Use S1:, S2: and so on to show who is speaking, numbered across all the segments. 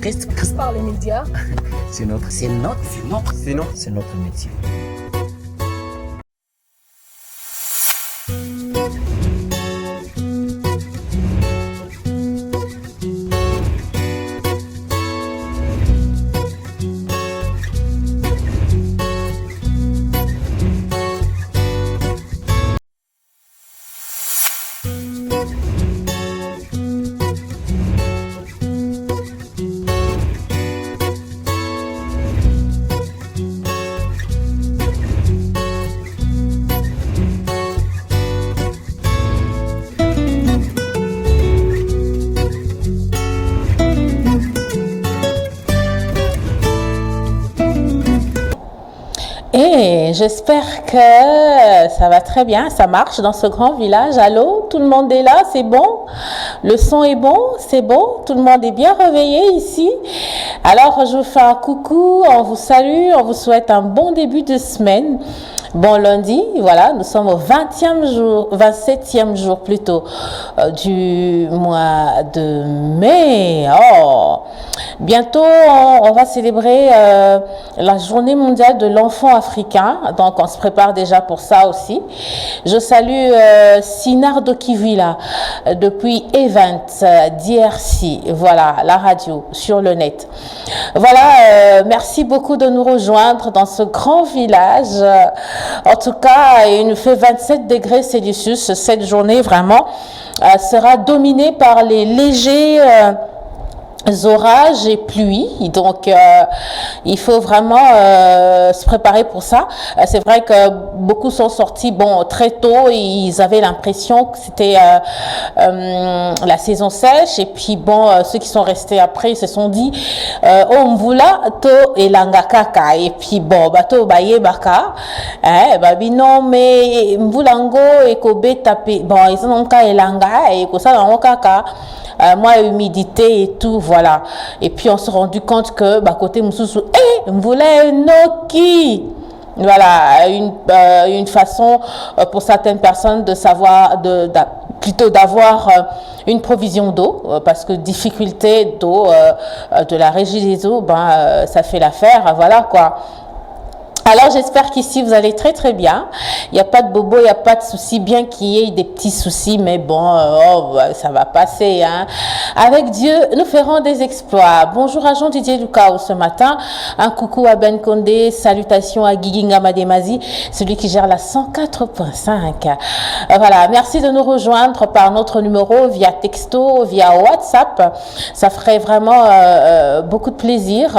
S1: reste
S2: par les médias.
S1: C'est notre métier.
S3: Et j'espère que ça va très bien, ça marche dans ce grand village. Allô, tout le monde est là, c'est bon? Le son est bon, c'est bon? Tout le monde est bien réveillé ici? Alors, je vous fais un coucou, on vous salue, on vous souhaite un bon début de semaine. Bon lundi, voilà, nous sommes au 27e jour plutôt du mois de mai. Oh, bientôt, on va célébrer la journée mondiale de l'enfant africain. Donc, on se prépare déjà pour ça aussi. Je salue Sinar Dokivila depuis Event DRC. Voilà, la radio sur le net. Voilà, merci beaucoup de nous rejoindre dans ce grand village. En tout cas, il nous fait 27 degrés Celsius. Cette journée, vraiment, sera dominée par les légers orages et pluies. Donc, il faut vraiment se préparer pour ça. C'est vrai que beaucoup sont sortis très tôt. Ils avaient l'impression que c'était la saison sèche. Et puis, ceux qui sont restés après, ils se sont dit oh, mvula to elanga kaka. Et puis, bato baye baka. Non, mais mvulango et kobe tapé. Bon, ils ont ka elanga et kosa lango kaka. Moi, humidité et tout, voilà. Et puis, on s'est rendu compte que, côté Moussoussou, me voulait Noki. Voilà, une façon pour certaines personnes de savoir, plutôt d'avoir une provision d'eau, parce que difficulté d'eau de la régie des eaux, ça fait l'affaire, voilà quoi. Alors, j'espère qu'ici, vous allez très, très bien. Il n'y a pas de bobo, il n'y a pas de soucis, bien qu'il y ait des petits soucis, mais ça va passer. Hein. Avec Dieu, nous ferons des exploits. Bonjour à Jean-Didier Lucao ce matin. Un coucou à Ben Condé. Salutations à Guigui Ngamademazi, celui qui gère la 104.5. Voilà, merci de nous rejoindre par notre numéro via texto, via WhatsApp. Ça ferait vraiment beaucoup de plaisir.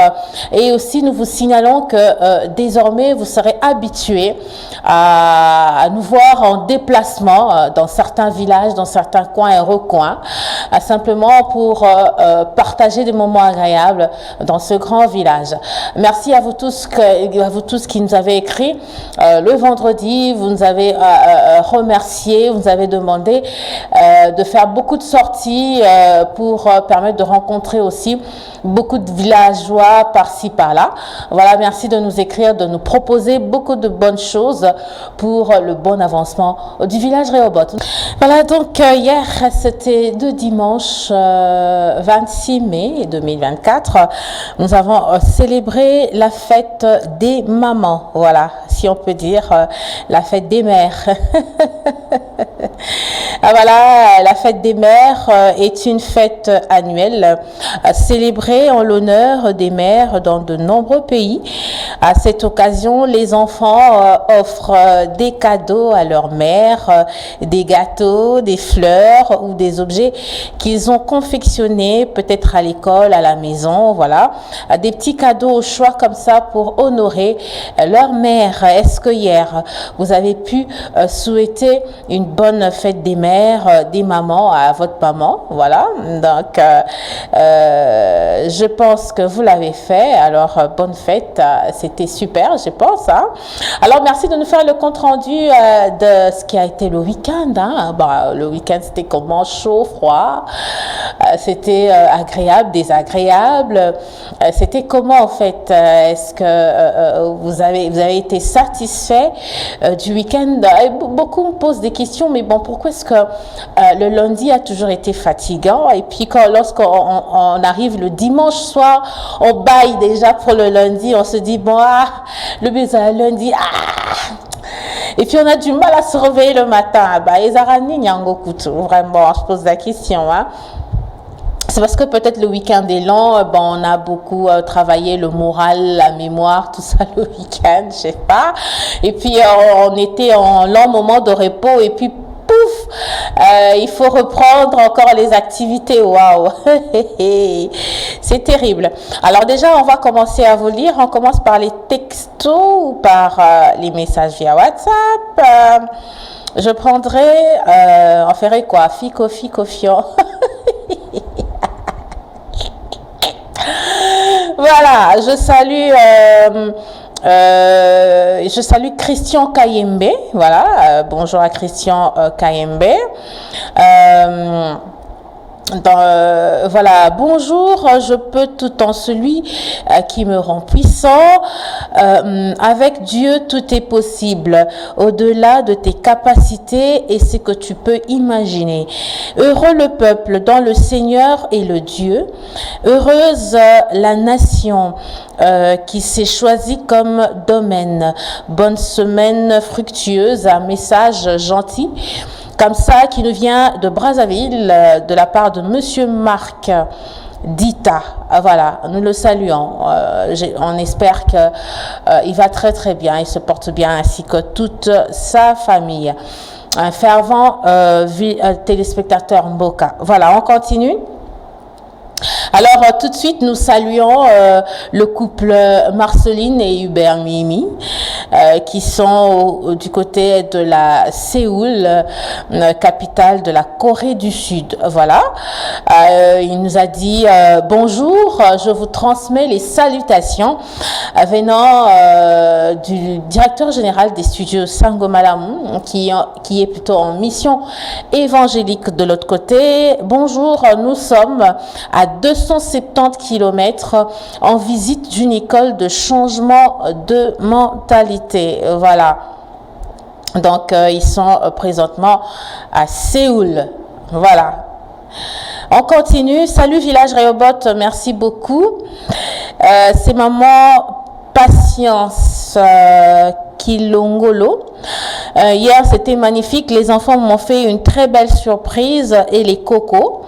S3: Et aussi, nous vous signalons que désormais, vous serez habitués à nous voir en déplacement dans certains villages, dans certains coins et recoins, simplement pour partager des moments agréables dans ce grand village. Merci à vous tous qui nous avez écrit le vendredi. Vous nous avez remercié, vous nous avez demandé de faire beaucoup de sorties pour permettre de rencontrer aussi beaucoup de villageois par-ci par-là. Voilà, merci de nous écrire, de nous proposer beaucoup de bonnes choses pour le bon avancement du village Rehoboth. Voilà, donc hier, c'était le dimanche 26 mai 2024. Nous avons célébré la fête des mamans. Voilà, si on peut dire la fête des mères. Voilà, la fête des mères est une fête annuelle célébrée en l'honneur des mères dans de nombreux pays. À cette occasion, les enfants offrent des cadeaux à leur mère, des gâteaux, des fleurs ou des objets qu'ils ont confectionnés, peut-être à l'école, à la maison, voilà. Des petits cadeaux au choix comme ça pour honorer leur mère. Est-ce que hier, vous avez pu souhaiter une bonne fête des mères, des mamans à votre maman? Voilà. Donc, je pense que vous l'avez fait. Alors, bonne fête. C'était super, je pense. Hein. Alors, merci de nous faire le compte rendu de ce qui a été le week-end. Hein. Le week-end, c'était comment? Chaud, froid. C'était agréable, désagréable. C'était comment en fait? Est-ce que vous avez été satisfait du week-end? Beaucoup me posent des questions, mais bon, pourquoi est-ce que le lundi a toujours été fatigant et puis lorsqu'on arrive le dimanche soir, on baille déjà pour le lundi, on se dit bon, le baiser lundi, et puis on a du mal à se réveiller le matin. Vraiment, je pose la question, hein. C'est parce que peut-être le week-end est long, on a beaucoup travaillé le moral, la mémoire, tout ça le week-end, je sais pas. Et puis on était en long moment de repos et puis pouf, il faut reprendre encore les activités. Waouh, c'est terrible. Alors déjà, on va commencer à vous lire. On commence par les textos ou par les messages via WhatsApp. Je prendrai, on ferait quoi? Fico-fion. Voilà, je salue Christian Kayembe. Voilà, bonjour à Christian Kayembe. Voilà, bonjour, je peux tout en celui qui me rend puissant. Avec Dieu, tout est possible, au-delà de tes capacités et ce que tu peux imaginer. Heureux le peuple dont le Seigneur est le Dieu. Heureuse la nation qui s'est choisie comme domaine. Bonne semaine fructueuse, un message gentil. Comme ça, qui nous vient de Brazzaville, de la part de Monsieur Marc Dita. Voilà, nous le saluons. On espère qu'il va très très bien, il se porte bien, ainsi que toute sa famille. Un fervent téléspectateur Mboka. Voilà, on continue. Alors, tout de suite, nous saluons le couple Marceline et Hubert Mimi, qui sont du côté de la Séoul, capitale de la Corée du Sud. Voilà. Il nous a dit bonjour, je vous transmets les salutations venant du directeur général des studios Sangomalamu, qui est plutôt en mission évangélique de l'autre côté. Bonjour, nous sommes à 270 km en visite d'une école de changement de mentalité. Voilà. Donc, ils sont présentement à Séoul. Voilà. On continue. Salut Village Rehoboth, merci beaucoup. C'est maman Patience Kilongolo. Hier, c'était magnifique. Les enfants m'ont fait une très belle surprise et les cocos.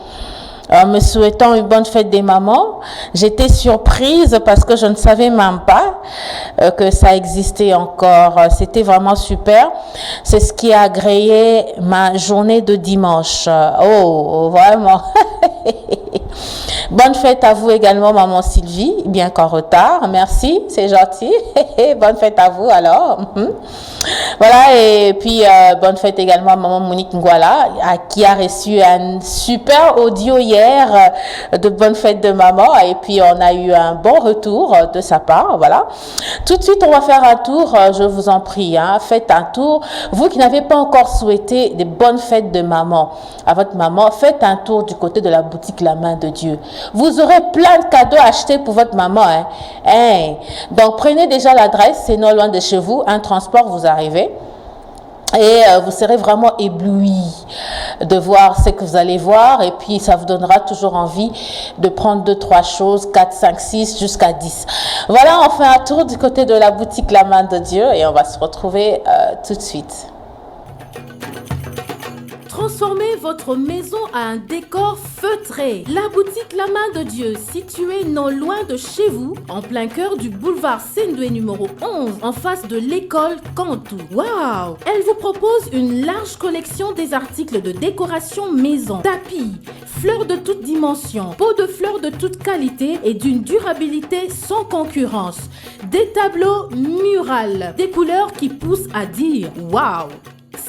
S3: Me souhaitant une bonne fête des mamans. J'étais surprise parce que je ne savais même pas que ça existait encore. C'était vraiment super. C'est ce qui a agréé ma journée de dimanche. Oh, vraiment. Bonne fête à vous également, maman Sylvie, bien qu'en retard. Merci, c'est gentil. Bonne fête à vous alors. Voilà, et puis bonne fête également à maman Monique Ngwala, qui a reçu un super audio hier de bonne fête de maman. Et puis on a eu un bon retour de sa part. Voilà. Tout de suite, on va faire un tour, je vous en prie. Faites un tour. Vous qui n'avez pas encore souhaité des bonnes fêtes de maman à votre maman, faites un tour du côté de la boutique La Main de Dieu. Vous aurez plein de cadeaux achetés pour votre maman. Donc, prenez déjà l'adresse, c'est non loin de chez vous. Un transport, vous arrivez. Et vous serez vraiment ébloui de voir ce que vous allez voir. Et puis, ça vous donnera toujours envie de prendre 2, 3 choses, 4, 5, 6, jusqu'à 10. Voilà, on fait un tour du côté de la boutique La Main de Dieu. Et on va se retrouver tout de suite.
S1: Transformez votre maison à un décor feutré. La boutique La Main de Dieu, située non loin de chez vous, en plein cœur du boulevard Sendoué numéro 11, en face de l'école Cantou. Waouh! Elle vous propose une large collection des articles de décoration maison, tapis, fleurs de toutes dimensions, pots de fleurs de toute qualité et d'une durabilité sans concurrence, des tableaux murales, des couleurs qui poussent à dire waouh!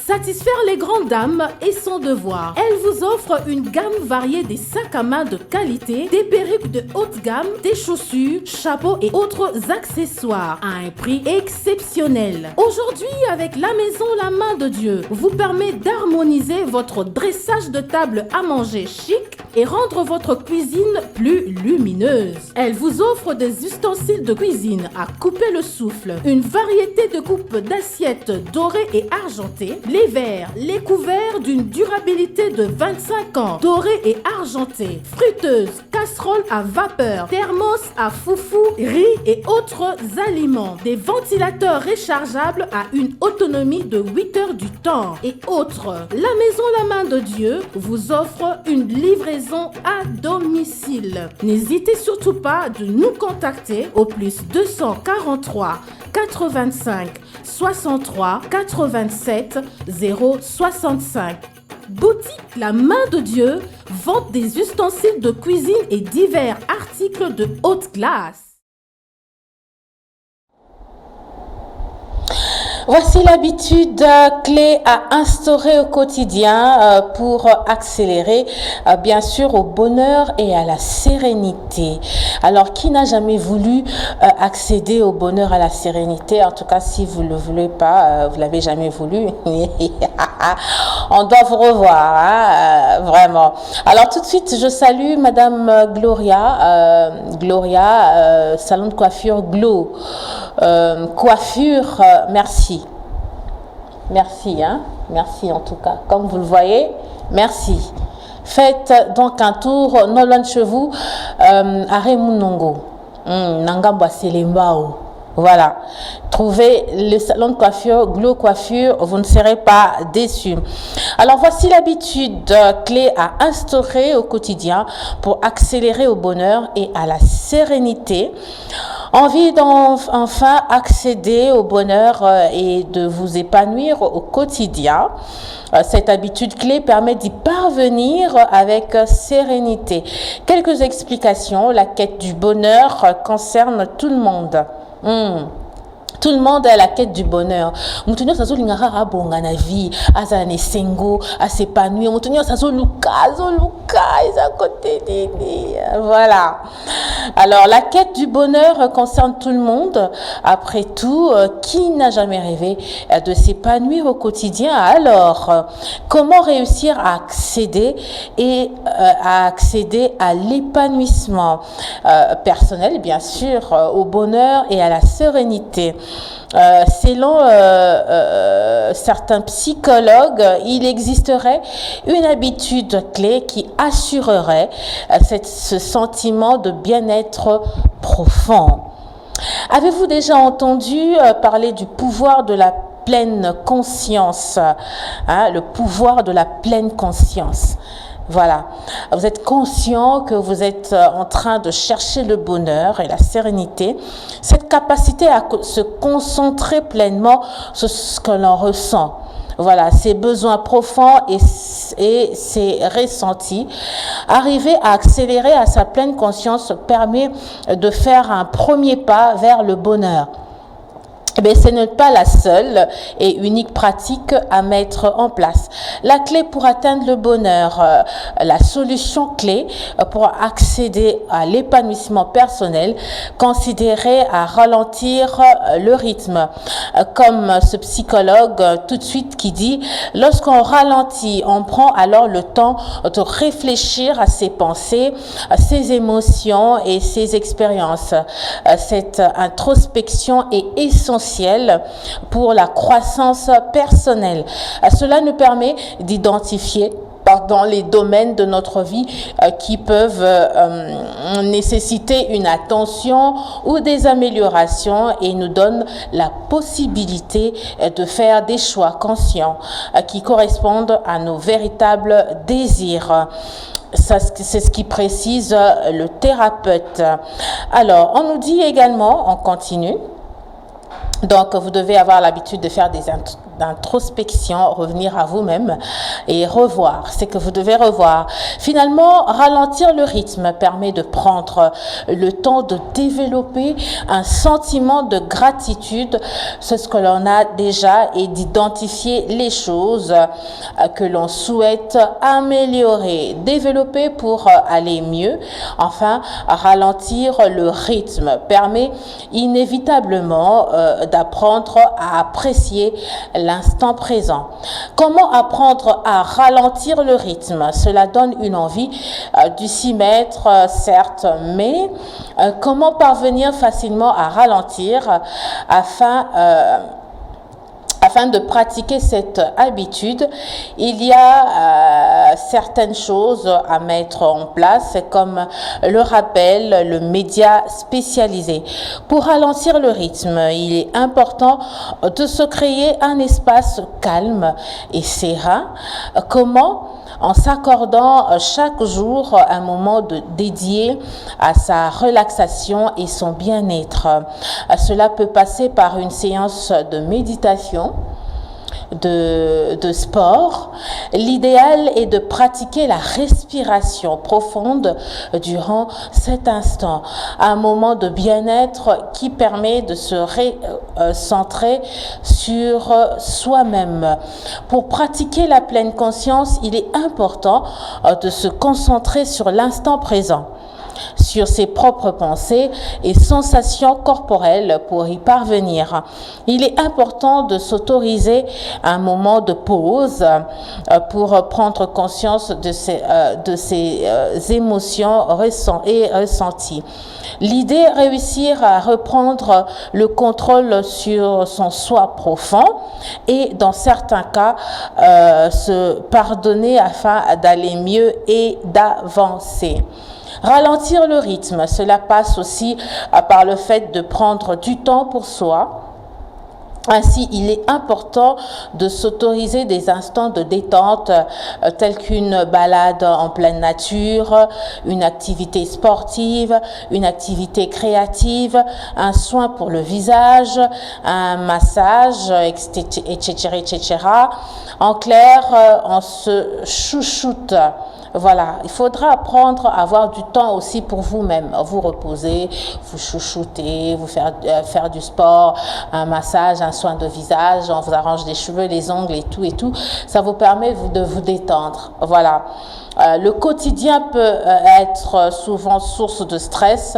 S1: Satisfaire les grandes dames est son devoir. Elle vous offre une gamme variée des sacs à main de qualité, des perruques de haute gamme, des chaussures, chapeaux et autres accessoires à un prix exceptionnel. Aujourd'hui, avec la maison La Main de Dieu, vous permet d'harmoniser votre dressage de table à manger chic et rendre votre cuisine plus lumineuse. Elle vous offre des ustensiles de cuisine à couper le souffle, une variété de coupes d'assiettes dorées et argentées, les verres, les couverts d'une durabilité de 25 ans, dorés et argentés, fruiteuses, casseroles à vapeur, thermos à foufou, riz et autres aliments, des ventilateurs rechargeables à une autonomie de 8 heures du temps et autres. La maison La Main de Dieu vous offre une livraison à domicile. N'hésitez surtout pas de nous contacter au plus 243 85 63 87 065. Boutique La Main de Dieu, vente des ustensiles de cuisine et divers articles de haute classe.
S3: Voici l'habitude clé à instaurer au quotidien pour accélérer bien sûr au bonheur et à la sérénité. Alors, qui n'a jamais voulu accéder au bonheur, à la sérénité? En tout cas, si vous ne le voulez pas, vous l'avez jamais voulu. On doit vous revoir, hein, vraiment. Alors, tout de suite, je salue Madame Gloria, salon de coiffure Glow. Coiffure, merci. Merci, hein. Merci en tout cas. Comme vous le voyez, merci. Faites donc un tour, non loin de chez vous, à Remunongo. Nangamba Selembao. Voilà. Trouvez le salon de coiffure, Glow Coiffure, vous ne serez pas déçus. Alors, voici l'habitude clé à instaurer au quotidien pour accélérer au bonheur et à la sérénité. Envie d'enfin accéder au bonheur et de vous épanouir au quotidien. Cette habitude clé permet d'y parvenir avec sérénité. Quelques explications. La quête du bonheur concerne tout le monde. Tout le monde est à la quête du bonheur. Mutunyo sazo lingara bonga na vie, azane sengo, à s'épanouir. Mutunyo sazo luka, à côté dini. Voilà. Alors, la quête du bonheur concerne tout le monde. Après tout, qui n'a jamais rêvé de s'épanouir au quotidien? Alors, comment réussir à accéder à l'épanouissement personnel, bien sûr, au bonheur et à la sérénité? Selon certains psychologues, il existerait une habitude clé qui assurerait ce sentiment de bien-être profond. Avez-vous déjà entendu parler du pouvoir de la pleine conscience, hein, le pouvoir de la pleine conscience? Voilà, vous êtes conscient que vous êtes en train de chercher le bonheur et la sérénité, cette capacité à se concentrer pleinement sur ce que l'on ressent. Voilà, ses besoins profonds et ses ressentis. Arriver à accélérer à sa pleine conscience permet de faire un premier pas vers le bonheur. Mais ce n'est pas la seule et unique pratique à mettre en place. La clé pour atteindre le bonheur, la solution clé pour accéder à l'épanouissement personnel, considérer à ralentir le rythme. Comme ce psychologue tout de suite qui dit, lorsqu'on ralentit, on prend alors le temps de réfléchir à ses pensées, à ses émotions et ses expériences. Cette introspection est essentielle pour la croissance personnelle. Cela nous permet d'identifier dans les domaines de notre vie qui peuvent nécessiter une attention ou des améliorations et nous donne la possibilité de faire des choix conscients qui correspondent à nos véritables désirs. C'est ce qui précise le thérapeute. Alors, on nous dit également, on continue, donc vous devez avoir l'habitude de faire d'introspection, revenir à vous-même et revoir ce que vous devez revoir. Finalement, ralentir le rythme permet de prendre le temps de développer un sentiment de gratitude, c'est ce que l'on a déjà, et d'identifier les choses que l'on souhaite améliorer, développer pour aller mieux. Enfin, ralentir le rythme permet inévitablement d'apprendre à apprécier l'instant présent. Comment apprendre à ralentir le rythme? Cela donne une envie de s'y mettre, certes, mais comment parvenir facilement à ralentir afin de pratiquer cette habitude? Il y a certaines choses à mettre en place, comme le rappel, le média spécialisé. Pour ralentir le rythme, il est important de se créer un espace calme et serein. Comment? En s'accordant chaque jour un moment dédié à sa relaxation et son bien-être. Cela peut passer par une séance de méditation, de sport. L'idéal est de pratiquer la respiration profonde durant cet instant, un moment de bien-être qui permet de se centrer sur soi-même. Pour pratiquer la pleine conscience, il est important de se concentrer sur l'instant présent, sur ses propres pensées et sensations corporelles. Pour y parvenir, il est important de s'autoriser un moment de pause pour prendre conscience de ses émotions ressenties. L'idée, réussir à reprendre le contrôle sur son soi profond et, dans certains cas, se pardonner afin d'aller mieux et d'avancer. Ralentir le rythme, cela passe aussi par le fait de prendre du temps pour soi. Ainsi, il est important de s'autoriser des instants de détente tels qu'une balade en pleine nature, une activité sportive, une activité créative, un soin pour le visage, un massage, etc. En clair, on se chouchoute. Voilà, il faudra apprendre à avoir du temps aussi pour vous-même, vous reposer, vous chouchouter, vous faire du sport, un massage, un soin de visage, on vous arrange les cheveux, les ongles et tout. Ça vous permet de vous détendre. Voilà. Le quotidien peut être souvent source de stress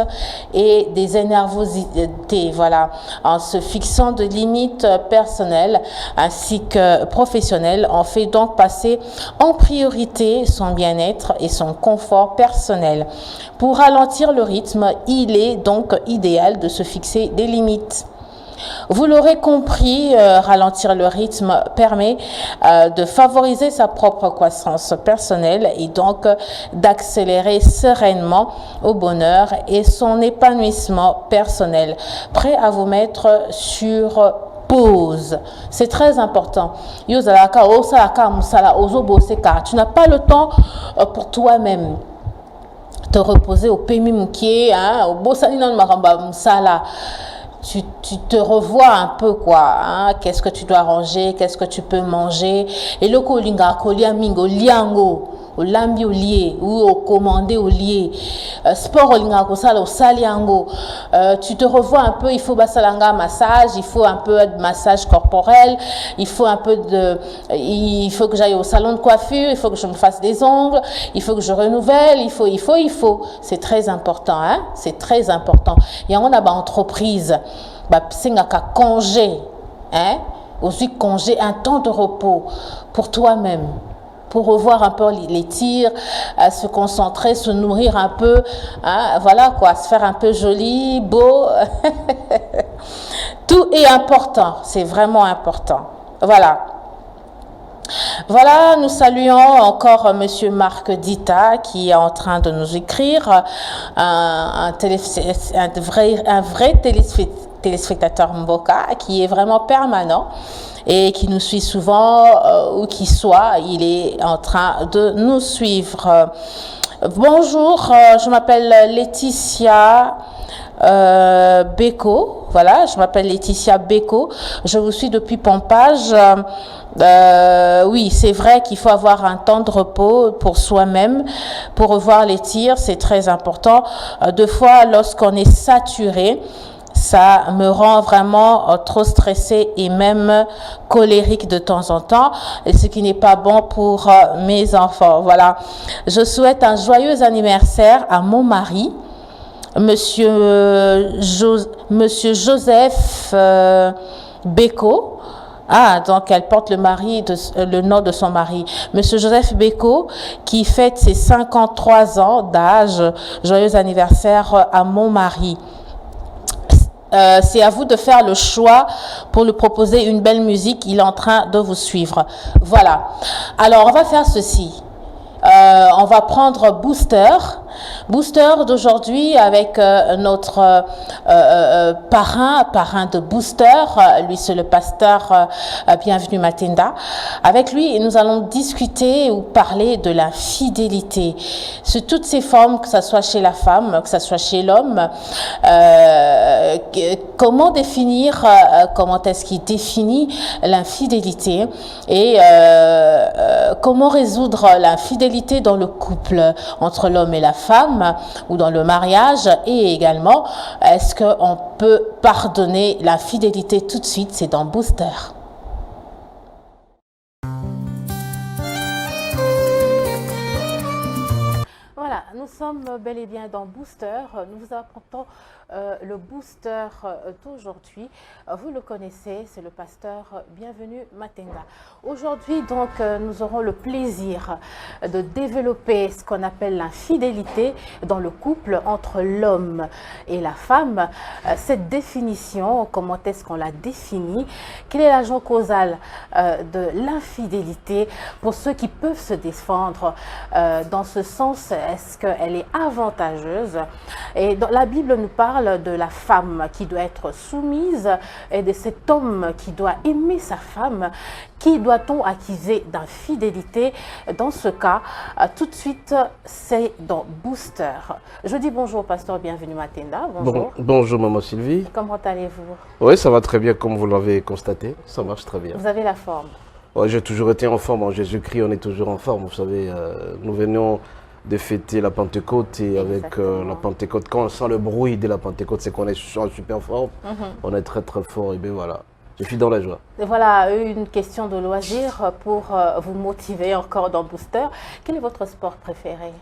S3: et des énervosités. Voilà. En se fixant de limites personnelles ainsi que professionnelles, on fait donc passer en priorité son bien-être et son confort personnel. Pour ralentir le rythme, il est donc idéal de se fixer des limites. Vous l'aurez compris, ralentir le rythme permet de favoriser sa propre croissance personnelle et donc d'accélérer sereinement au bonheur et son épanouissement personnel. Prêt à vous mettre sur pause. C'est très important. Tu n'as pas le temps pour toi-même. Te reposer au pémimouké, au bossanina msala. Tu te revois un peu quoi, qu'est-ce que tu dois ranger, qu'est-ce que tu peux manger, et le kolinga kolia mingo liango au lambi au lié ou au commandé au lié sport olinga ko sala au saliango. Tu te revois un peu, il faut basalanga massage, il faut un peu de massage corporel, il faut que j'aille au salon de coiffure, il faut que je me fasse des ongles, il faut que je renouvelle, il faut, c'est très important, c'est très important. Et on a entreprise singaka congé, aussi congé, un temps de repos pour toi-même, pour revoir un peu les tirs, se concentrer, se nourrir un peu, voilà quoi, se faire un peu joli, beau. Tout est important, c'est vraiment important. Voilà, nous saluons encore Monsieur Marc Dita qui est en train de nous écrire, un vrai téléspectateur Mboka qui est vraiment permanent et qui nous suit souvent, où qu'il soit, il est en train de nous suivre. Bonjour, je m'appelle Laetitia Beko. Voilà, je m'appelle Laetitia Beko. Je vous suis depuis Pompage. Oui, c'est vrai qu'il faut avoir un temps de repos pour soi-même, pour revoir les tirs, c'est très important. Deux fois, lorsqu'on est saturé, ça me rend vraiment trop stressée et même colérique de temps en temps, et ce qui n'est pas bon pour mes enfants. Voilà. Je souhaite un joyeux anniversaire à mon mari, Monsieur Joseph Beko. Ah, donc elle porte le nom de son mari, Monsieur Joseph Beko, qui fête ses 53 ans d'âge. Joyeux anniversaire à mon mari. C'est à vous de faire le choix pour lui proposer une belle musique. Il est en train de vous suivre. Voilà. Alors, on va faire ceci. On va prendre Booster d'aujourd'hui avec notre parrain de Booster. Lui, c'est le pasteur Bienvenue Matenda. Avec lui, nous allons discuter ou parler de la fidélité sous toutes ses formes, que ce soit chez la femme, que ce soit chez l'homme. Comment définir, comment est-ce qu'il définit l'infidélité et comment résoudre l'infidélité dans le couple entre l'homme et la femme ou dans le mariage, et également est-ce qu'on peut pardonner l'infidélité tout de suite. C'est dans Booster. Voilà, nous sommes bel et bien dans Booster. Nous vous apportons le Booster d'aujourd'hui. Vous le connaissez, c'est le pasteur Bienvenue Matenda. Aujourd'hui, donc, nous aurons le plaisir de développer ce qu'on appelle l'infidélité dans le couple entre l'homme et la femme. Cette définition, comment est-ce qu'on la définit? Quel est l'agent causal de l'infidélité pour ceux qui peuvent se défendre dans ce sens? Est-ce qu'elle est avantageuse? Et dans la Bible nous parle de la femme qui doit être soumise et de cet homme qui doit aimer sa femme. Qui doit-on accuser d'infidélité? Dans ce cas, tout de suite, c'est dans Booster. Je dis bonjour, pasteur Bienvenue Matenda. Bonjour.
S2: Bonjour, maman Sylvie.
S3: Comment allez-vous?
S2: Oui, ça va très bien, comme vous l'avez constaté. Ça marche très bien.
S3: Vous avez la forme?
S2: Ouais, j'ai toujours été en forme. En Jésus-Christ, on est toujours en forme. Vous savez, nous venons de fêter la Pentecôte, et avec la Pentecôte, quand on sent le bruit de la Pentecôte, c'est qu'on est en super forme. On est très très fort, et bien voilà. Je suis dans la joie.
S3: Et voilà, une question de loisir pour vous motiver encore dans Booster. Quel est votre sport préféré?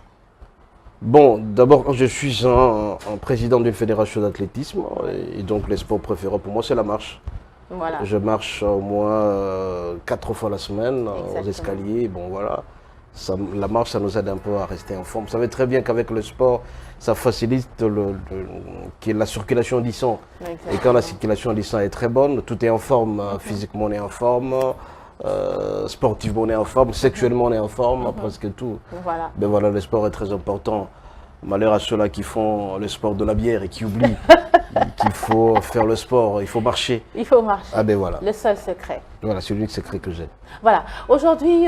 S2: Bon, d'abord, je suis un président d'une fédération d'athlétisme, et donc les sports préférés pour moi, c'est la marche.
S3: Voilà.
S2: Je marche au moins 4 fois la semaine aux escaliers, bon voilà. La marche, ça nous aide un peu à rester en forme. Vous savez très bien qu'avec le sport, ça facilite la circulation du sang. Exactement. Et quand la circulation du sang est très bonne, tout est en forme. Physiquement, on est en forme. Sportivement, on est en forme. Sexuellement, on est en forme. Presque tout. Voilà. Ben voilà, le sport est très important. Malheur à ceux-là qui font le sport de la bière et qui oublient qu'il faut faire le sport, il faut marcher.
S3: Il faut marcher.
S2: Ah ben voilà.
S3: Le seul secret.
S2: Voilà, c'est l'unique secret que j'ai.
S3: Voilà. Aujourd'hui,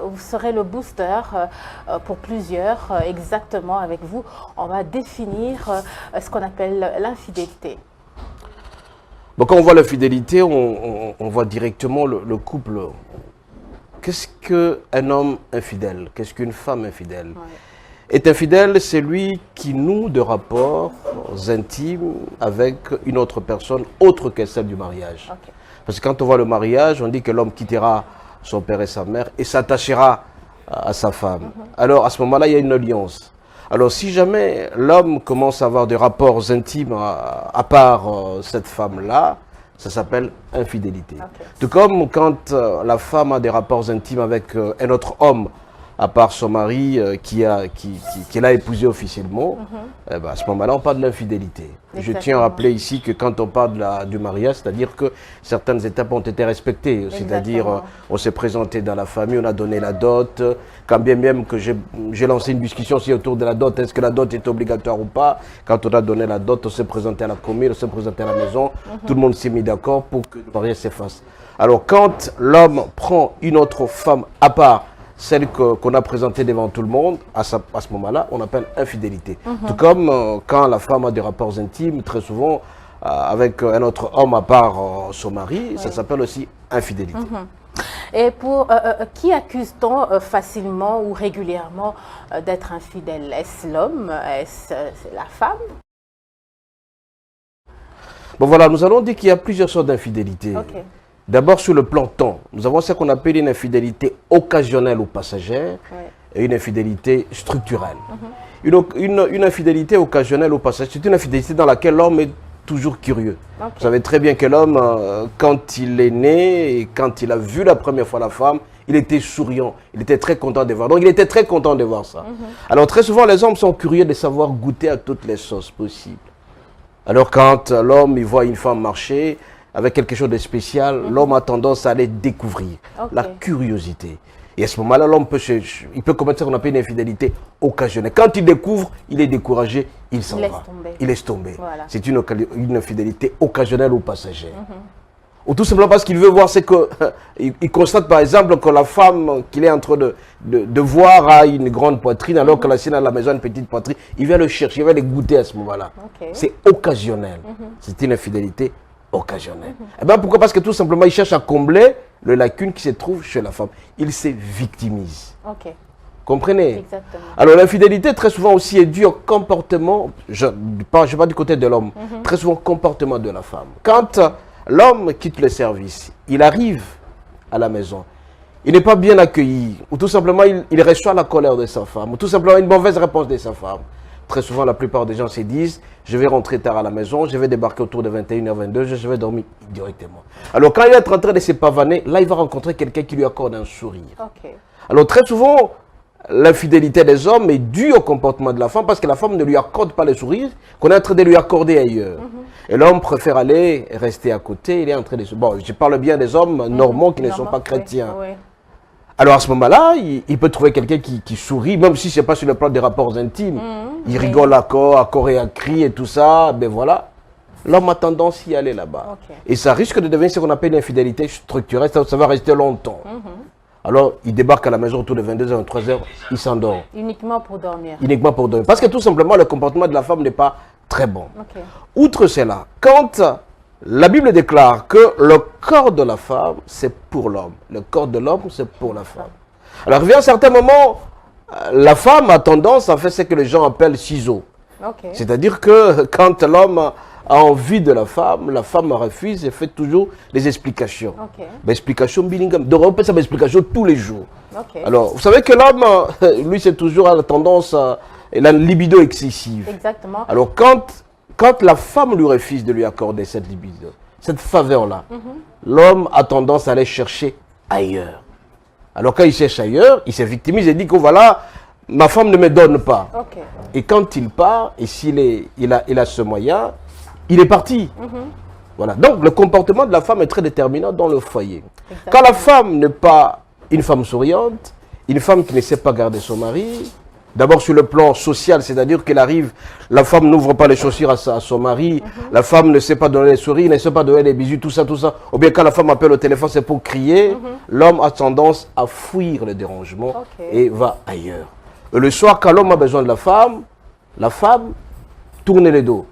S3: vous serez le Booster pour plusieurs, exactement avec vous. On va définir ce qu'on appelle l'infidélité.
S2: Bon, quand on voit l'infidélité, on voit directement le couple. Qu'est-ce qu'un homme infidèle? Qu'est-ce qu'une femme infidèle? Ouais. Est infidèle, c'est lui qui noue de rapports intimes avec une autre personne autre que celle du mariage. Okay. Parce que quand on voit le mariage, on dit que l'homme quittera son père et sa mère et s'attachera à sa femme. Alors à ce moment-là, il y a une alliance. Alors si jamais l'homme commence à avoir des rapports intimes à part cette femme-là, ça s'appelle infidélité. Okay. Tout comme quand la femme a des rapports intimes avec un autre homme, à part son mari qu'elle a épousé officiellement, eh ben à ce moment-là, on parle de l'infidélité. Je tiens à rappeler ici que quand on parle du mariage, c'est-à-dire que certaines étapes ont été respectées. C'est-à-dire, on s'est présenté dans la famille, on a donné la dot. Quand bien même que j'ai lancé une discussion aussi autour de la dot, est-ce que la dot est obligatoire ou pas? Quand on a donné la dot, on s'est présenté à la commune, on s'est présenté à la maison. Tout le monde s'est mis d'accord pour que le mariage s'efface. Alors, quand l'homme prend une autre femme à part, celle qu'on a présentée devant tout le monde, à ce moment-là, on appelle infidélité. Tout comme quand la femme a des rapports intimes, très souvent, avec un autre homme à part son mari, ça s'appelle aussi infidélité.
S3: Et pour qui accuse-t-on facilement ou régulièrement d'être infidèle? Est-ce l'homme? Est-ce la femme?
S2: Bon voilà, nous allons dire qu'il y a plusieurs sortes d'infidélité.
S3: Okay.
S2: D'abord sur le plan temps, nous avons ce qu'on appelle une infidélité occasionnelle ou passagère et une infidélité structurelle. Une infidélité occasionnelle ou passagère, c'est une infidélité dans laquelle l'homme est toujours curieux. Vous savez très bien que l'homme, quand il est né et quand il a vu la première fois la femme, il était souriant, il était très content de voir. Donc il était très content de voir ça. Alors très souvent les hommes sont curieux de savoir goûter à toutes les sauces possibles. Alors quand l'homme il voit une femme marcher avec quelque chose de spécial, l'homme a tendance à aller découvrir. La curiosité. Et à ce moment-là, l'homme peut commettre ce qu'on appelle une infidélité occasionnelle. Quand il découvre, il est découragé, il s'en va. Il laisse tomber. Voilà. C'est une infidélité occasionnelle ou passagère. Ou tout simplement parce qu'il veut voir, c'est qu'il constate par exemple que la femme qu'il est en train de voir a une grande poitrine, alors que la sienne à la maison a une petite poitrine. Il vient le chercher, il va le goûter à ce moment-là. C'est occasionnel. C'est une infidélité occasionnelle. Eh bien, pourquoi? Parce que tout simplement, il cherche à combler le lacune qui se trouve chez la femme. Il se victimise. Comprenez?
S3: Exactement.
S2: Alors l'infidélité très souvent aussi est due au comportement, je ne parle pas du côté de l'homme, très souvent au comportement de la femme. Quand l'homme quitte le service, il arrive à la maison, il n'est pas bien accueilli, ou tout simplement il reçoit la colère de sa femme, ou tout simplement une mauvaise réponse de sa femme. Très souvent, la plupart des gens se disent, je vais rentrer tard à la maison, je vais débarquer autour de 21h22, je vais dormir directement. Alors quand il est en train de se pavaner, là il va rencontrer quelqu'un qui lui accorde un sourire. Alors très souvent, l'infidélité des hommes est due au comportement de la femme parce que la femme ne lui accorde pas le sourire qu'on est en train de lui accorder ailleurs. Et l'homme préfère aller rester à côté, il est en train de... Bon, je parle bien des hommes normaux qui ne sont pas chrétiens. Alors à ce moment-là, il peut trouver quelqu'un qui sourit, même si ce n'est pas sur le plan des rapports intimes. Il rigole à corps et à cri et tout ça, ben voilà. L'homme a tendance à y aller là-bas. Et ça risque de devenir ce qu'on appelle une infidélité structurelle, ça va rester longtemps. Alors, il débarque à la maison autour de 22h, 23h, il s'endort.
S3: Uniquement pour dormir.
S2: Uniquement pour dormir. Parce que tout simplement, le comportement de la femme n'est pas très bon. Outre cela, quand la Bible déclare que le corps de la femme, c'est pour l'homme. Le corps de l'homme, c'est pour la femme. Alors, il vient à certains moments, la femme a tendance à faire ce que les gens appellent ciseaux. C'est-à-dire que quand l'homme a envie de la femme refuse et fait toujours des explications. Des explications bilingues. Donc, on peut faire des explications tous les jours. Alors, vous savez que l'homme, lui, c'est toujours à la tendance, il a une libido excessive.
S3: Exactement.
S2: Alors, quand la femme lui refuse de lui accorder cette libido, cette faveur-là, l'homme a tendance à aller chercher ailleurs. Alors, quand il cherche ailleurs, il se victimise et dit que voilà, ma femme ne me donne pas. Et quand il part, et s'il a ce moyen, il est parti. Voilà. Donc, le comportement de la femme est très déterminant dans le foyer. Quand la femme n'est pas une femme souriante, une femme qui ne sait pas garder son mari, d'abord sur le plan social, c'est-à-dire qu'elle arrive, la femme n'ouvre pas les chaussures à son mari, la femme ne sait pas donner les sourires, ne sait pas donner les bisous, tout ça. Ou bien quand la femme appelle au téléphone, c'est pour crier, l'homme a tendance à fuir le dérangement et va ailleurs. Et le soir, quand l'homme a besoin de la femme tourne le dos.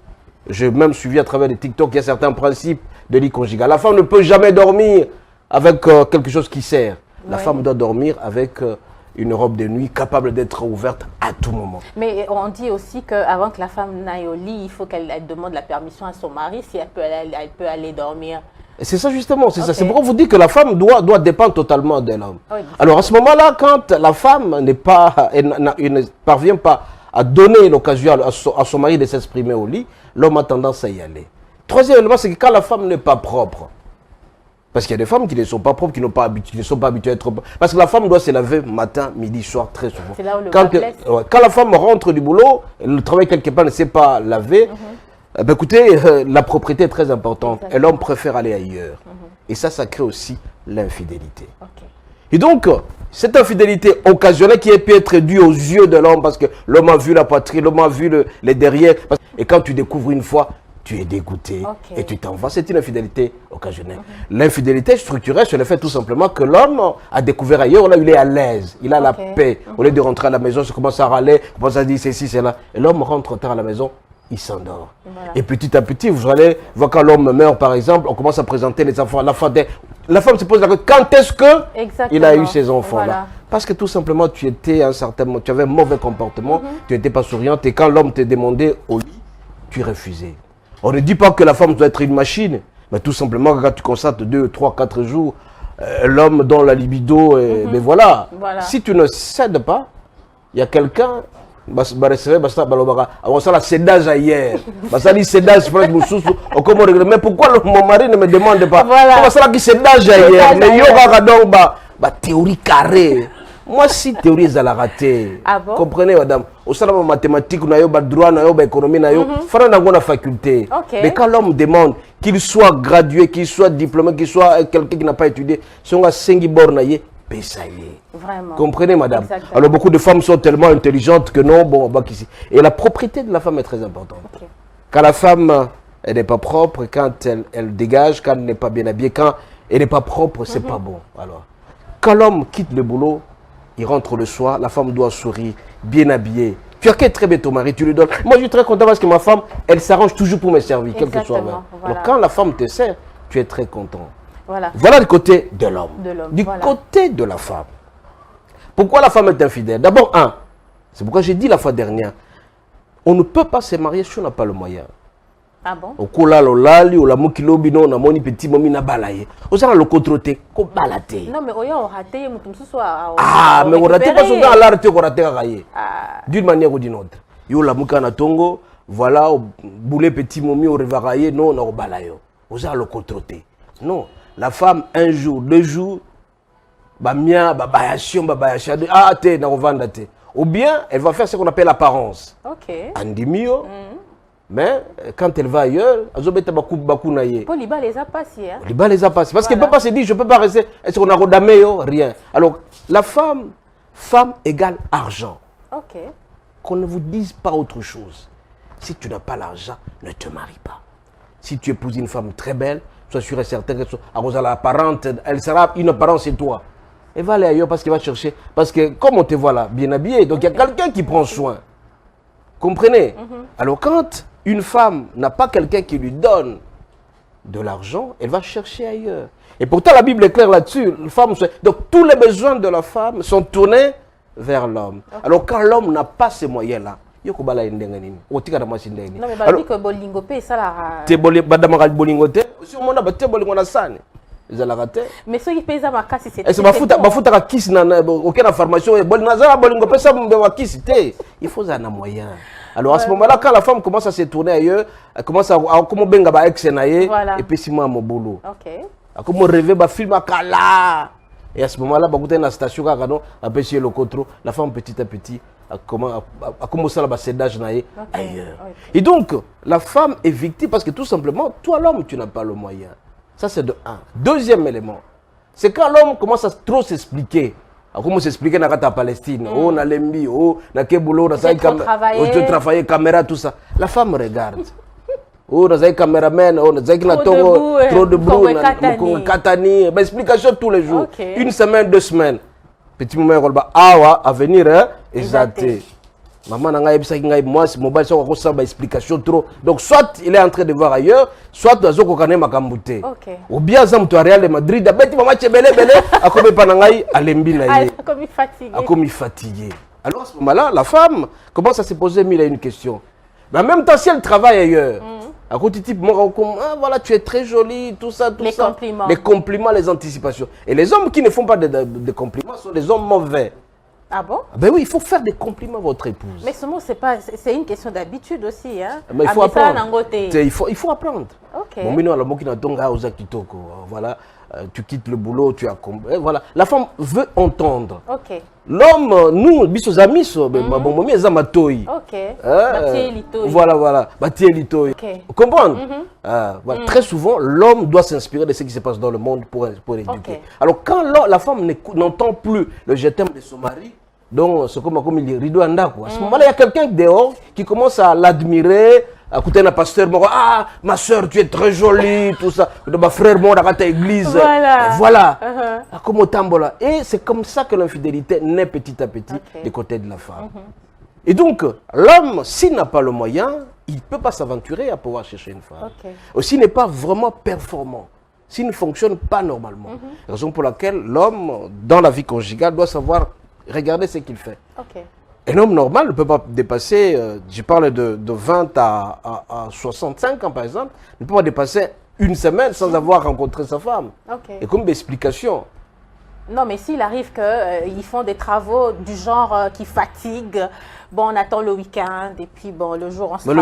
S2: J'ai même suivi à travers des TikTok, il y a certains principes de lit conjugal. La femme ne peut jamais dormir avec quelque chose qui sert. La femme doit dormir avec une robe de nuit capable d'être ouverte à tout moment.
S3: Mais on dit aussi qu'avant que la femme n'aille au lit, il faut qu'elle demande la permission à son mari si elle peut aller dormir.
S2: C'est ça justement, c'est ça. C'est pourquoi vous dites que la femme doit dépendre totalement de l'homme. Alors à ce moment-là, quand la femme ne parvient pas à donner l'occasion à son mari de s'exprimer au lit, l'homme a tendance à y aller. Troisième élément, c'est que quand la femme n'est pas propre, parce qu'il y a des femmes qui ne sont pas propres, qui ne sont pas habituées à être propres. Parce que la femme doit se laver matin, midi, soir, très souvent.
S3: C'est là où le bas blesse.
S2: Quand la femme rentre du boulot, elle travaille quelque part, ne sait pas laver, ben écoutez, la propriété est très importante. Et l'homme préfère aller ailleurs. Et ça crée aussi l'infidélité. Et donc, cette infidélité occasionnelle qui peut être due aux yeux de l'homme, parce que l'homme a vu la poitrine, l'homme a vu les derrière. Et quand tu découvres une fois, tu es dégoûté et tu t'en vas. C'est une infidélité occasionnelle. L'infidélité structurelle, c'est le fait tout simplement que l'homme a découvert ailleurs, là il est à l'aise, il a la paix. Au lieu de rentrer à la maison, il commence à râler, il commence à dire c'est ci, c'est là. Et l'homme rentre tard à la maison, il s'endort. Voilà. Et petit à petit, vous allez voir quand l'homme meurt par exemple, on commence à présenter les enfants. La femme se pose la question, quand est-ce qu'il a eu ces enfants-là? Parce que tout simplement, tu étais un certain moment, tu avais un mauvais comportement, tu n'étais pas souriante et quand l'homme te demandait au lit, tu refusais. On ne dit pas que la femme doit être une machine, mais tout simplement quand tu constates 2, 3, 4 jours, l'homme dans la libido, mais voilà. Si tu ne cèdes pas, il y a quelqu'un, mais pourquoi mon mari ne me demande pas? Mais théorie carrée. Moi, si théorie est à la ratée, comprenez, madame, au sein de la mathématique, on a le droit, on a l'économie, on a la faculté. Mais quand l'homme demande qu'il soit gradué, qu'il soit diplômé, qu'il soit quelqu'un qui n'a pas étudié, si on a 5 bornes, vraiment. Comprenez, madame? Exactement. Alors, beaucoup de femmes sont tellement intelligentes que non, bon, bah, ici. Et la propriété de la femme est très importante. Quand la femme, elle n'est pas propre, quand elle dégage, quand elle n'est pas bien habillée, quand elle n'est pas propre, c'est pas bon. Alors, quand l'homme quitte le boulot, il rentre le soir, la femme doit sourire, bien habillée. Tu as qu'à très bien ton mari, tu lui donnes. Moi, je suis très content parce que ma femme, elle s'arrange toujours pour me servir, quel que soit. Voilà. Alors, quand la femme te sert, tu es très content. Voilà le côté de l'homme. Du côté de la femme. Pourquoi la femme est infidèle? D'abord, c'est pourquoi j'ai dit la fois dernière, on ne peut pas se marier si on n'a pas le moyen.
S3: Ah bon?
S2: Au kola lolali ou la mokilobi non na moni petit momi na balaye. Osala le contrôler ko balate.
S3: Non mais oya o raté mutumsu soit.
S2: Ah mais on raté pas souvent l'art ko raté kaye. D'une manière ou d'une autre. Yo la muka na tongo, voilà bouler petit momi au revaraye non na balayo. Osala le contrôler. Non, la femme un jour, 2 jours ba mia ba bayation te na vendre te. Ou bien elle va faire ce qu'on appelle l'apparence. OK. Andimio. Mais quand elle va ailleurs, elle va mettre beaucoup naïe.
S3: Poliba les a passés.
S2: Poliba les a passés. Parce qu'elle ne peut pas se dire, je ne peux pas rester. Est-ce qu'on a rodamé? Rien. Alors, la femme égale argent.
S3: Ok.
S2: Qu'on ne vous dise pas autre chose. Si tu n'as pas l'argent, ne te marie pas. Si tu épouses une femme très belle, sois sûr et certain qu'elle la parente, elle sera une apparence chez toi. Elle va aller ailleurs parce qu'elle va chercher. Parce que comme on te voit là, bien habillé, donc il y a quelqu'un qui prend soin. Comprenez? Alors quand une femme n'a pas quelqu'un qui lui donne de l'argent, elle va chercher ailleurs. Et pourtant, la Bible est claire là-dessus. Donc, tous les besoins de la femme sont tournés vers l'homme. Alors, quand l'homme n'a pas ces moyens-là, il y a
S3: non, mais alors, que bolingo pe ça la. Mais ceux qui payent ça ma casse c'est.
S2: C'est ma kiss na aucune formation bolingo pe ça kiss il faut un moyen. Alors à ce moment-là, quand la femme commence à se tourner ailleurs, elle commence à comme benga ba ex naie et puis si moi mon boulot. OK. Comme rêver ba film à kala. Et à ce moment-là, ba goûter na station ka non, après chez le contrôle, la femme petit à petit a commencé à sédage naie ailleurs. Et donc la femme est victime parce que tout simplement, toi l'homme, tu n'as pas le moyen. Ça c'est de 1. Deuxième élément, c'est quand l'homme commence à trop s'expliquer. Comment s'expliquer dans la Palestine, oh, na lembi, oh, na keboulot, na saï travailler, caméra, tout ça. La femme regarde. Oh, na saï caméraman, oh, na saï na tongo, trop de boulot, na katani, explication tous les jours. Une semaine, 2 semaines. Petit moment, on va à venir, exacté. Maman n'a pas dit moi, c'est mobile, ça va explication trop. Donc, soit il est en train de voir ailleurs, soit dans un cocané macambouté. Ou bien, ça me Real de Madrid, d'abord, maman, tu es belé, à comme panangaï, à l'embinaï. À comme fatigué. Alors, à ce moment-là, la femme commence à se poser 1001 questions. Mais en même temps, si elle travaille ailleurs, à côté type, voilà, tu es très jolie, tout ça, tout ça. Compliments. Les compliments, les anticipations. Et les hommes qui ne font pas de compliments sont des hommes mauvais.
S3: Ah bon?
S2: Ben oui, il faut faire des compliments à votre épouse.
S3: Mais c'est une question d'habitude aussi, hein?
S2: Mais il faut apprendre. Il faut apprendre.
S3: Ok.
S2: Voilà, tu quittes le boulot, tu as voilà. La femme veut entendre.
S3: Ok.
S2: L'homme, nous, bisos amis, bon,
S3: ok.
S2: Voilà, vous comprenez? Voilà. Très souvent, l'homme doit s'inspirer de ce qui se passe dans le monde pour éduquer. Alors, quand la femme n'entend plus le je t'aime de son mari, donc c'est comme il rideau en quoi. À ce moment-là, il y a quelqu'un dehors qui commence à l'admirer, écoutez un pasteur, ah, ma soeur, tu es très jolie, tout ça. Ma frère, mon dans ta église.
S3: Voilà.
S2: Voilà. Comme au tambola. Et c'est comme ça que l'infidélité naît petit à petit du côté de la femme. Et donc, l'homme, s'il n'a pas le moyen, il ne peut pas s'aventurer à pouvoir chercher une femme. Aussi, il n'est pas vraiment performant. S'il ne fonctionne pas normalement. Raison pour laquelle l'homme, dans la vie conjugale, doit savoir regarder ce qu'il fait. Un homme normal ne peut pas dépasser, je parle de 20 à 65 ans par exemple, ne peut pas dépasser une semaine sans avoir rencontré sa femme. Et comme d'explication.
S3: Non, mais s'il arrive qu'ils font des travaux du genre qui fatiguent, bon, on attend le week-end et puis bon, le jour on se fort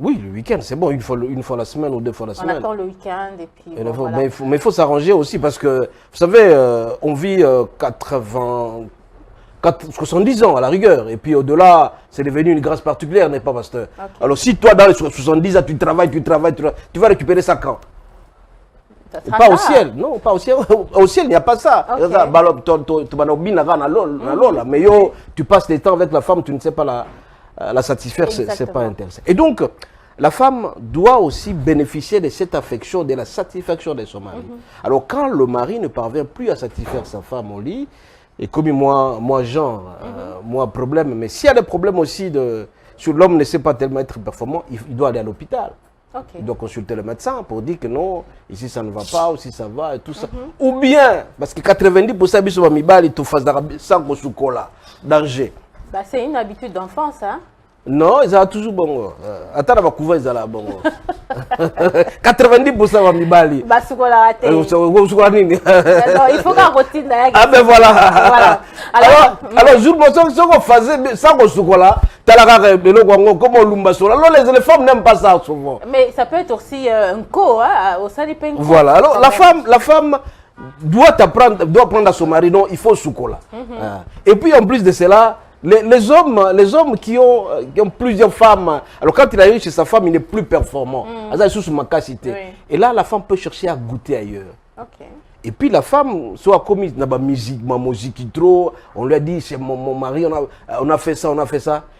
S2: oui, le week-end, c'est bon, une fois la semaine ou 2 fois la semaine.
S3: On attend le week-end et puis
S2: bon,
S3: voilà.
S2: Mais il faut s'arranger aussi parce que, vous savez, on vit 70 ans à la rigueur. Et puis au-delà, c'est devenu une grâce particulière, n'est-ce pas, pasteur? Alors si toi, dans les 70 ans, tu travailles, tu vas récupérer ça quand? Pas au ciel, non, pas au ciel. Au ciel, il n'y a pas ça. Mais tu passes des temps avec la femme, tu ne sais pas la satisfaire, c'est pas intéressant. Et donc, la femme doit aussi bénéficier de cette affection, de la satisfaction de son mari. Alors quand le mari ne parvient plus à satisfaire sa femme au lit, et comme moi problème, mais s'il y a des problèmes aussi si l'homme ne sait pas tellement être performant, il doit aller à l'hôpital. Il doit consulter le médecin pour dire que non, ici ça ne va pas, ou si ça va, et tout ça. Ou bien, parce que 90% des gens ils te font sans chocolat, danger.
S3: C'est une habitude d'enfance, hein?
S2: Non, ils ont toujours bon. Attends, on va couvrir ils ont bon. 90% de Mibali.
S3: Chocolat raté.
S2: Il faut qu'on
S3: continue.
S2: Ah ben voilà. Alors, jour qu'on faisait sans chocolat, les femmes n'aiment pas ça souvent.
S3: Mais ça peut être aussi un co, au sein des penguins.
S2: Voilà. Alors la femme doit prendre à son mari, non, il faut chocolat. Et puis en plus de cela, les hommes qui ont plusieurs femmes, alors quand il arrive chez sa femme, il n'est plus performant. Et là, la femme peut chercher à goûter ailleurs. Et puis la femme, soit comme ma musique trop, on lui a dit, c'est mon mari, on a fait ça.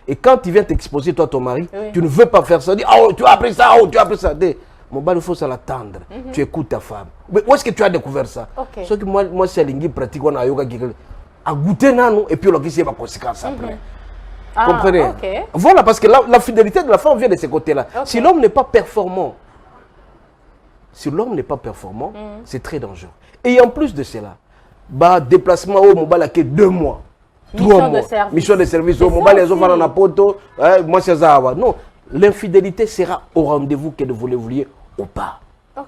S2: Et quand il vient t'exposer, toi, ton mari, tu ne veux pas faire ça. Dis, oh, tu as appris ça, oh, tu as appris ça. Mon bal, il faut ça l'attendre. Tu écoutes ta femme. Mais où est-ce que tu as découvert ça? Ce que moi c'est l'ingé pratique, on a yoga à goûter nano et puis on a dit, ma conséquence après. Comprenez? Voilà, parce que la fidélité de la femme vient de ce côté-là. Si l'homme n'est pas performant, c'est très dangereux. Et en plus de cela, déplacement au mobile qui 2 mois, 3 mois, mission de service au mobile, les enfants dans la poto, moi c'est ça. Non, l'infidélité sera au rendez-vous que vous le vouliez ou pas. Vous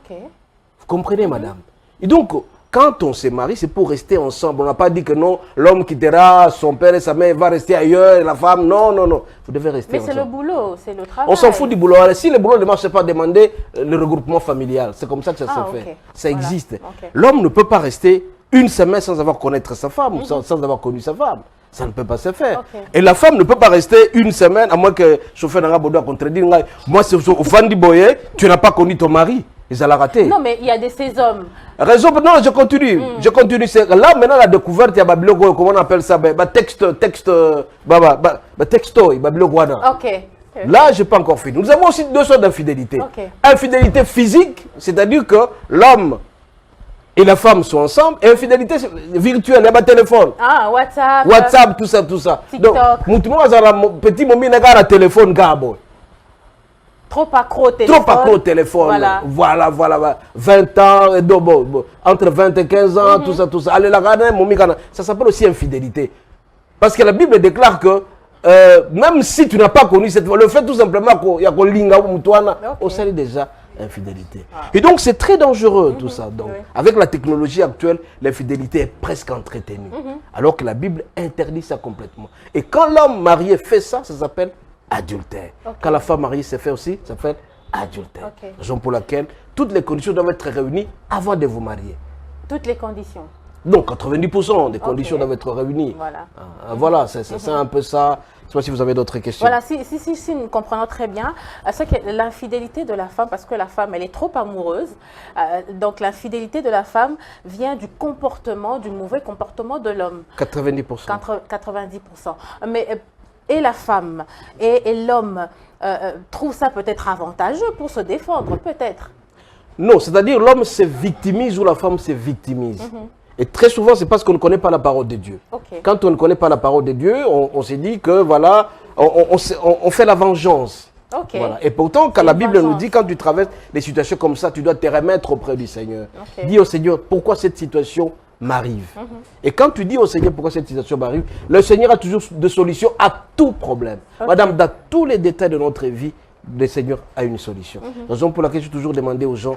S2: comprenez, madame? Et donc, quand on se marie, c'est pour rester ensemble. On n'a pas dit que non, l'homme quittera son père et sa mère, va rester ailleurs, et la femme, non. Vous devez rester ensemble.
S3: Mais c'est le boulot, c'est le travail.
S2: On s'en fout du boulot. Alors, si le boulot ne marche pas, demander le regroupement familial. C'est comme ça que ça se fait. Ça existe. L'homme ne peut pas rester une semaine sans avoir connaître sa femme, sans avoir connu sa femme. Ça ne peut pas se faire. Et la femme ne peut pas rester une semaine, à moins que chauffeur n'aura pas contredire. Moi, c'est au Fandi Boye, tu n'as pas connu ton mari. Ils allaient rater.
S3: Non, mais il y a ces hommes.
S2: Raison, non, je continue. Là, maintenant, la découverte, il y a Babylone, comment on appelle ça? Texto, Babylone. Là, je n'ai pas encore fini. Nous avons aussi 2 sortes d'infidélité. Infidélité physique, c'est-à-dire que l'homme et la femme sont ensemble, et infidélité virtuelle, il y a téléphone. WhatsApp, tout ça.
S3: TikTok.
S2: Donc, petit moment, il y a un téléphone, Gabo.
S3: Trop accro au téléphone.
S2: Voilà. 20 ans, entre 20 et 15 ans, tout ça. Allez, ça s'appelle aussi infidélité. Parce que la Bible déclare que même si tu n'as pas connu cette fois, le fait tout simplement qu'il y a on sait déjà infidélité. Et donc c'est très dangereux tout ça. Donc, avec la technologie actuelle, l'infidélité est presque entretenue. Alors que la Bible interdit ça complètement. Et quand l'homme marié fait ça, ça s'appelle adultère. Quand la femme mariée s'est fait aussi, ça s'appelle adultère. Raison pour laquelle toutes les conditions doivent être réunies avant de vous marier.
S3: Toutes les conditions?
S2: Donc 90% des conditions doivent être réunies. Voilà, c'est un peu ça. Je ne sais pas si vous avez d'autres questions.
S3: Voilà, si nous comprenons très bien, c'est que l'infidélité de la femme, parce que la femme, elle est trop amoureuse, donc l'infidélité de la femme vient du comportement, du mauvais comportement de l'homme.
S2: 90%.
S3: 90%. Mais et la femme et l'homme trouvent ça peut-être avantageux pour se défendre, peut-être.
S2: Non, c'est-à-dire l'homme se victimise ou la femme se victimise. Et très souvent, c'est parce qu'on ne connaît pas la parole de Dieu.
S3: Okay.
S2: Quand on ne connaît pas la parole de Dieu, on s'est dit que voilà, on fait la vengeance.
S3: Okay.
S2: Voilà. Et pourtant, quand la Bible nous dit, quand tu traverses des situations comme ça, tu dois te remettre auprès du Seigneur.
S3: Okay.
S2: Dis au Seigneur, pourquoi cette situation m'arrive? Et quand tu dis au Seigneur pourquoi cette situation m'arrive, le Seigneur a toujours des solutions à tout problème.
S3: Okay.
S2: Madame, dans tous les détails de notre vie, le Seigneur a une solution. Raison pour laquelle j'ai toujours demandé aux gens,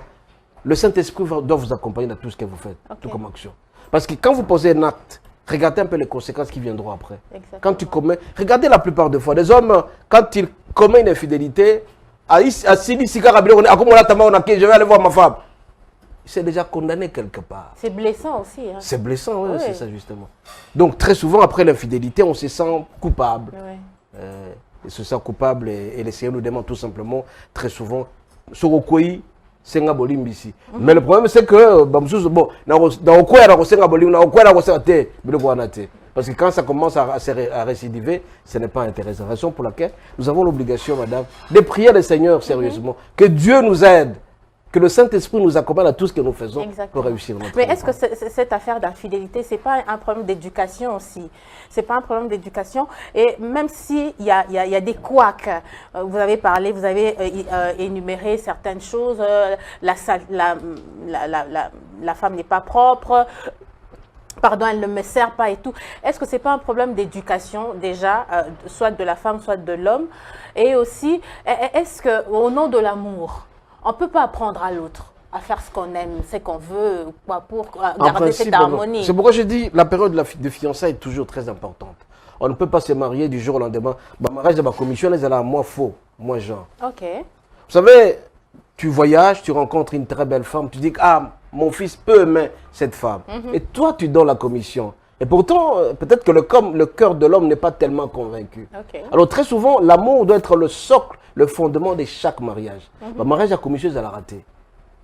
S2: le Saint-Esprit doit vous accompagner dans tout ce que vous faites, tout comme action. Parce que quand vous posez un acte, regardez un peu les conséquences qui viendront après.
S3: Exactement.
S2: Quand tu commets, regardez la plupart des fois, les hommes, quand ils commettent une infidélité, je vais aller voir ma femme. C'est déjà condamné quelque part.
S3: C'est blessant aussi. Hein.
S2: C'est blessant, oui, c'est ça justement. Donc très souvent, après l'infidélité, on se sent coupable.
S3: Oui.
S2: On se sent coupable et le Seigneur nous demande tout simplement, très souvent, Sorokoyi, Senga Bolimbisi. Mais le problème, c'est que, parce que quand ça commence à récidiver, ce n'est pas intéressant. Raison pour laquelle nous avons l'obligation, madame, de prier le Seigneur sérieusement. Que Dieu nous aide. Que le Saint-Esprit nous accompagne à tout ce que nous faisons pour réussir notre vie.
S3: Mais est-ce que cette affaire d'infidélité, ce n'est pas un problème d'éducation aussi? Ce n'est pas un problème d'éducation. Et même s'il y a des couacs, vous avez parlé, vous avez énuméré certaines choses, la femme n'est pas propre, pardon, elle ne me sert pas et tout. Est-ce que ce n'est pas un problème d'éducation déjà, soit de la femme, soit de l'homme? Et aussi, est-ce qu'au nom de l'amour, on ne peut pas apprendre à l'autre à faire ce qu'on aime, ce qu'on veut, quoi, pour garder cette harmonie?
S2: C'est pourquoi je dis la période de fiançailles est toujours très importante. On ne peut pas se marier du jour au lendemain. Ma mariage de ma commission, elle est là, moi faux, moi Jean.
S3: Ok.
S2: Vous savez, tu voyages, tu rencontres une très belle femme, tu dis que mon fils peut aimer cette femme. Et toi, tu donnes la commission. Et pourtant, peut-être que le cœur de l'homme n'est pas tellement convaincu.
S3: Okay.
S2: Alors très souvent, l'amour doit être le socle, le fondement de chaque mariage. Le mariage à commission, elle a raté.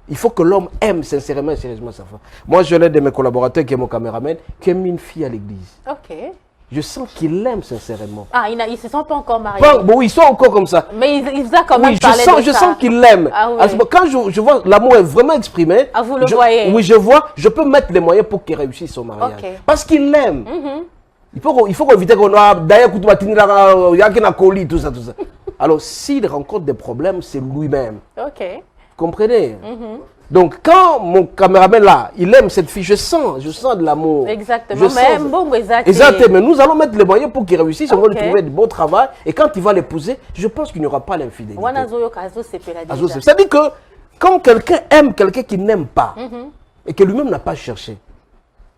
S2: Il faut que l'homme aime sincèrement et sérieusement sa femme. Moi, je l'ai de mes collaborateurs qui est mon caméraman, qui aime une fille à l'église.
S3: Ok.
S2: Je sens qu'il l'aime sincèrement.
S3: Ah, ils ne se sont pas encore mariés.
S2: Bon, ils sont encore comme ça.
S3: Mais ils ont quand même
S2: oui,
S3: parlé de ça.
S2: Je sens qu'il l'aime. Ah, oui. Quand je vois l'amour est vraiment exprimé,
S3: vous le voyez.
S2: Oui, je vois, je peux mettre les moyens pour qu'il réussisse son mariage.
S3: Okay.
S2: Parce qu'il l'aime. Il faut éviter qu'on a d'ailleurs tout ça. Alors, s'il rencontre des problèmes, c'est lui-même.
S3: Ok.
S2: Comprenez? Donc, quand mon caméraman là, il aime cette fille, je sens de l'amour.
S3: Exactement.
S2: Mais nous allons mettre les moyens pour qu'il réussisse. On va lui trouver du bon travail. Et quand il va l'épouser, je pense qu'il n'y aura pas l'infidélité. C'est-à-dire que quand quelqu'un aime quelqu'un qui n'aime pas, et que lui-même n'a pas cherché,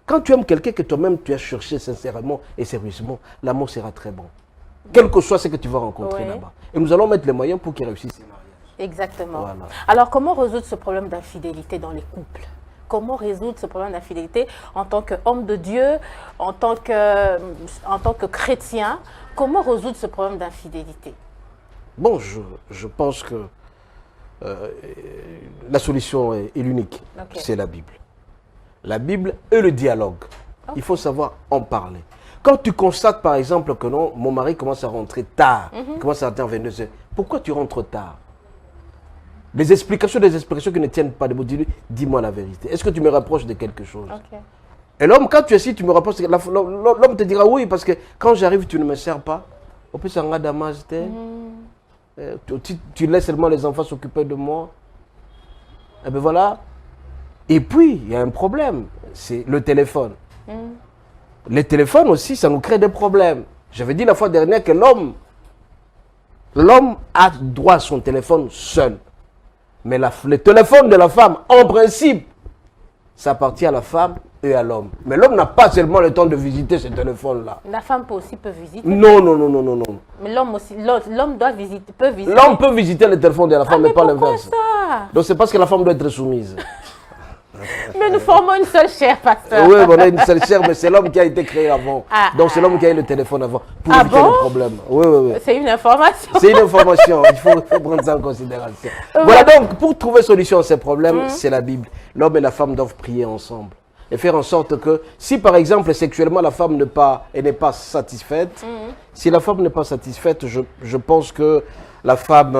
S2: quand tu aimes quelqu'un que toi-même tu as cherché sincèrement et sérieusement, l'amour sera très bon. Quel que soit ce que tu vas rencontrer là-bas. Et nous allons mettre les moyens pour qu'il réussisse ses mariages.
S3: Exactement.
S2: Voilà.
S3: Alors, comment résoudre ce problème d'infidélité dans les couples? Comment résoudre ce problème d'infidélité en tant qu'homme de Dieu, en tant que chrétien? Comment résoudre ce problème d'infidélité?
S2: Bon, je pense que la solution est l'unique. Okay. C'est la Bible. La Bible et le dialogue. Okay. Il faut savoir en parler. Quand tu constates par exemple que non, mon mari commence à rentrer tard, il commence à rentrer à 22 heures, pourquoi tu rentres tard? Des explications qui ne tiennent pas debout. Dis-moi la vérité. Est-ce que tu me rapproches de quelque chose? Okay. Et l'homme, quand tu es ici, tu me rapproches. L'homme te dira oui, parce que quand j'arrive, tu ne me sers pas. Au plus, tu laisses seulement les enfants s'occuper de moi. Et bien voilà. Et puis, il y a un problème. C'est le téléphone. Les téléphones aussi, ça nous crée des problèmes. J'avais dit la fois dernière que l'homme a droit à son téléphone seul. Mais le téléphone de la femme, en principe, ça appartient à la femme et à l'homme. Mais l'homme n'a pas seulement le temps de visiter ce téléphone-là.
S3: La femme peut visiter.
S2: Non.
S3: Mais l'homme aussi, l'homme peut visiter.
S2: L'homme peut visiter le téléphone de la femme, mais pas l'inverse.
S3: Ça?
S2: Donc c'est parce que la femme doit être soumise.
S3: Mais nous formons une seule chair, pasteur.
S2: Oui, on a une seule chair, mais c'est l'homme qui a été créé avant. Donc c'est l'homme qui a eu le téléphone avant pour éviter le problème. Oui.
S3: C'est une information.
S2: C'est une information, il faut prendre ça en considération. Voilà, donc pour trouver solution à ces problèmes, c'est la Bible. L'homme et la femme doivent prier ensemble. et faire en sorte que, si par exemple sexuellement la femme n'est pas satisfaite, si la femme n'est pas satisfaite, je pense que la femme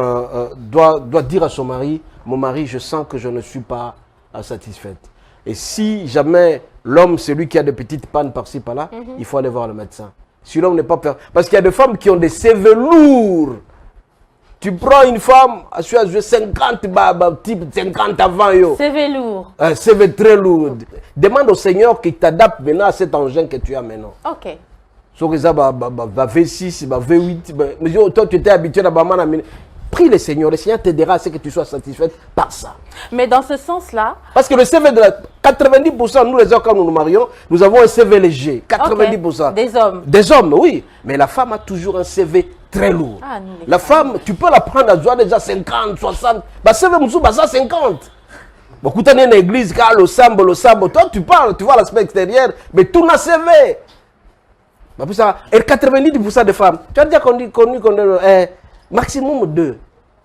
S2: doit dire à son mari, mon mari, je sens que je ne suis pas satisfaite. Et si jamais l'homme, c'est lui qui a des petites pannes par-ci, par-là, il faut aller voir le médecin. Si l'homme n'est pas... Parce qu'il y a des femmes qui ont des CV lourds. Tu prends une femme, à 50 type 50 avant.
S3: CV lourd.
S2: CV très lourd. Demande au Seigneur qu'il t'adapte maintenant à cet engin que tu as maintenant.
S3: Ok.
S2: Sauf que ça va V6, va V8. Mais toi, tu étais habitué à la prie le Seigneur t'aidera à ce que tu sois satisfaite par ça.
S3: Mais dans ce sens-là...
S2: Parce que le CV de 90%, nous les hommes, quand nous nous marions, nous avons un CV léger. 90%.
S3: Okay. Des hommes.
S2: Des hommes, oui. Mais la femme a toujours un CV très lourd. Ah, la femme, tu peux la prendre à déjà 50, 60. Bah, CV Moussou, bah, ça 50. Beaucoup de dans l'église, car le sambo. Toi, tu parles, tu vois l'aspect extérieur, mais tout n'a CV. Bah, pour ça, et 90% des femmes, tu as déjà connu maximum 2.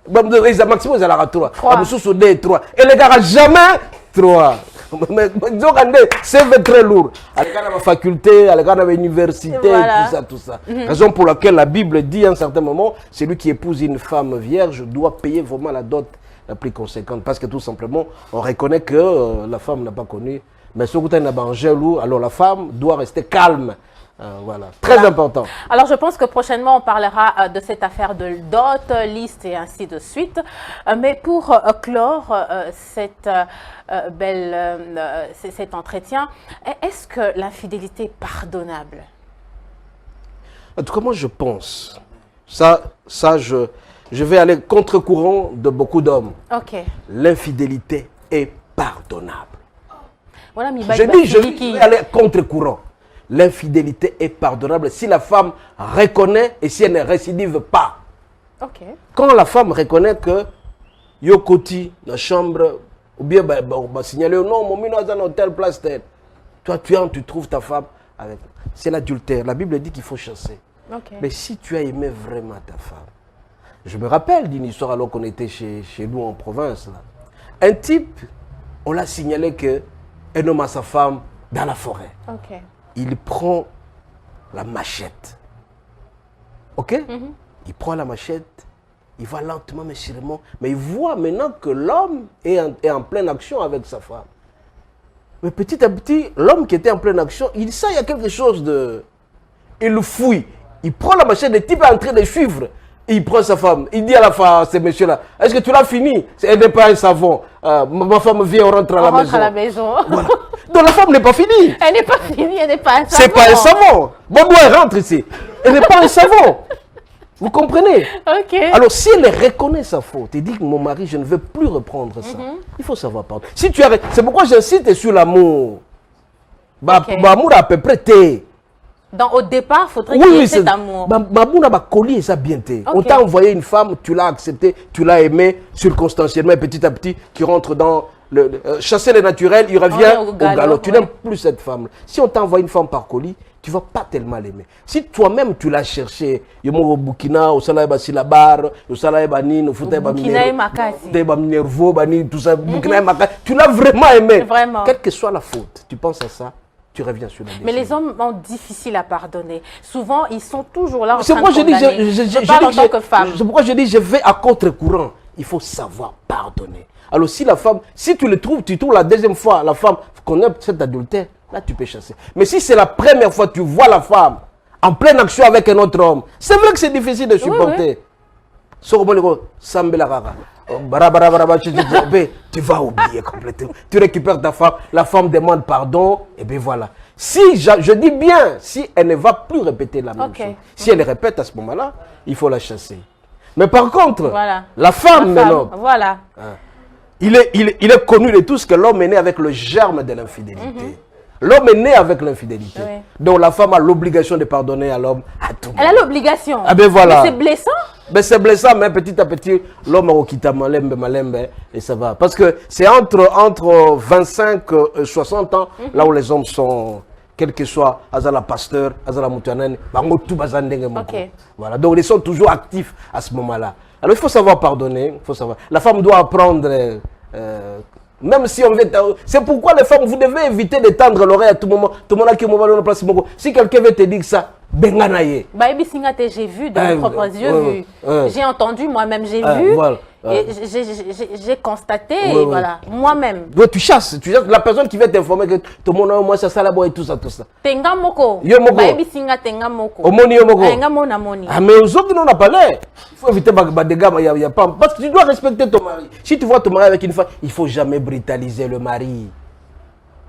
S2: Maximum, c'est la 3. Sous 2 et 3. Et les gars, jamais 3. Mais disons qu'on c'est très lourd. À l'écart de la faculté, à l'écart de l'université, voilà. Tout ça. Raison pour laquelle la Bible dit à un certain moment, celui qui épouse une femme vierge doit payer vraiment la dot la plus conséquente. Parce que tout simplement, on reconnaît que la femme n'a pas connu. Mais si on a un angèle lourd, alors la femme doit rester calme. Voilà, très important.
S3: Alors je pense que prochainement on parlera de cette affaire de dot, liste et ainsi de suite. Mais pour clore cet entretien, est-ce que l'infidélité est pardonnable?
S2: En tout cas, moi je pense. Ça je vais aller contre-courant de beaucoup d'hommes.
S3: Ok.
S2: L'infidélité est pardonnable.
S3: Voilà,
S2: je vais aller contre-courant. L'infidélité est pardonnable si la femme reconnaît et si elle ne récidive pas.
S3: Okay.
S2: Quand la femme reconnaît que Yokoti, la chambre, ou bien on va signaler, non, mon mino est dans telle place, telle. Toi, tu trouves ta femme avec. C'est l'adultère. La Bible dit qu'il faut chasser.
S3: Okay.
S2: Mais si tu as aimé vraiment ta femme, je me rappelle d'une histoire alors qu'on était chez nous en province. Là. Un type, on l'a signalé qu'un homme a sa femme dans la forêt.
S3: Okay.
S2: Il prend la machette. Ok? Il prend la machette, il va lentement mais sûrement, mais il voit maintenant que l'homme est en pleine action avec sa femme. Mais petit à petit, l'homme qui était en pleine action, il sent qu'il y a quelque chose de... Il le fouille. Il prend la machette, le type est en train de suivre. Il prend sa femme. Il dit à la femme, ces messieurs-là, est-ce que tu l'as fini? Elle n'est pas un savon. Ma femme vient, on rentre à la maison.
S3: À la maison.
S2: Voilà. Donc la femme n'est pas finie.
S3: Elle n'est pas finie, elle n'est pas un savon.
S2: C'est pas un savon. Bon, elle rentre ici. Elle n'est pas un savon. Vous comprenez?
S3: Ok.
S2: Alors si elle reconnaît sa faute et dit que mon mari, je ne veux plus reprendre ça, il faut savoir pardonner. Si tu arrêtes, c'est pourquoi j'insiste sur l'amour. L'amour à peu près t'es.
S3: Donc au départ, il faudrait qu'il y ait cet amour.
S2: On t'a envoyé une femme, tu l'as acceptée, tu l'as aimée, circonstanciellement, petit à petit, tu rentres dans chasser le naturel, il revient au galop. Tu n'aimes plus cette femme. Si on t'a envoyé une femme par colis, tu ne vas pas tellement l'aimer. Si toi-même tu l'as cherché, au Burkina, au Salaïba Silabar, au Salaïba Nine, au Foutaïba Minervo, tout ça, tu l'as vraiment aimé.
S3: Vraiment.
S2: Quelle que soit la faute, tu penses à ça. Tu reviens sur la décision.
S3: Mais les hommes sont difficiles à pardonner. Souvent, ils sont toujours là en
S2: train de
S3: condamner. Je parle en tant que femme.
S2: C'est pourquoi je dis, je vais à contre-courant. Il faut savoir pardonner. Alors si la femme, si tu le trouves, tu trouves la deuxième fois, la femme connaît cet adultère, là tu peux chasser. Mais si c'est la première fois que tu vois la femme en pleine action avec un autre homme, c'est vrai que c'est difficile de supporter. Tu vas oublier complètement. Tu récupères ta femme, la femme demande pardon, et bien voilà. Si, je dis bien, si elle ne va plus répéter la même chose, si elle répète à ce moment-là, il faut la chasser. Mais par contre, la femme maintenant,
S3: voilà.
S2: Il est connu de tous que l'homme est né avec le germe de l'infidélité. L'homme est né avec l'infidélité. Oui. Donc la femme a l'obligation de pardonner à l'homme à tout moment.
S3: Elle a l'obligation.
S2: Ah ben voilà.
S3: Mais c'est blessant.
S2: Ben c'est blessant, mais petit à petit, l'homme a quitté malembe, et ça va. Parce que c'est entre 25 et 60 ans, là où les hommes sont, quel que soit, Azala pasteur, Azala moutanen, voilà. Donc ils sont toujours actifs à ce moment-là. Alors il faut savoir pardonner, il faut savoir. La femme doit apprendre Même si on veut... C'est pourquoi les femmes, vous devez éviter de tendre l'oreille à tout moment. Tout le monde a qui moment dans place. Si quelqu'un veut te dire ça, benganaye.
S3: Baby Singate, j'ai vu de mes propres yeux. J'ai entendu, moi-même, j'ai vu.
S2: Voilà.
S3: Et j'ai constaté, voilà, moi-même.
S2: Tu chasses la personne qui veut t'informer que tout le monde a moi ça là-bas et tout ça.
S3: Tenga moko.
S2: Yo moko.
S3: Baby Singa tenga moko.
S2: Omoni yo moko.
S3: Tenga mona moni.
S2: Ah mais aux autres, on a parlé. Il faut éviter les dégâts, il y a pas. Parce que tu dois respecter ton mari. Si tu vois ton mari avec une femme, il ne faut jamais brutaliser le mari.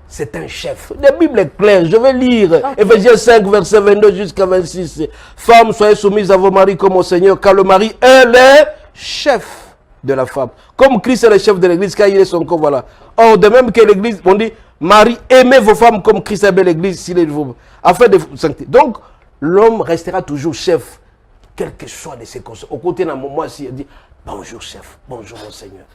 S2: C'est un chef. La Bible est claire, je vais lire. Okay. Éphésiens 5, verset 22 jusqu'à 26. Femmes, soyez soumises à vos maris comme au Seigneur, car le mari est le chef de la femme. Comme Christ est le chef de l'église, car il est son corps, voilà. Or, de même que l'église, on dit, Marie, aimez vos femmes comme Christ aimait l'église, s'il est vous, afin de vous sanctifier. Donc, l'homme restera toujours chef, quel que soit de ses conseils. Au côté d'un moment, il dit, bonjour chef, bonjour mon Seigneur.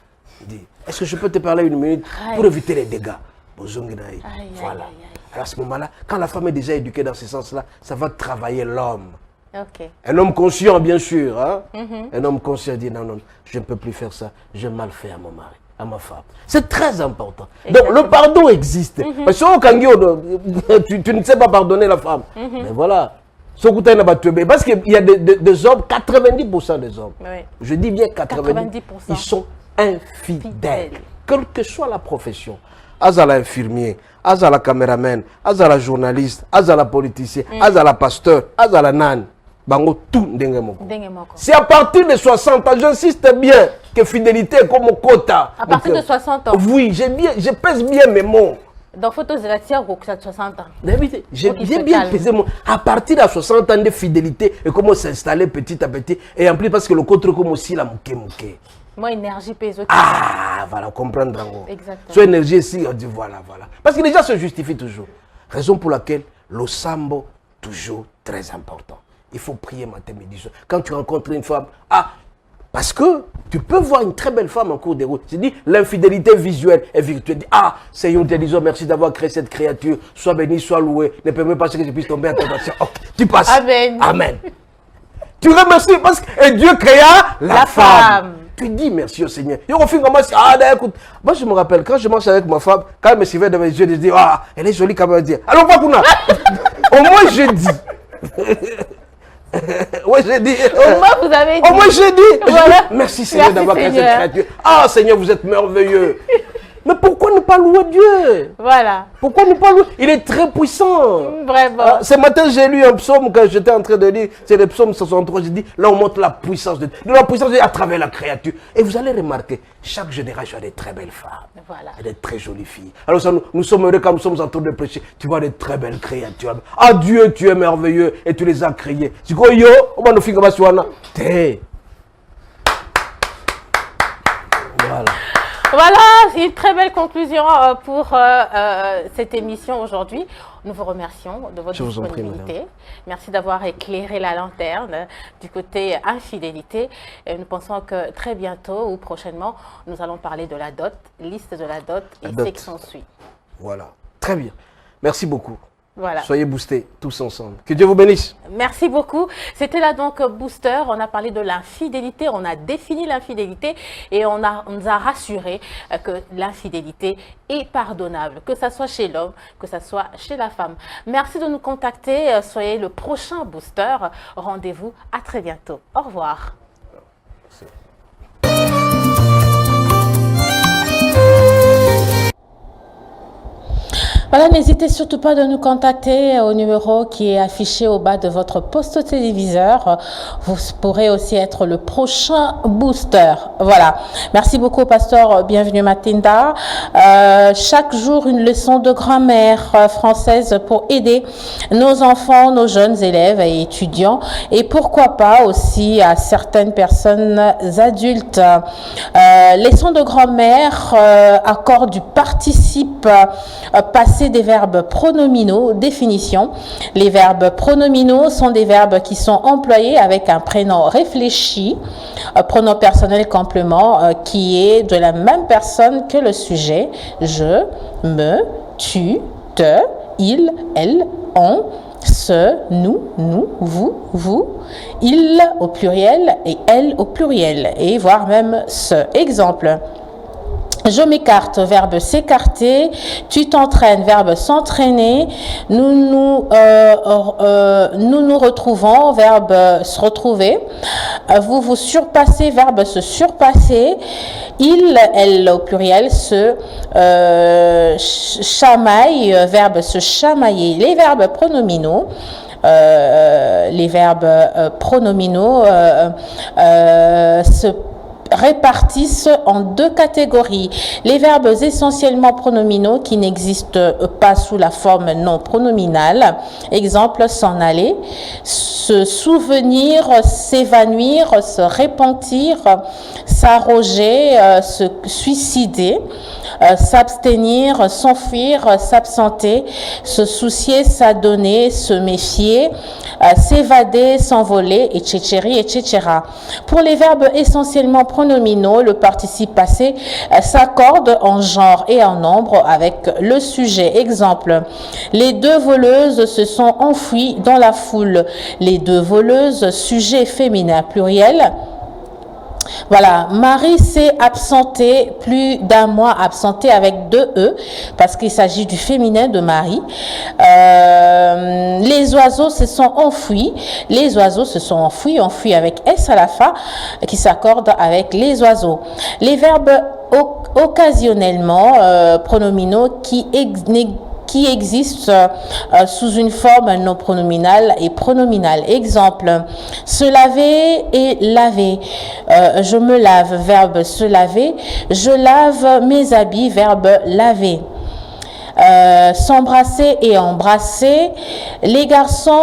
S2: Il dit, est-ce que je peux te parler une minute pour éviter les dégâts? Bonjour Guinaï. Voilà. Alors à ce moment-là, quand la femme est déjà éduquée dans ce sens-là, ça va travailler l'homme.
S3: Okay.
S2: Un homme conscient, bien sûr. Hein? Un homme conscient dit non, non, je ne peux plus faire ça. J'ai mal fait à mon mari, à ma femme. C'est très important. Exactement. Donc le pardon existe. Parce que tu ne sais pas pardonner la femme. Mais voilà. Parce qu'il y a des hommes, 90% des hommes. Oui. Je dis bien 90%. Ils sont infidèles. Quelle que soit la profession. Azala infirmier, azala caméraman, azala journaliste, azala politicien, azala pasteur, azala nan. Bango tout dengemoko. C'est à partir de 60 ans, j'insiste bien que fidélité est comme au quota.
S3: À partir de 60 ans.
S2: Oui, je pèse bien mes mots.
S3: Dans photos de la tiare, ça 60 ans.
S2: J'ai bien pesé mon. À partir de 60 ans de fidélité, et comment s'installer petit à petit. Et en plus, parce que le contre comme aussi la mouké.
S3: Moi, énergie pèse.
S2: Ah, voilà, comprendre.
S3: Exactement.
S2: Soit énergie ici, on dit voilà. Parce que les gens se justifient toujours. Raison pour laquelle le sambo, toujours très important. Il faut prier matin, midi, soir. Quand tu rencontres une femme, parce que tu peux voir une très belle femme en cours de route. Je dis, l'infidélité visuelle et virtuelle. Ah, Seigneur, te disons merci d'avoir créé cette créature. Sois béni, sois loué. Ne permets pas que je puisse tomber à ta passion. Oh, tu passes.
S3: Amen.
S2: Amen. Tu remercies parce que Dieu créa la femme. Tu dis merci au Seigneur. Écoute, moi je me rappelle, quand je marche avec ma femme, quand elle me suivait dans mes yeux, je dis, elle est jolie quand même. Alors, quoi qu'on a. Au moins, je dis. Oui, j'ai dit.
S3: Au moins, vous avez dit.
S2: Au moins, j'ai dit.
S3: Voilà.
S2: Merci Seigneur d'avoir créé cette créature. Ah Seigneur, vous êtes merveilleux. Mais pourquoi ne pas louer Dieu?
S3: Voilà.
S2: Pourquoi ne pas louer? Il est très puissant.
S3: Vraiment.
S2: Ce matin, j'ai lu un psaume quand j'étais en train de lire. C'est le psaume 63. J'ai dit, là, on montre la puissance de Dieu. La puissance de Dieu à travers la créature. Et vous allez remarquer, chaque génération a des très belles femmes.
S3: Voilà.
S2: Et des très jolies filles. Alors, ça, nous sommes heureux quand nous sommes en train de prêcher. Tu vois des très belles créatures. Ah Dieu, tu es merveilleux. Et tu les as créées. C'est quoi, yo? On va nous faire comme ça. Voilà.
S3: Voilà, c'est une très belle conclusion pour cette émission aujourd'hui. Nous vous remercions de votre disponibilité. Merci d'avoir éclairé la lanterne du côté infidélité. Et nous pensons que très bientôt ou prochainement, nous allons parler de la dot, liste de la dot et ce qui s'ensuit.
S2: Voilà, très bien. Merci beaucoup.
S3: Voilà.
S2: Soyez boostés tous ensemble. Que Dieu vous bénisse.
S3: Merci beaucoup. C'était là donc Booster. On a parlé de l'infidélité, on a défini l'infidélité et on nous a rassuré que l'infidélité est pardonnable, que ce soit chez l'homme, que ce soit chez la femme. Merci de nous contacter. Soyez le prochain Booster. Rendez-vous à très bientôt. Au revoir. Voilà, n'hésitez surtout pas de nous contacter au numéro qui est affiché au bas de votre poste téléviseur. Vous pourrez aussi être le prochain booster. Voilà. Merci beaucoup, pasteur. Bienvenue, Matinda. Chaque jour, une leçon de grammaire française pour aider nos enfants, nos jeunes élèves et étudiants. Et pourquoi pas aussi à certaines personnes adultes. Leçon de grammaire, accord du participe passé des verbes pronominaux, définition. Les verbes pronominaux sont des verbes qui sont employés avec un prénom réfléchi, pronom personnel complément qui est de la même personne que le sujet. Je, me, tu, te, il, elle, on, ce, nous, vous, il au pluriel et elle au pluriel, et voire même ce. Exemple. Je m'écarte, verbe s'écarter. Tu t'entraînes, verbe s'entraîner. Nous nous retrouvons, verbe se retrouver. Vous vous surpassez, verbe se surpasser. Il, elle au pluriel, se chamaille, verbe se chamailler. Les verbes pronominaux. Se répartissent en deux catégories. Les verbes essentiellement pronominaux qui n'existent pas sous la forme non pronominale. Exemple, s'en aller, se souvenir, s'évanouir, se repentir, s'arroger, se suicider, s'abstenir, s'enfuir, s'absenter, se soucier, s'adonner, se méfier, s'évader, s'envoler, etc., etc. Pour les verbes essentiellement pronominaux, le participe passé s'accorde en genre et en nombre avec le sujet. Exemple, les deux voleuses se sont enfuies dans la foule. Les deux voleuses, sujet féminin pluriel. Voilà, Marie s'est absentée plus d'un mois, absentée avec deux E, parce qu'il s'agit du féminin de Marie. Les oiseaux se sont enfuis. Les oiseaux se sont enfuis, enfuis avec S à la fin, qui s'accorde avec les oiseaux. Les verbes occasionnellement pronominaux qui existent sous une forme non pronominale et pronominale. Exemple, se laver et laver. Je me lave, verbe se laver. Je lave mes habits, verbe laver. S'embrasser et embrasser. Les garçons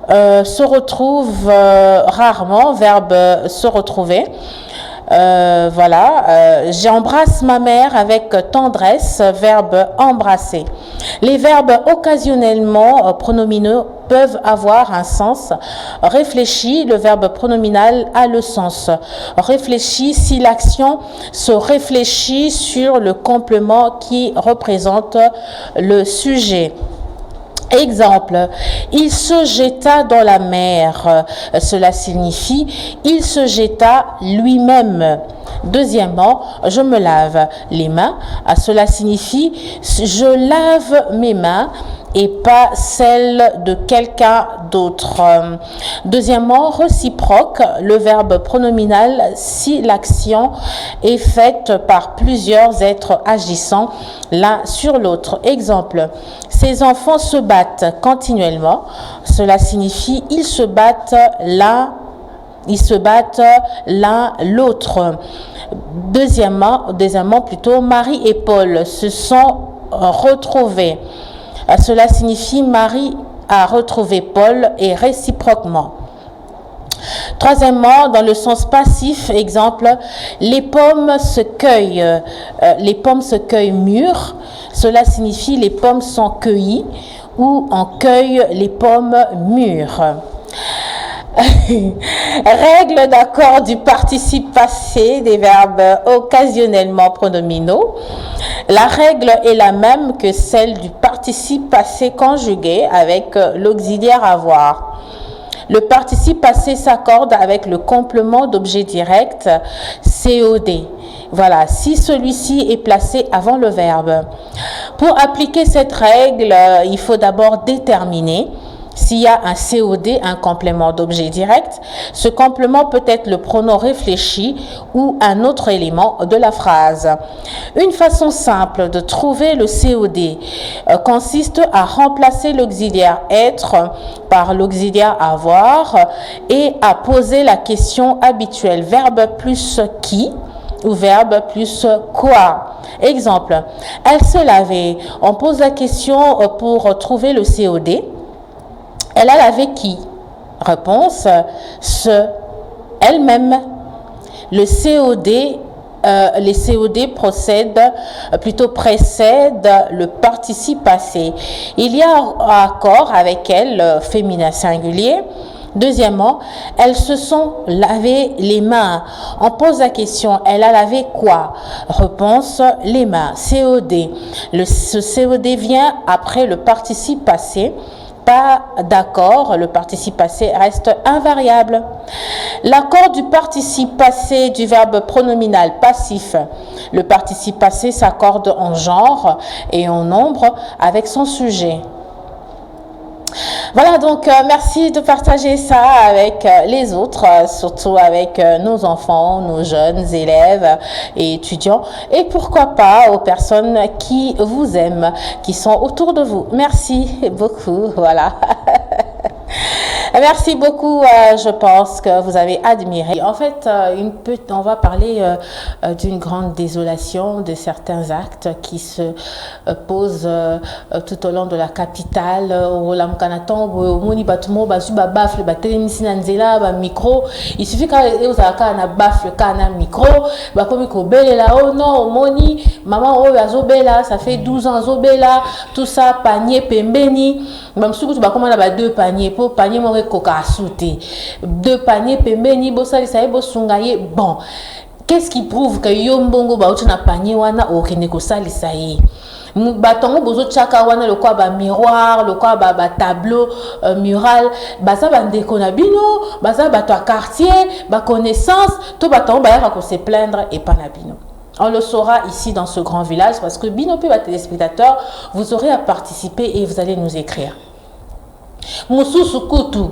S3: se retrouvent rarement, verbe se retrouver. J'embrasse ma mère avec tendresse, verbe embrasser. Les verbes occasionnellement pronominaux peuvent avoir un sens. Réfléchi, le verbe pronominal a le sens. Réfléchi si l'action se réfléchit sur le complément qui représente le sujet. Exemple, il se jeta dans la mer. Cela signifie, il se jeta lui-même. Deuxièmement, je me lave les mains. Cela signifie, je lave mes mains et pas celles de quelqu'un d'autre. Deuxièmement, réciproque, le verbe pronominal si l'action est faite par plusieurs êtres agissant l'un sur l'autre. Exemple, ces enfants se battent continuellement. Cela signifie, ils se battent l'un l'autre. Deuxièmement, Marie et Paul se sont retrouvés. Cela signifie Marie a retrouvé Paul et réciproquement. Troisièmement, dans le sens passif, exemple, les pommes se cueillent mûres. Cela signifie les pommes sont cueillies ou on cueille les pommes mûres. Règle d'accord du participe passé des verbes occasionnellement pronominaux. La règle est la même que celle du participe passé conjugué avec l'auxiliaire avoir. Le participe passé s'accorde avec le complément d'objet direct COD. Voilà, si celui-ci est placé avant le verbe. Pour appliquer cette règle, il faut d'abord déterminer s'il y a un COD, un complément d'objet direct. Ce complément peut être le pronom réfléchi ou un autre élément de la phrase. Une façon simple de trouver le COD consiste à remplacer l'auxiliaire être par l'auxiliaire avoir et à poser la question habituelle verbe plus qui ou verbe plus quoi. Exemple, elle se lavait. On pose la question pour trouver le COD. Elle a lavé qui? Réponse, elle-même. Les COD précèdent le participe passé. Il y a un accord avec elle, féminin singulier. Deuxièmement, elles se sont lavé les mains. On pose la question, elle a lavé quoi? Réponse, les mains. COD. Ce COD vient après le participe passé pas d'accord, le participe passé reste invariable. L'accord du participe passé du verbe pronominal passif. Le participe passé s'accorde en genre et en nombre avec son sujet. Voilà, donc merci de partager ça avec les autres, surtout avec nos enfants, nos jeunes élèves et étudiants, et pourquoi pas aux personnes qui vous aiment, qui sont autour de vous. Merci beaucoup, voilà. Merci beaucoup, je pense que vous avez admiré. En fait, on va parler d'une grande désolation de certains actes qui se posent tout au long de la capitale. Il suffit qu'un baffle, qu'un micro, oh non, moni, maman, ça fait 12 ans, tout ça, panier, pembeni, même si tu vas commander deux paniers, pour panier, mon coca sauté, deux paniers, pembeni, bossa, ça y est, bon. Qu'est-ce qui prouve que yombongo ba na panier wana o keneko sali ça y est? Batongo bozo chaka wana le quoi ba miroir, le quoi ba tableau mural, ba ça ba ndeko na bino, ba ça ba toi quartier, ba connaissance, tout batongo ba yaka ko se plaindre et pas na bino. On le saura ici dans ce grand village parce que Binope, va téléspectateurs, vous aurez à participer et vous allez nous écrire. Moussou Koutou,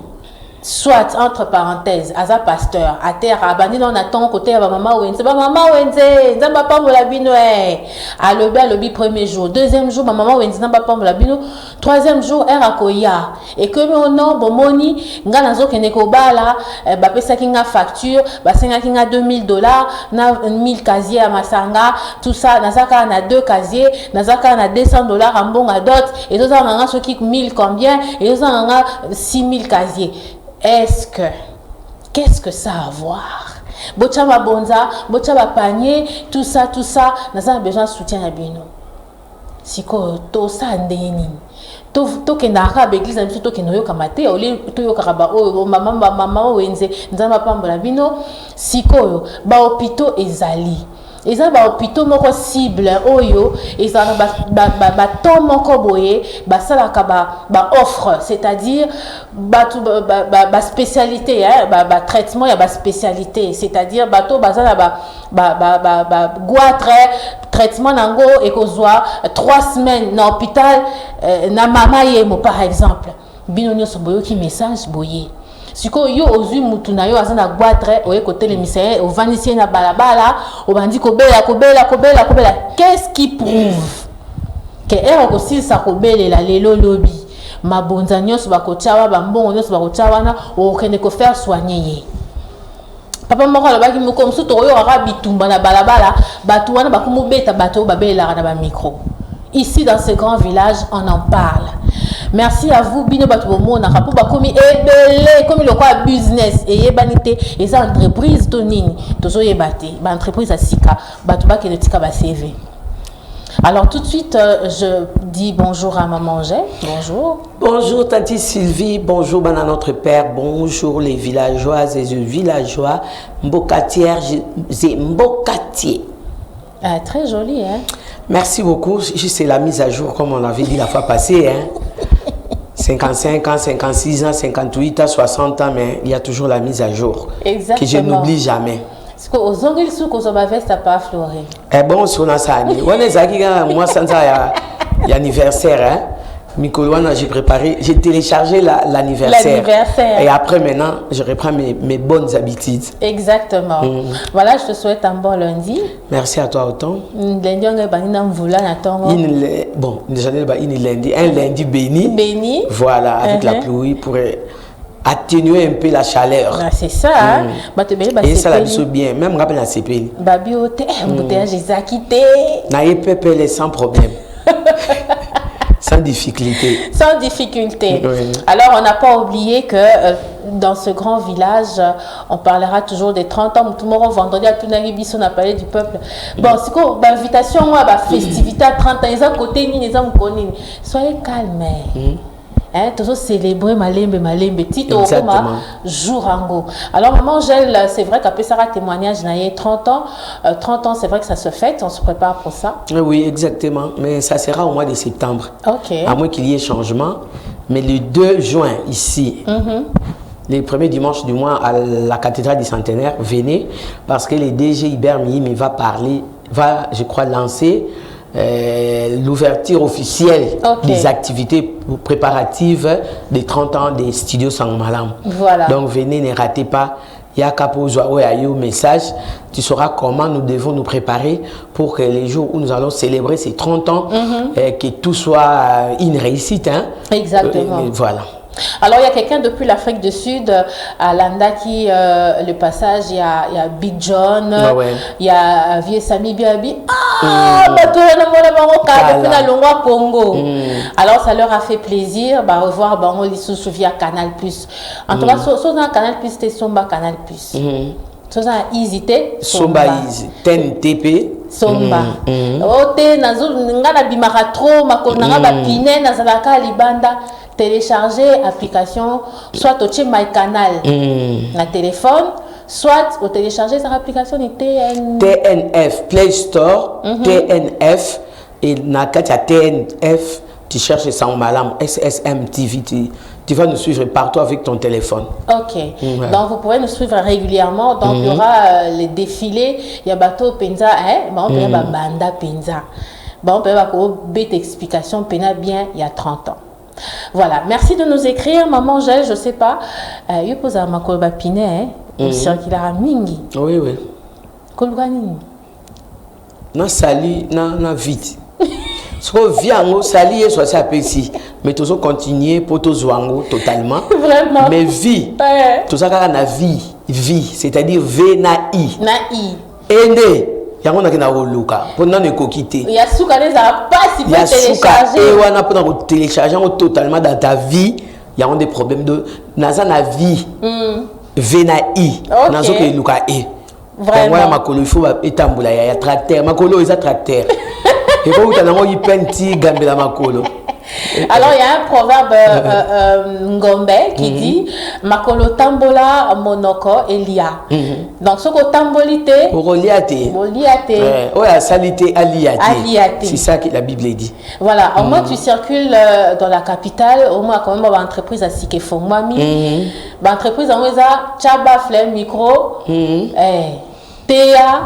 S3: soit entre parenthèses, Aza pasteur, à terre, abandonné dans attend côté à maman Wenze, maman Wenze, Nzamba pas la bino, à lobby premier jour, deuxième jour, maman Wenze, Nzamba pas la bino, troisième jour, Erakoya, et que mon nom, bon moni, Nganazo Keneko Bala, Bapesa Kinga facture, Basenga Kinga $2000, na 1000 casiers à Masanga, tout ça, Nazaka na 2 casiers, Nazaka na $200 en bon à dot, et tout ça, on a ceux qui 1000 combien, et tout ça, on a 6000 casiers. Qu'est-ce que ça a à voir? Bochama bonza, bochama panier, tout ça, nous avons besoin de soutien à bino. Siko to ça ndeni. To kenaka l'église na biso to kenoyo kamate oli to yo karaba o mama wenze nzamba pambola bino siko ba hôpitaux ezali. Ils ont un hôpital moko cible oyo ils ont ba temps moko boye ba sala ka ba offre, c'est-à-dire ba spécialité ba traitement ya ba spécialité, c'est-à-dire bato bazala ba goitre traitement nango et kozwa 3 semaines na hôpital na mama yemo par exemple bino nyoso boyo ki message boye. Si yo ozui mutu na yo azana boître oye côté les misère au vanicier na balabala au bandi kobela. Qu'est-ce qui prouve que ero ko silsa kobelela lelo lobi mabonza nyos ba kochawa bambongo nyos ba kochawa na o kende ko faire soigner ye papa moko la baki moko msuto oyo arabi tumba na balabala batu wana bakumubeta bato babela na ba micro. Ici dans ce grand village on en parle. Merci à vous bino batu bomo na kapo ba komi ebele comme le quoi business et yebanité et ça entreprise tonini tozo yebate ba entreprise à sika batu ba kene tika ba CV. Alors tout de suite je dis bonjour à maman Angèle. Bonjour.
S4: Bonjour Tati Sylvie, bonjour à notre père, bonjour les villageoises et les villageois, Mbokatière, c'est Mbokatier.
S3: Ah, très joli hein.
S4: Merci beaucoup, c'est la mise à jour comme on l'avait dit la fois passée hein. 55 ans, 56 ans, 58 ans, 60 ans, mais il y a toujours la mise à jour. Exactement. Que je n'oublie jamais.
S3: Parce que aux ongles sous qu'on va veste à pas fleurir.
S4: Eh bon, si on a ça, on est ça moi sans ça il y a anniversaire hein. Mikoloana, j'ai préparé, j'ai téléchargé l'anniversaire. Et après maintenant, je reprends mes bonnes habitudes. Exactement.
S3: Voilà, je te souhaite un bon lundi.
S4: Merci à toi autant.
S3: Lundi, on
S4: bon, un lundi béni.
S3: Béni.
S4: Voilà, avec la pluie pour atténuer un peu la chaleur.
S3: Ah, c'est ça.
S4: Et ça la biso bien, même rappel la CPL.
S3: Babiote, embouteillage, j'ai quitté.
S4: Naïe pepele sans problème. Sans difficulté.
S3: Sans difficulté.
S4: Oui.
S3: Alors, on n'a pas oublié que dans ce grand village, on parlera toujours des 30 ans. Tout le monde, vendredi, à tout on a parlé du peuple. Bon, c'est quoi l'invitation, festivité à 30 ans, ils ont côté, ils ont connu. Soyez calmes. Hein, toujours célébrer malembe tito jour ango. Alors maman Angèle, c'est vrai qu'après ça a témoignage il y a 30 ans c'est vrai que ça se fête, on se prépare pour ça.
S4: Oui exactement, mais ça sera au mois de septembre.
S3: OK.
S4: À moins qu'il y ait changement, Mais le 2 juin, ici, les premiers dimanches du mois à la cathédrale du Centenaire, venez, parce que le DG Hubert Mihim va, je crois, lancer l'ouverture officielle des activités préparatives des 30 ans des studios Sangmalam.
S3: Voilà.
S4: Donc venez, ne ratez pas. Il y a qu'à poser un message. Tu sauras comment nous devons nous préparer pour que les jours où nous allons célébrer ces 30 ans, que tout soit une réussite. Hein.
S3: Exactement.
S4: Voilà.
S3: Alors, il y a quelqu'un depuis l'Afrique du Sud, à Landaki, le passage, il y a Big John, il y a Vieux Sami Biabi. Depuis la Longwa Congo. Alors, ça leur a fait plaisir de revoir Bango Lissoussou via Canal+. En tout cas, sur un Canal+, c'était Somba Canal+. Sur un Easy,
S4: Somba Easy. TNTP.
S3: Somba. Ote, Ngana Bimara trop, Makonanga Bapine, Nazalaka Libanda. Télécharger application, soit au MyCanal na téléphone, soit au télécharger cette application
S4: TNF Play Store, TNF et na katia TNF, tu cherches Sangmalam, SSM TV, tu vas nous suivre partout avec ton téléphone.
S3: Ok, donc vous pourrez nous suivre régulièrement. Donc il y aura les défilés, il y a bateau Penza, il y a banda Penza. Bon, il y a une explication bien il y a 30 ans. Voilà, merci de nous écrire, maman Gel, je sais pas. Je pose à ma colbapine, au circulaire mingi.
S4: Oui, oui.
S3: Colbani.
S4: Non, sali, non, vite. Ce qu'on vient, sali et soit ça ici. Mais tout ça continuer pour tout zouango totalement.
S3: Vraiment.
S4: Mais vie, tout ça car na vie, c'est-à-dire V na I.
S3: Na I.
S4: Ende. Il y a un qui a luka pour non écoquiter.
S3: Il y a souka les a pas si peut télécharger.
S4: Et on a pour télécharger totalement dans ta vie. Il y a des problèmes de naza na vie. Venaï. Nazo que luka e.
S3: Vraiment.
S4: Moi ma colo il faut étamboula il y a tracteur. Ma colo ils a tracteur. Et quand tu as un penti gambela ma colo.
S3: Alors, il y a un proverbe ngombe qui dit Makolo tambola monoko elia. Donc, ce que tambolite,
S4: Roliate. Ouais, salité aliate. C'est ça que la Bible dit.
S3: Voilà, au moins tu circules dans la capitale, au moins quand même, une entreprise à Sikefo. Moi, l'entreprise en Weza, Chaba, Flemme, Micro, Théa.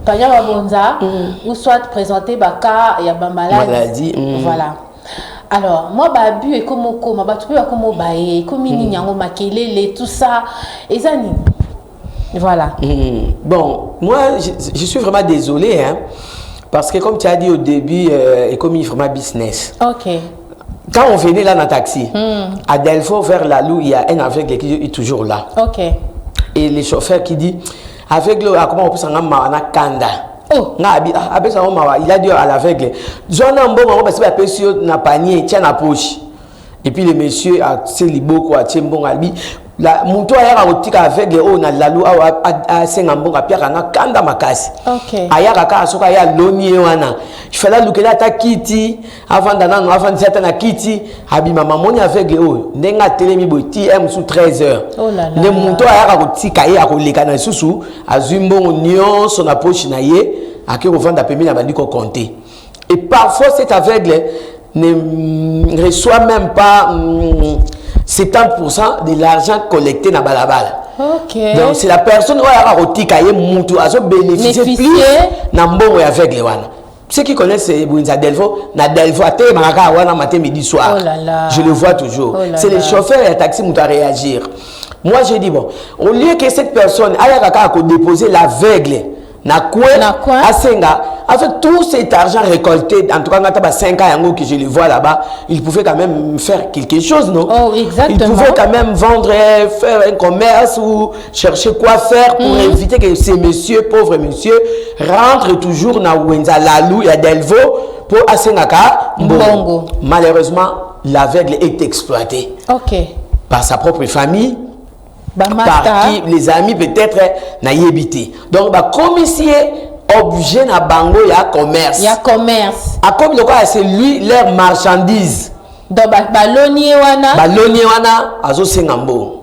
S3: Panya Bonza, ou soit présenter Baka, il y a une maladie. Voilà. Alors, moi, babu et comme ma batu et comme bae, comme nyango makelele, tout ça, et ça ni. Voilà.
S4: Bon, moi, je suis vraiment désolé, hein, parce que comme tu as dit au début, et comme il fait ma business.
S3: Ok.
S4: Quand on venait là dans le taxi, à Delfort vers la Lou, il y a un aveugle qui est toujours là.
S3: Ok.
S4: Et le chauffeur qui dit, aveugle, comment on peut s'en aller kanda?
S3: Oh.
S4: Il a dit à l'aveugle, panier, tiens la poche. Et puis le monsieur a célibo quoi, tiens bon ali. La monto a rotika aveugle on a la loi à Sengambonga Pierre a kanda makasi.
S3: Ok.
S4: Aya kaka soka ya loni wana. Il fallait lukela ta kiti avant d'ana avant de certaine kiti abi mama moni aveugle o ndenga telemi boti m sous 13h.
S3: Oh là là.
S4: Le monto a rotika ya koleka na susu azumbo nyonso na poche na ye aki revendre pemi na bandi ko compter. Et parfois cet aveugle ne reçoit même pas 70% de l'argent collecté dans balabala.
S3: Ok.
S4: Donc c'est la personne qui a rotika ye mutu a bénéficié plus na mbongo aveugle wana. Ceux qui connaissent Bouinza Delvo, na Delvo à terre maraka wana matin midi soir.
S3: Oh là là.
S4: Je le vois toujours.
S3: Oh
S4: c'est les chauffeurs et les taxis qui doivent réagir. Moi j'ai dit bon, au lieu que cette personne aya kaka ko déposer l'aveugle na quoi à Senga avec tout cet argent récolté en tout cas dans 5 ans que je le vois là-bas, il pouvait quand même faire quelque chose, non?
S3: Oh, exactement.
S4: Il pouvait quand même vendre, faire un commerce ou chercher quoi faire pour éviter que ces messieurs, pauvres messieurs, rentrent toujours dans Wenza Lalou et à Delvo pour Asengaka Mbongo. Malheureusement, l'aveugle est exploité par sa propre famille. Par qui les amis peut-être n'a évité. Donc, commissaire objet na bango ya commerce.
S3: Il y a commerce.
S4: A comme le quoi c'est lui leur marchandise.
S3: Donc balonier
S4: wana azo sengambo.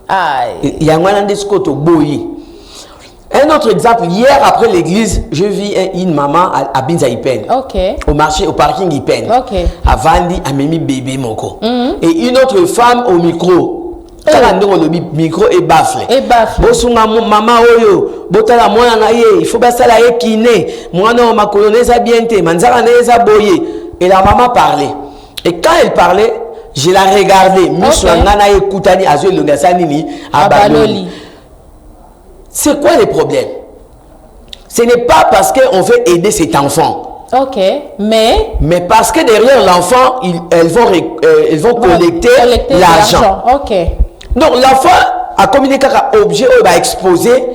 S3: Aïe.
S4: Ya ngwana ndesko to boyi. Un autre exemple, hier après l'église, je vis une maman à Binza Ipen.
S3: Ok.
S4: Au marché, au parking Ipen.
S3: Ok.
S4: À Vandi, à Mimi Bébé Moko. Et une autre femme au micro. Le micro et baffle.
S3: Et baffle.
S4: Bosunga maman oyo, botala mwana na ye, il faut basala ye kiné. Mwana ma colonesa bienté, manzara neza boye. Et la maman parlait. Et quand elle parlait, je la regardais. Muswangana ekutani azo longasanini abaloli. C'est quoi le problème? Ce n'est pas parce qu'on veut aider cet enfant.
S3: Ok, mais
S4: parce que derrière l'enfant, elles vont collecter l'argent.
S3: Ok.
S4: Donc l'enfant a communiqué un objet ou va exposer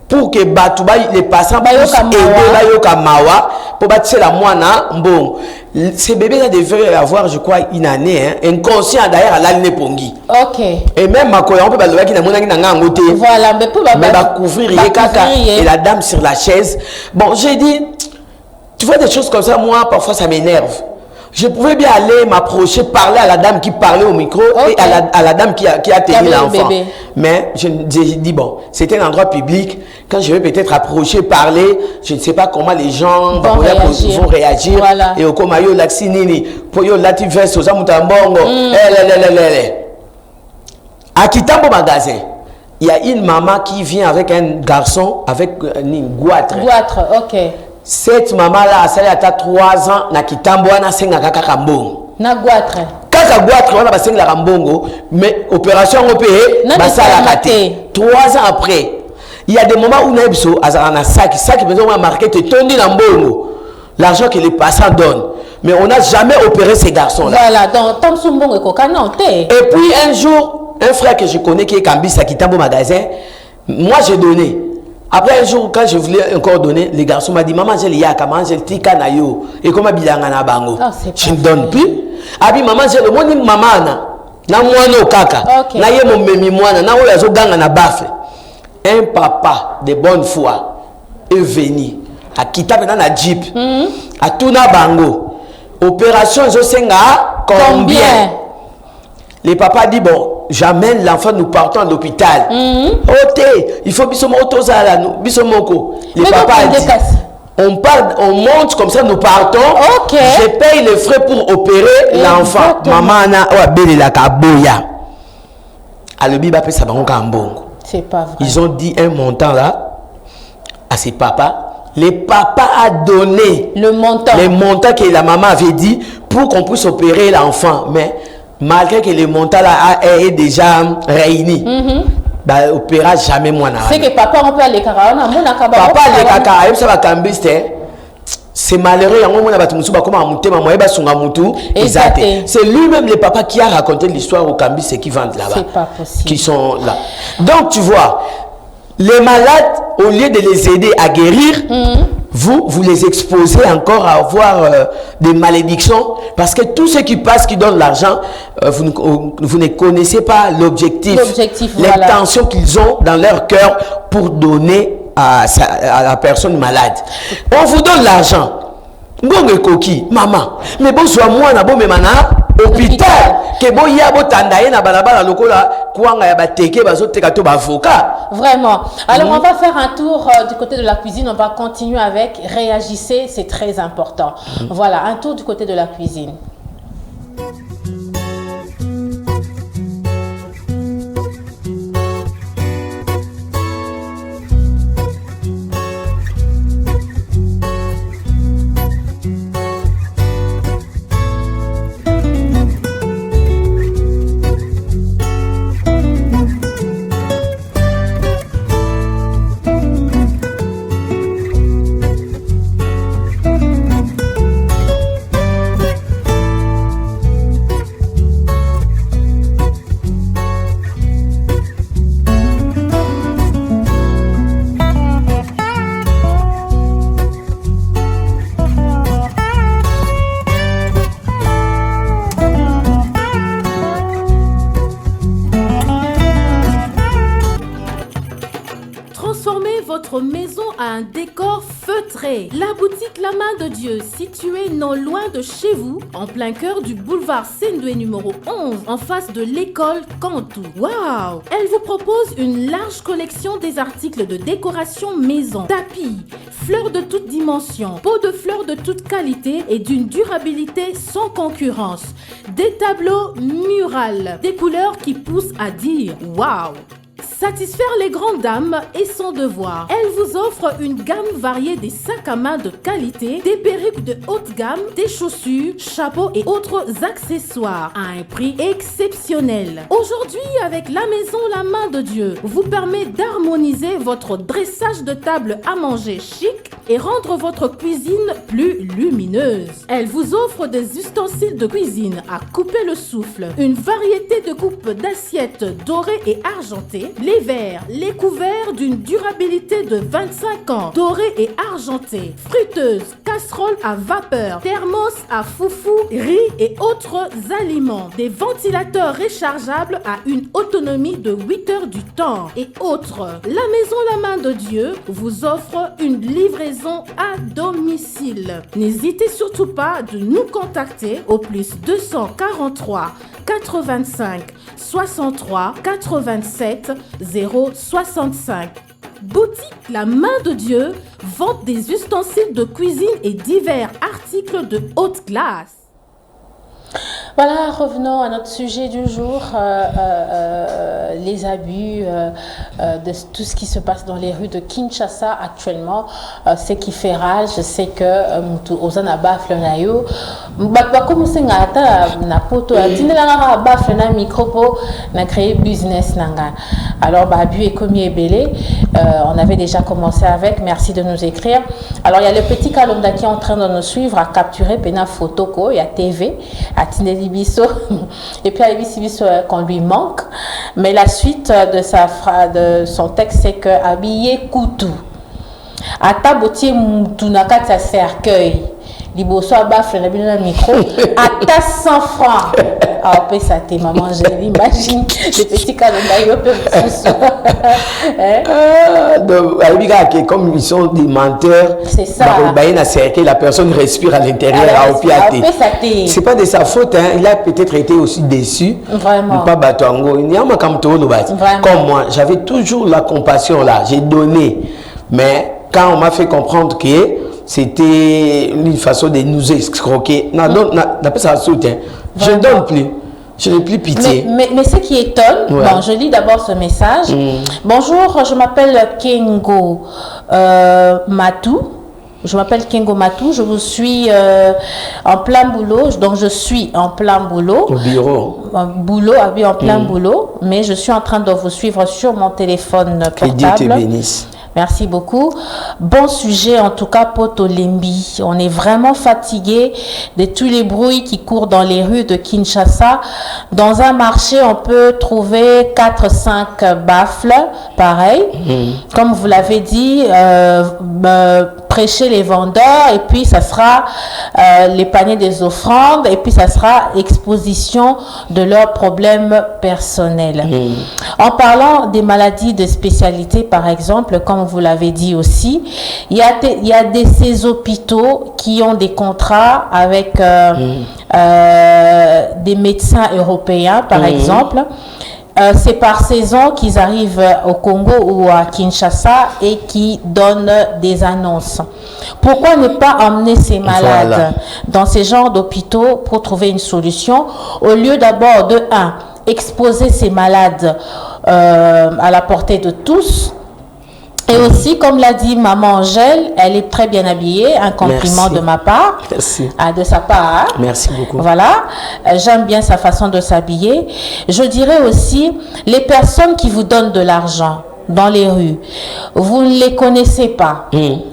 S4: pour que les passants puissent aider Bayokamawa pour bâtir la moine. Bon, ces bébés-là devraient avoir, je crois, une année, inconscient d'ailleurs à l'année pongi.
S3: Ok.
S4: Et même ma collègue, on peut baloyer qui n'a pas de
S3: voilà, mais
S4: va couvrir et la dame sur la chaise. Bon, j'ai dit, tu vois des choses comme ça, moi, parfois ça m'énerve. Je pouvais bien aller m'approcher, parler à la dame qui parlait au micro et à la dame qui a tenu l'enfant. Mais j'ai dit, bon, c'était un endroit public. Quand je vais peut-être approcher, parler, je ne sais pas comment les gens vont réagir.
S3: Voilà.
S4: Et au Komayo, Laxinini, Poyo, Latifes, Osamutambongo, à Kitambo Magasin, il y a une maman qui vient avec un garçon, avec une goitre.
S3: Goitre, ok.
S4: Cette maman-là, elle a 3 ans, na Kitambo, na senga kaka kambongo.
S3: Na goitre.
S4: Kaka goitre, on a senga la kambongo, mais opération européenne, ça l'a raté. 3 ans après, il y a des moments où on a un sac, on a marqué, tu tournes dans bongo. L'argent que les passants donnent. Mais on n'a jamais opéré ces garçons-là.
S3: Voilà, donc Tom Sumbong et Kokanote.
S4: Et puis un jour, un frère que je connais qui est Kambis à Kitambo Magasin, moi j'ai donné. Après un jour, quand je voulais encore donner, les garçons m'ont dit, maman, j'ai le yaka, maman, j'ai le tika na yo. Et comment bilanga na bango? Je ne donne plus. Abi, maman, j'ai le moni maman na moano kaka. Na ye mon memi moana, na oyazo ganga na bafle. Un papa de bonne foi est venu à Kitambo na jeep. À Tuna Bango. Opération, je sais combien? Les papas disent, bon, j'amène l'enfant, nous partons à l'hôpital. Il faut les papas disent, on monte comme ça, nous partons. Je paye les frais pour opérer l'enfant. Maman,
S3: c'est pas vrai.
S4: Ils ont dit un montant là à ses papas. Les papas a donné
S3: le montant
S4: que la maman avait dit pour qu'on puisse opérer l'enfant. Mais malgré que le montant là est déjà réuni, bah, opéra jamais moi.
S3: C'est que papa on peut aller
S4: papa les kaka, ça va c'est malheureux. C'est lui-même le papa qui a raconté l'histoire au Cambis, ceux qui vendent là-bas.
S3: C'est pas possible.
S4: Qui sont là. Donc tu vois, les malades, au lieu de les aider à guérir, vous les exposez encore à avoir des malédictions, parce que tous ceux qui passent, qui donnent l'argent, vous ne connaissez pas l'objectif, l'intention qu'ils ont dans leur cœur pour donner à la personne malade. On vous donne l'argent. Maman, mais bon, soit moi, na bon, mais maintenant, hôpital, que bon, y a beau tandaye na balabala lokola, kuanga ya bateke, bazo teka to bavoka.
S3: Vraiment. Alors, on va faire un tour du côté de la cuisine. On va continuer avec réagissez, c'est très important. Voilà, un tour du côté de la cuisine.
S1: votre maison à un décor feutré. La boutique La Main de Dieu, située non loin de chez vous, en plein cœur du boulevard Sendoué numéro 11, en face de l'école Cantou. Waouh! Elle vous propose une large collection des articles de décoration maison, tapis, fleurs de toutes dimensions, pots de fleurs de toute qualité et d'une durabilité sans concurrence. Des tableaux murales, des couleurs qui poussent à dire waouh! Satisfaire les grandes dames est son devoir. Elle vous offre une gamme variée des sacs à main de qualité, des perruques de haute gamme, des chaussures, chapeaux et autres accessoires à un prix exceptionnel. Aujourd'hui, avec la maison La Main de Dieu, vous permet d'harmoniser votre dressage de table à manger chic et rendre votre cuisine plus lumineuse. Elle vous offre des ustensiles de cuisine à couper le souffle, une variété de coupes d'assiettes dorées et argentées, les verres, les couverts d'une durabilité de 25 ans, dorés et argentés, fruiteuses, casseroles à vapeur, thermos à foufou, riz et autres aliments, des ventilateurs rechargeables à une autonomie de 8 heures du temps et autres. La maison La Main de Dieu vous offre une livraison à domicile. N'hésitez surtout pas de nous contacter au plus 243 85 63 87 065. Boutique La Main de Dieu, vente des ustensiles de cuisine et divers articles de haute classe.
S3: Voilà, revenons à notre sujet du jour, les abus de tout ce qui se passe dans les rues de Kinshasa actuellement. Ce qui fait rage, c'est que aux anabafle na yo, ba commencé ngata na poto, tinela bafle na micro pour na créer business nanga. Alors abus et commis et belé, on avait déjà commencé avec. Merci de nous écrire. Alors il y a le petit Kalonda qui est en train de nous suivre à capturer pena photo ko, il y a TV à Tineli Bisso et puis à Bisso qu'on lui manque, mais la suite de son texte c'est que habillé coutou à tabotier moutunaka sa cercueil liboso abafle na bino na micro à ta 100 francs ah peut ça t'es maman j'ai imagine les petits calendriers yo peut
S4: donc comme ils sont des menteurs,
S3: c'est ça
S4: la personne respire à l'intérieur c'est pas de sa faute, hein. Il a peut-être été aussi déçu
S3: vraiment
S4: pas batango il y a ma comme moi j'avais toujours la compassion là, j'ai donné, mais quand on m'a fait comprendre que c'était une façon de nous escroquer. N'a pas ça soutien. Je ne donne plus. Je n'ai plus pitié.
S3: Mais ce qui étonne, ouais. Bon, je lis d'abord ce message. Bonjour, je m'appelle Kengo Matou. Je m'appelle Kengo Matou. Je vous suis en plein boulot. Donc, je suis en plein boulot.
S4: Au bureau.
S3: En plein boulot. Mais je suis en train de vous suivre sur mon téléphone portable.
S4: Que Dieu te bénisse.
S3: Merci beaucoup. Bon sujet en tout cas, Poto Lembi. On est vraiment fatigué de tous les bruits qui courent dans les rues de Kinshasa. Dans un marché, on peut trouver 4-5 baffles, pareil. Comme vous l'avez dit, prêcher les vendeurs et puis ça sera les paniers des offrandes et puis ça sera exposition de leurs problèmes personnels. En parlant des maladies de spécialité, par exemple, comme vous l'avez dit aussi, il y a ces hôpitaux qui ont des contrats avec des médecins européens, par exemple. C'est par saison qu'ils arrivent au Congo ou à Kinshasa et qui donnent des annonces. Pourquoi ne pas emmener ces malades dans ces genres d'hôpitaux pour trouver une solution au lieu d'abord de exposer ces malades à la portée de tous. Et aussi, comme l'a dit maman Angèle, elle est très bien habillée, un compliment
S4: Merci.
S3: De ma part,
S4: Merci.
S3: De sa part.
S4: Merci beaucoup.
S3: Voilà, j'aime bien sa façon de s'habiller. Je dirais aussi, les personnes qui vous donnent de l'argent dans les rues, vous ne les connaissez pas. Il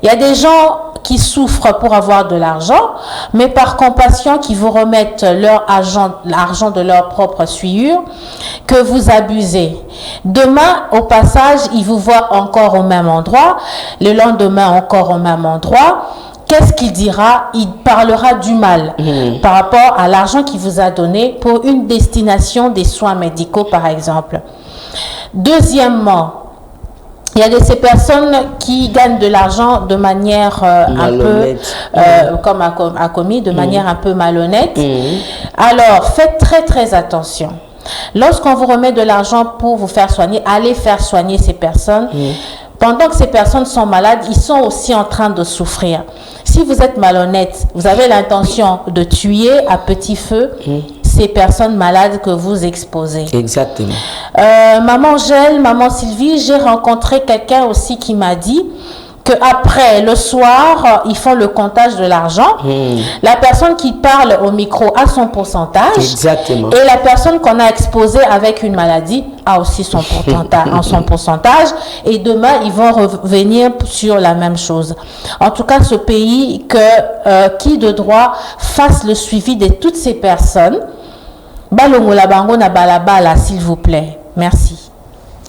S3: y a des gens qui souffrent pour avoir de l'argent, mais par compassion qui vous remettent l'argent de leur propre sueur, que vous abusez. Demain, au passage, ils vous voient encore au même endroit, le lendemain encore au même endroit. Qu'est-ce qu'il dira? Il parlera du mal par rapport à l'argent qu'il vous a donné pour une destination des soins médicaux, par exemple. Deuxièmement, Il y a de ces personnes qui gagnent de l'argent de manière un peu, comme a commis, de manière un peu malhonnête. Alors, faites très très attention. Lorsqu'on vous remet de l'argent pour vous faire soigner, allez faire soigner ces personnes. Pendant que ces personnes sont malades, ils sont aussi en train de souffrir. Si vous êtes malhonnête, vous avez l'intention de tuer à petit feu ces personnes malades que vous exposez. Exactement. Maman Gel, maman Sylvie, j'ai rencontré quelqu'un aussi qui m'a dit qu'après, le soir, ils font le comptage de l'argent. La personne qui parle au micro a son pourcentage. Exactement. Et la personne qu'on a exposée avec une maladie a aussi son pourcentage. Et demain, ils vont revenir sur la même chose. En tout cas, ce pays, qui de droit fasse le suivi de toutes ces personnes. Balongola bango na balabala, s'il vous plaît. Merci.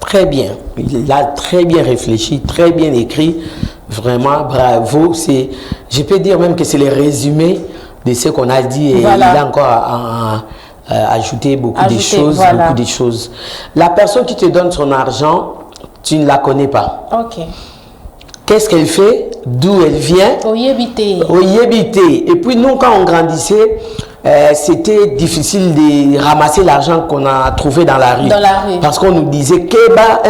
S4: Très bien. Il a très bien réfléchi, très bien écrit. Vraiment, bravo. Je peux dire même que c'est le résumé de ce qu'on a dit. Et il a encore ajouté beaucoup de choses. La personne qui te donne son argent, tu ne la connais pas. Ok. Qu'est-ce qu'elle fait? D'où elle vient? Au Yébité. Et puis nous, quand on grandissait, c'était difficile de ramasser l'argent qu'on a trouvé dans la rue. Parce qu'on nous disait Keba,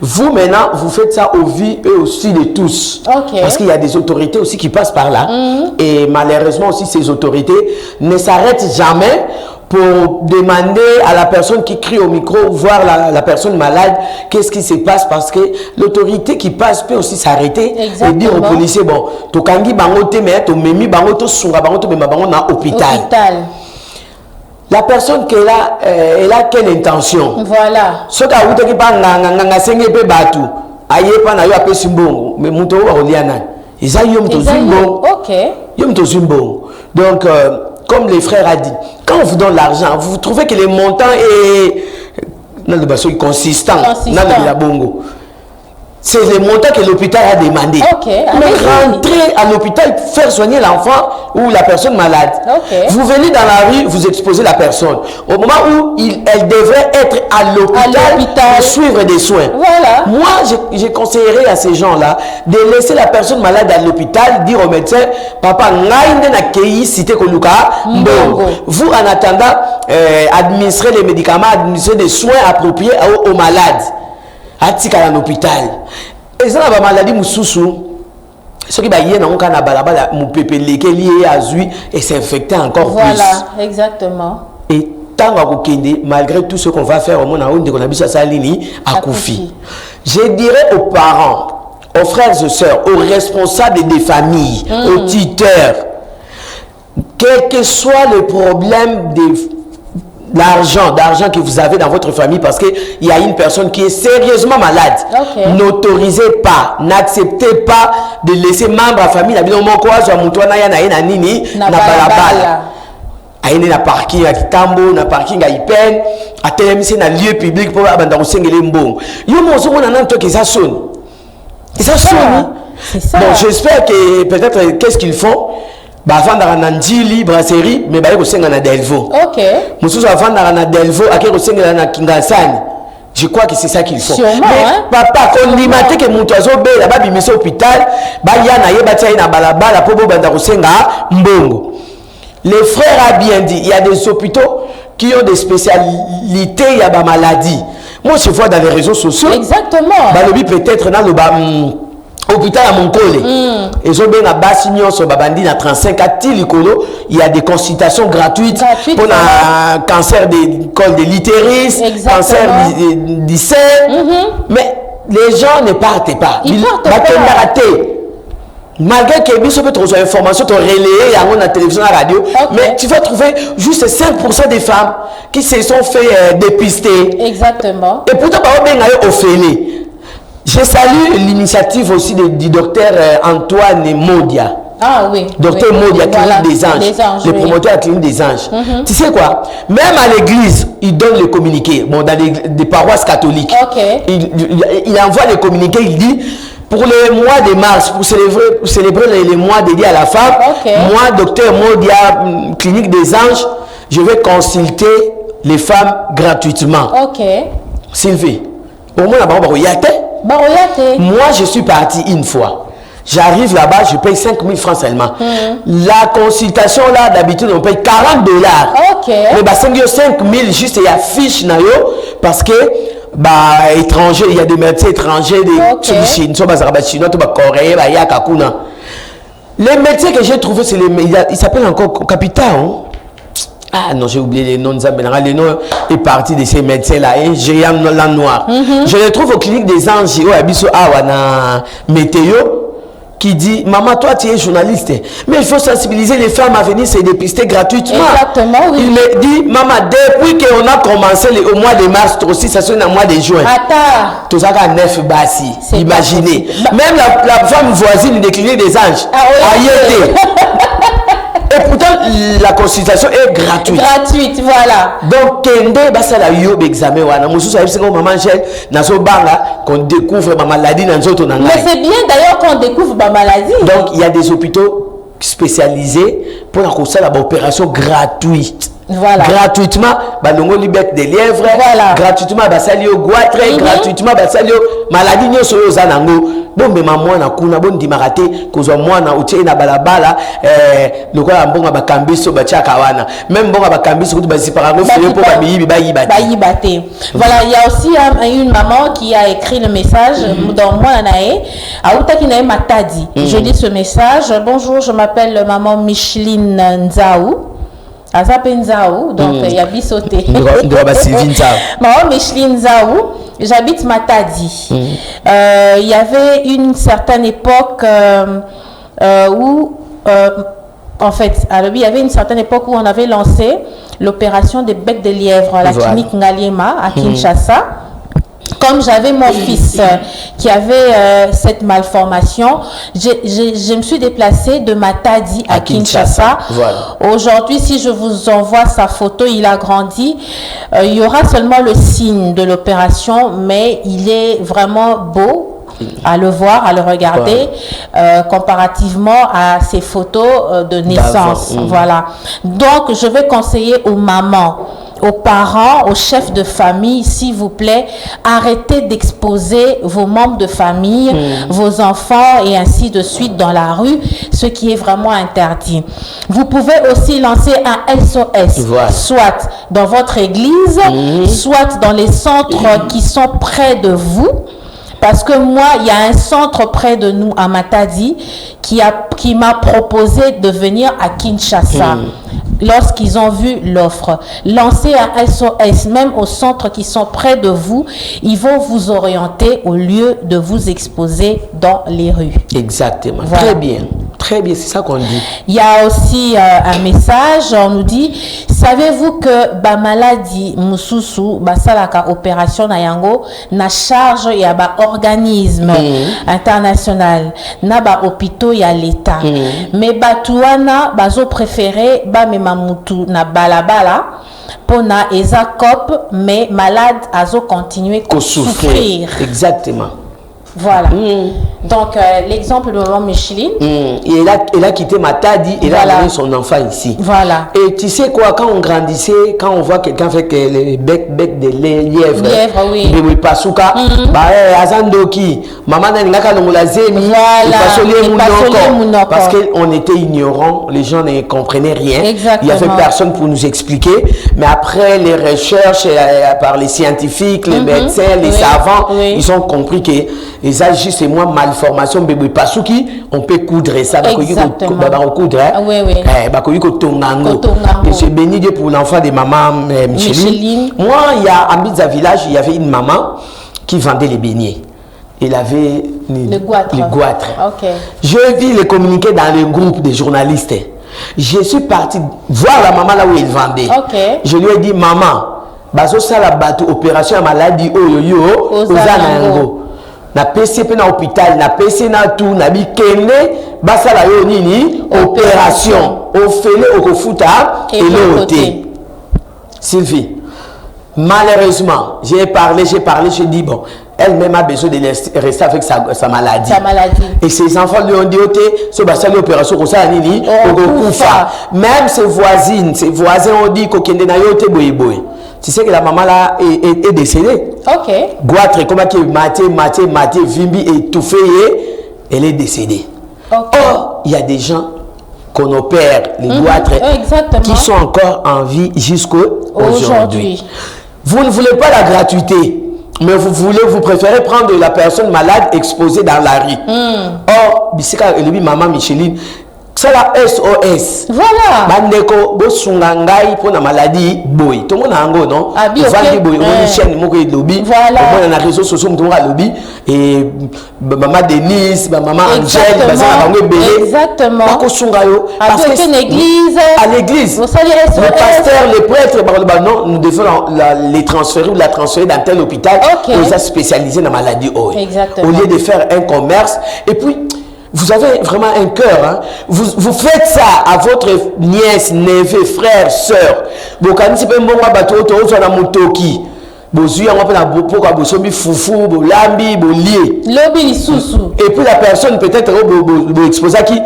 S4: vous maintenant, vous faites ça au vu et aussi de tous. Parce qu'il y a des autorités aussi qui passent par là. Et malheureusement aussi, ces autorités ne s'arrêtent jamais pour demander à la personne qui crie au micro, voir la personne malade, qu'est-ce qui se passe, parce que l'autorité qui passe peut aussi s'arrêter et dire aux policiers, bon, to kangi bango te mais to memi bango to sunga bango to mema bango na hôpital. La personne qui est là, elle a quelle intention? Voilà. Ce qui a outé qui parle nga senge pe batu, aye pa na yo ape simbongo, mais muto wa oliana. Isa yom to zimbo. OK. Yom to zimbo. Donc comme les frères a dit, quand on vous donne l'argent, vous trouvez que le montant est consistant. C'est le montant que l'hôpital a demandé. Mais rentrer à l'hôpital, faire soigner l'enfant ou la personne malade. Vous venez dans la rue, vous exposez la personne. Au moment où elle devrait être à l'hôpital pour suivre des soins. Voilà. Moi, je conseillerais à ces gens-là de laisser la personne malade à l'hôpital, dire au médecin, papa, vous, en attendant, administrer les médicaments, administrer des soins appropriés aux malades. À l'hôpital. Et ça, la maladie moussoussou. Ce qui va y avoir un balabala, mon pépé lié à zui et s'infecter encore plus.
S3: Voilà, exactement.
S4: Et tant malgré tout ce qu'on va faire au monde, on a vu ça à Koufi. Je dirais aux parents, aux frères et sœurs, aux responsables des familles, aux tuteurs, quel que soit le problème d'argent que vous avez dans votre famille, parce qu'il y a une personne qui est sérieusement malade. N'autorisez pas, n'acceptez pas de laisser membre de la famille na parking à Kitambo, na parking à Ipen, à TMC na lieu public pour abanda osengele mbongo. Yo mo zo na nanto que ça sonne. Ça sonne. Bon, j'espère que peut-être qu'est-ce qu'ils font? Avant d'aller Ndili brasserie, mais bah ils sont à Delvaux. Ok. Monsieur avant d'aller Delvaux, à qui sont à Kingasani. Je crois que c'est ça qu'il faut.
S3: Sûrement,
S4: mais papa, quand on dit que mon oiseau bé là-bas il met au hôpital, bah y a na yeba tia na balabala pour banda kosenga mbongo. Les frères a bien dit, il y a des hôpitaux qui ont des spécialités, il y a des maladies. Moi je vois dans les réseaux sociaux.
S3: Exactement.
S4: Bah le peut-être dans le hôpital à Moncole. Et je bien à Bassignon sur Babandi à 35 à Tilikolo, il y a des consultations gratuites pour le cancer des cols de l'utérus, cancer du sein. Mais les gens ne partent pas.
S3: Ils partent pas.
S4: Malgré que bien sûr peut trouver information, tu relayé à la télévision, à la radio, mais tu vas trouver juste 5% des femmes qui se sont fait dépister.
S3: Exactement.
S4: Et pourtant, on bien au fêlé. Je salue l'initiative aussi du docteur Antoine Modia.
S3: Ah oui.
S4: Docteur Modia, Clinique des Anges. Le promoteur de la Clinique des Anges. Tu sais quoi? Même à l'église, il donne le communiqué. Bon, dans des paroisses catholiques. Il envoie les communiqués, il dit, pour le mois de mars, pour célébrer les mois dédiés à la femme, moi, docteur Modia, Clinique des Anges, je vais consulter les femmes gratuitement.
S3: Ok.
S4: Sylvie, au moins, moi, je suis parti une fois. J'arrive là-bas, je paye 5 000 francs seulement. La consultation, là, d'habitude, on paye $40.
S3: Ok.
S4: Mais bah, 5 000, juste, il y a fiche, parce que, bah, étrangers, il y a des médecins étrangers, des Chinois, des Coréens, les médecins que j'ai trouvés, c'est les, ils s'appellent encore Capital. Ah non, j'ai oublié les noms de Zabénara. Les noms est parti de ces médecins-là. J'ai un noir. Je les trouve aux cliniques des Anges, au Abisso Awana Météo, qui dit, maman, toi, tu es journaliste, mais il faut sensibiliser les femmes à venir se dépister gratuitement.
S3: Exactement, oui.
S4: Il me dit, maman, depuis qu'on a commencé au mois de mars, aussi, ça sonne au mois de juin.
S3: Attends.
S4: Tout ça, 9 bassi. Imaginez. Même la femme voisine des cliniques des Anges a été. Et pourtant, la consultation est gratuite.
S3: Gratuite, voilà.
S4: Donc, Kende, bah, ça la yob examen. Qu'on découvre ma maladie dans notre langue.
S3: Mais c'est bien d'ailleurs qu'on découvre ma maladie.
S4: Donc, il y a des hôpitaux spécialisés pour la opération gratuite.
S3: Voilà.
S4: Gratuitement, balongo libet des lièvres.
S3: Voilà.
S4: Gratuitement, basalio goitre. Gratuitement, basalio maladie nyo soyo zanango. Donc, mais maman na kuna bon dimarate, kozwa mwana utie na balabala, lokola mbonga bakambiso bachaka wana. Même mbonga bakambiso kutu basiparango fele pour bayibi bayibate.
S3: Voilà, il y a aussi une maman qui a écrit le message dans moi nae, aouta ki nae matadi. Je lis ce message. Bonjour, je m'appelle maman Micheline Nzaou. Azapenzao, donc il y a Bissoté. Maman Micheline Nzaou, j'habite Matadi. Il y avait une certaine époque où, en fait, alors, il y avait une certaine époque où on avait lancé l'opération des becs de lièvre à la clinique Ngaliema à Kinshasa. Comme j'avais mon fils qui avait cette malformation, je me suis déplacée de Matadi à Kinshasa. Voilà. Aujourd'hui, si je vous envoie sa photo, il a grandi. Il y aura seulement le signe de l'opération, mais il est vraiment beau à le voir, à le regarder, comparativement à ses photos de naissance. Voilà. Donc, je vais conseiller aux mamans, aux parents, aux chefs de famille, s'il vous plaît, arrêtez d'exposer vos membres de famille, vos enfants et ainsi de suite dans la rue, ce qui est vraiment interdit. Vous pouvez aussi lancer un SOS, soit dans votre église, soit dans les centres qui sont près de vous. Parce que moi, il y a un centre près de nous à Matadi qui m'a proposé de venir à Kinshasa. Lorsqu'ils ont vu l'offre, lancez un SOS, même aux centres qui sont près de vous, ils vont vous orienter au lieu de vous exposer dans les rues.
S4: Exactement. Voilà. Très bien, c'est ça qu'on dit.
S3: Il y a aussi un message, on nous dit, savez-vous que ba maladie mususu basalaka opération na yango na charge ya ba organisme international na ba hôpitaux ya l'état. Mais batuana bazo préféré ba mema mutu na balabala pona eza cop, mais malade azo continuer à souffrir.
S4: Exactement.
S3: Voilà. Donc, l'exemple de maman Micheline.
S4: Elle a quitté Matadi et elle a amené son enfant ici.
S3: Voilà.
S4: Et tu sais quoi, quand on grandissait, quand on voit quelqu'un fait les bec de lièvre.
S3: Lièvre, oui.
S4: De pasuka, azandoki, maman n'engaka longola zemi, parce qu'on était ignorants, les gens ne comprenaient rien.
S3: Exactement.
S4: Il n'y avait personne pour nous expliquer. Mais après les recherches par les scientifiques, les médecins, les savants, ils ont compris que et ça juste moi malformation bébé pasuki on peut coudre ça coudre et j'ai béni Dieu pour l'enfant de maman Micheline. Moi il y a à Mbidza village il y avait une maman qui vendait les beignets. Il avait
S3: le goitre.
S4: Okay. Je vis les communiqués dans le groupe des journalistes. Je suis parti voir la maman là où il vendait.
S3: Okay.
S4: Je lui ai dit maman bazo sala bato opération à maladie oyo ozanango. Na PCP na hôpital na PC na tout na bikende basala yo nini opération ofele okofuta et l'autre. Sylvie Malheureusement, j'ai parlé, je dis bon, elle-même a besoin de rester avec sa maladie. Et ses enfants lui ont dit, ok, ce bassin l'opération, comme ça, Nini, même ses voisins ont dit qu'au Kende na yote boy. Tu sais que la maman là est décédée.
S3: Ok.
S4: Goitre, comme maté, vimbi, étouffé, elle est décédée.
S3: Okay.
S4: Or, il y a des gens qu'on opère, les goitres, qui sont encore en vie jusqu'aujourd'hui. Vous ne voulez pas la gratuité, mais vous préférez prendre la personne malade exposée dans la rue. Or, bisika elobi maman Micheline, c'est la SOS.
S3: Voilà.
S4: Bandeko bosunga ngai pour la maladie boy. Tout le monde a un go non. Vandi boy, on chaîne moko lobby.
S3: Voilà.
S4: On a na réseaux sociaux moko lobby et maman Denise, maman Angèle,
S3: exactement.
S4: Pas kosunga yo
S3: parce que l'église.
S4: À l'église. Le pasteur, les prêtres, non, nous devons les transférer ou la transférer dans tel hôpital. Ils sont spécialisés dans la maladie boy.
S3: Exactement.
S4: Au lieu de faire un commerce et puis vous avez vraiment un cœur, hein? Vous faites ça à votre nièce, neveu, frère, soeur. Et puis la personne peut-être exposée qui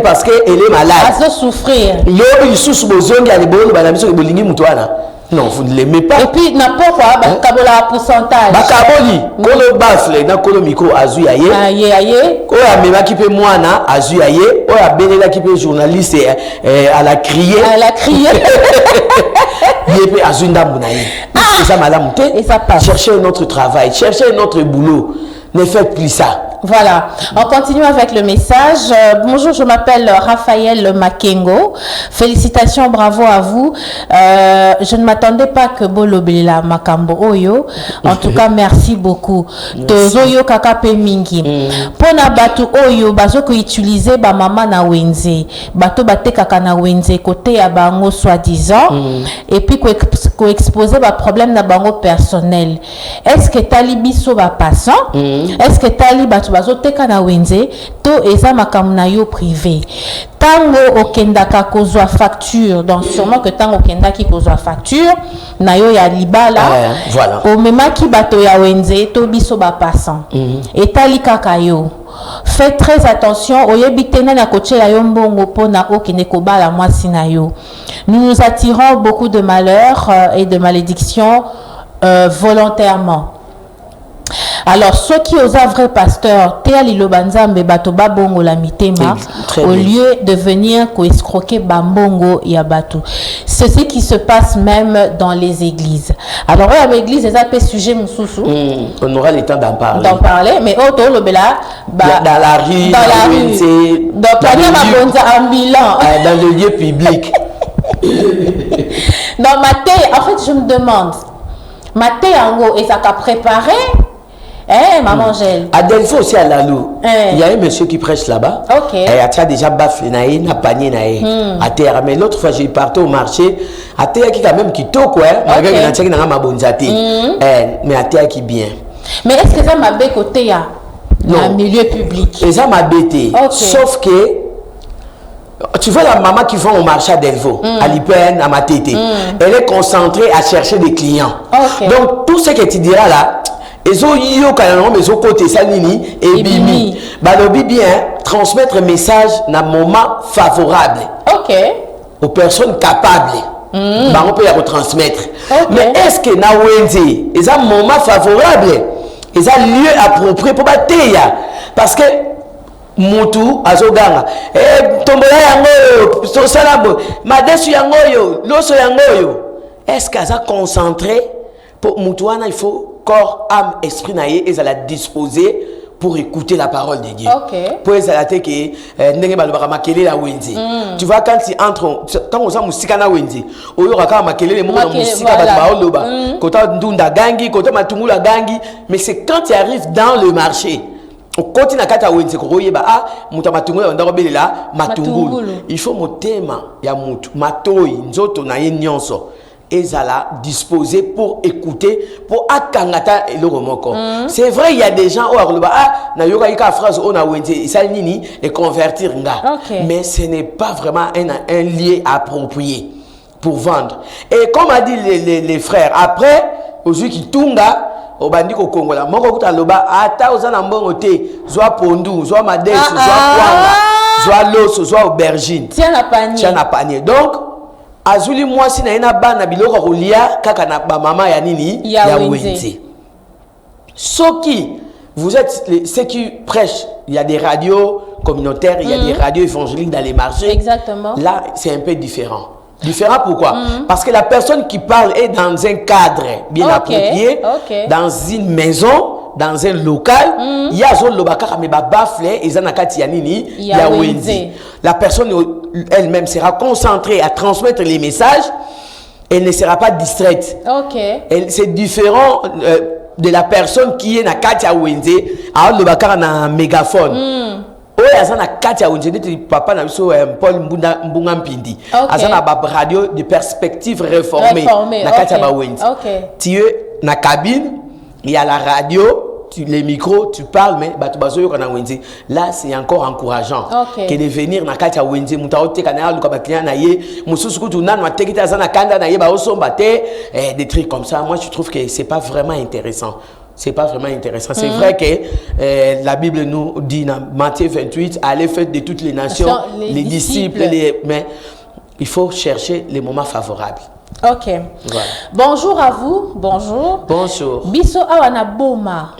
S4: parce qu'elle est malade.
S3: Elle souffrir.
S4: Non, vous ne l'aimez pas.
S3: Et puis, n'importe quoi, un pourcentage.
S4: Bakaboli, kolo bafle, na kolo miko azu yaye.
S3: Aye.
S4: Oya mema qui peut moi na azu yaye. Oya belela qui peut journaliste à la crier.
S3: À la crier.
S4: Yepe azu ndambu na ye. Et ça madame te.
S3: Et ça passe.
S4: Cherchez un autre travail, cherchez un autre boulot. Ne faites plus ça.
S3: Voilà, on continue avec le message. Bonjour, je m'appelle Raphaël Makengo. Félicitations, bravo à vous. Je ne m'attendais pas que Bolobela Makambo Oyo. En tout cas, merci beaucoup. Tozoyo Kakape Mingi. Pona batu Oyo, bazo ko utiliser ba mama na wenze. Bato bate kaka na wenze côté ya bango soi-disant. Et puis ko exposer ba problème na bango personnel. Est-ce que talibiso ba passant? Est-ce que tali batu bazoteka na wenze to eza makambo na yo privé tango okendaka kozwa facture donc sûrement que tango okendaki kozwa facture na yo ya libala
S4: voilà
S3: omemaki bato ya wenze to biso ba passant etali kaka yo. Faites très attention oyebi te na kochela yo mbongo pona okende kobala mwasi na yo. Nous nous attirons beaucoup de malheurs et de malédictions volontairement. Alors, ceux qui osent un vrai pasteur, au lieu de venir escroquer bambongo yabatu. C'est ce qui se passe même dans les églises. Alors, à l'église, les appels sujets
S4: on aura le temps d'en parler.
S3: Mais dans la rue,
S4: dans le lieu public.
S3: Dans ma tête, en fait, je me demande, ma tête en gros, et ça qu'a préparé. Maman Angèle.
S4: À Delphes aussi à Lalou, il y a un monsieur qui prêche là-bas.
S3: Ok.
S4: Et il a déjà baffé na panier à terre. Mais l'autre fois, j'ai parti au marché. À terre qui quand même qui toque quoi. Malgré que n'ai pas ma bonne mais à terre qui bien.
S3: Mais est-ce que ça m'a bé côté à un milieu public?
S4: Et ça m'a bêté. Sauf que tu vois la maman qui vend au marché à Delvaux, à l'Ipen, à Matete, elle est concentrée à chercher des clients. Donc tout ce que tu diras là. Ezo yo kanano mezo côté sanini et bimi balobi bien transmettre message na moment favorable aux personnes capables on peut y retransmettre mais est-ce que na wenze est un moment favorable est un lieu approprié pour bateya parce que mutu azoganga tombola yango so salabo madesu yango yo loso yango yo est-ce qu'aza concentré pour mutuana il faut corps, âme, esprit naïe, ils allaient la disposer pour écouter la parole de Dieu. Pour les allaient que tu vois quand ils entrent, quand on a musika na wenzi, on aura quand makele les mots na musika baoloba, kota ndunda gangi, kota matungula gangi, mais c'est quand tu arrives dans le marché. On continue à kata wenzi ko yeba muta matungula ndako belela matungulu. Il faut motema ya mutu, matoi nzoto na ye nyonso. Ezala disposé pour écouter, pour akangata le remoko. C'est vrai, il y a des gens où na yoka ika phrase on a wente ça nini et convertir nga. Mais ce n'est pas vraiment un lieu approprié pour vendre. Et comme a dit les frères, après, aujourd'hui qui tunga, au bandi au Congo, là, moko kuta loba, ata ozana mbongo te, zoa pondu, zoa madès, zoa kwanga, zoa loso, zoa aubergine.
S3: Tiens la panier.
S4: Tiens la panier. Donc, azuli moi si na ina bana biloko kolia kaka na ba mama ya nini ya wenze. Soki vous êtes ceux qui prêchent, il y a des radios communautaires, il y a des radios évangéliques dans les marchés.
S3: Exactement.
S4: Là, c'est un peu différent. Différent pourquoi? Parce que la personne qui parle est dans un cadre bien approprié, dans une maison, dans un local. Il y a zone lobaka mais bafle et zanakati yanini ya wenzi. La personne elle-même sera concentrée à transmettre les messages. Elle ne sera pas distraite. C'est différent de la personne qui est na kati ya wenzi, a lobaka na mégaphone. Azana Katia Unjeni, papa na biso Paul Mbunga Mpindi. Azana ba radio de perspective réformée. Na Katia ba Wendy. Tu es na cabine, il y a la radio, les micros, tu parles mais batu bazoyo kana Wendy. Là c'est encore encourageant que de venir na Katia Wendy mutaote kana luka ba client na ye, mususu kutu nana matekita azana kanda na ye ba osomba te, des trucs comme ça. Moi je trouve que c'est pas vraiment intéressant. C'est pas vraiment intéressant. C'est vrai que la Bible nous dit dans Matthieu 28, allez faire de toutes les nations, les disciples, mais il faut chercher les moments favorables.
S3: Voilà. Bonjour à vous. Bonjour.
S4: Bonjour.
S3: Biso awana boma.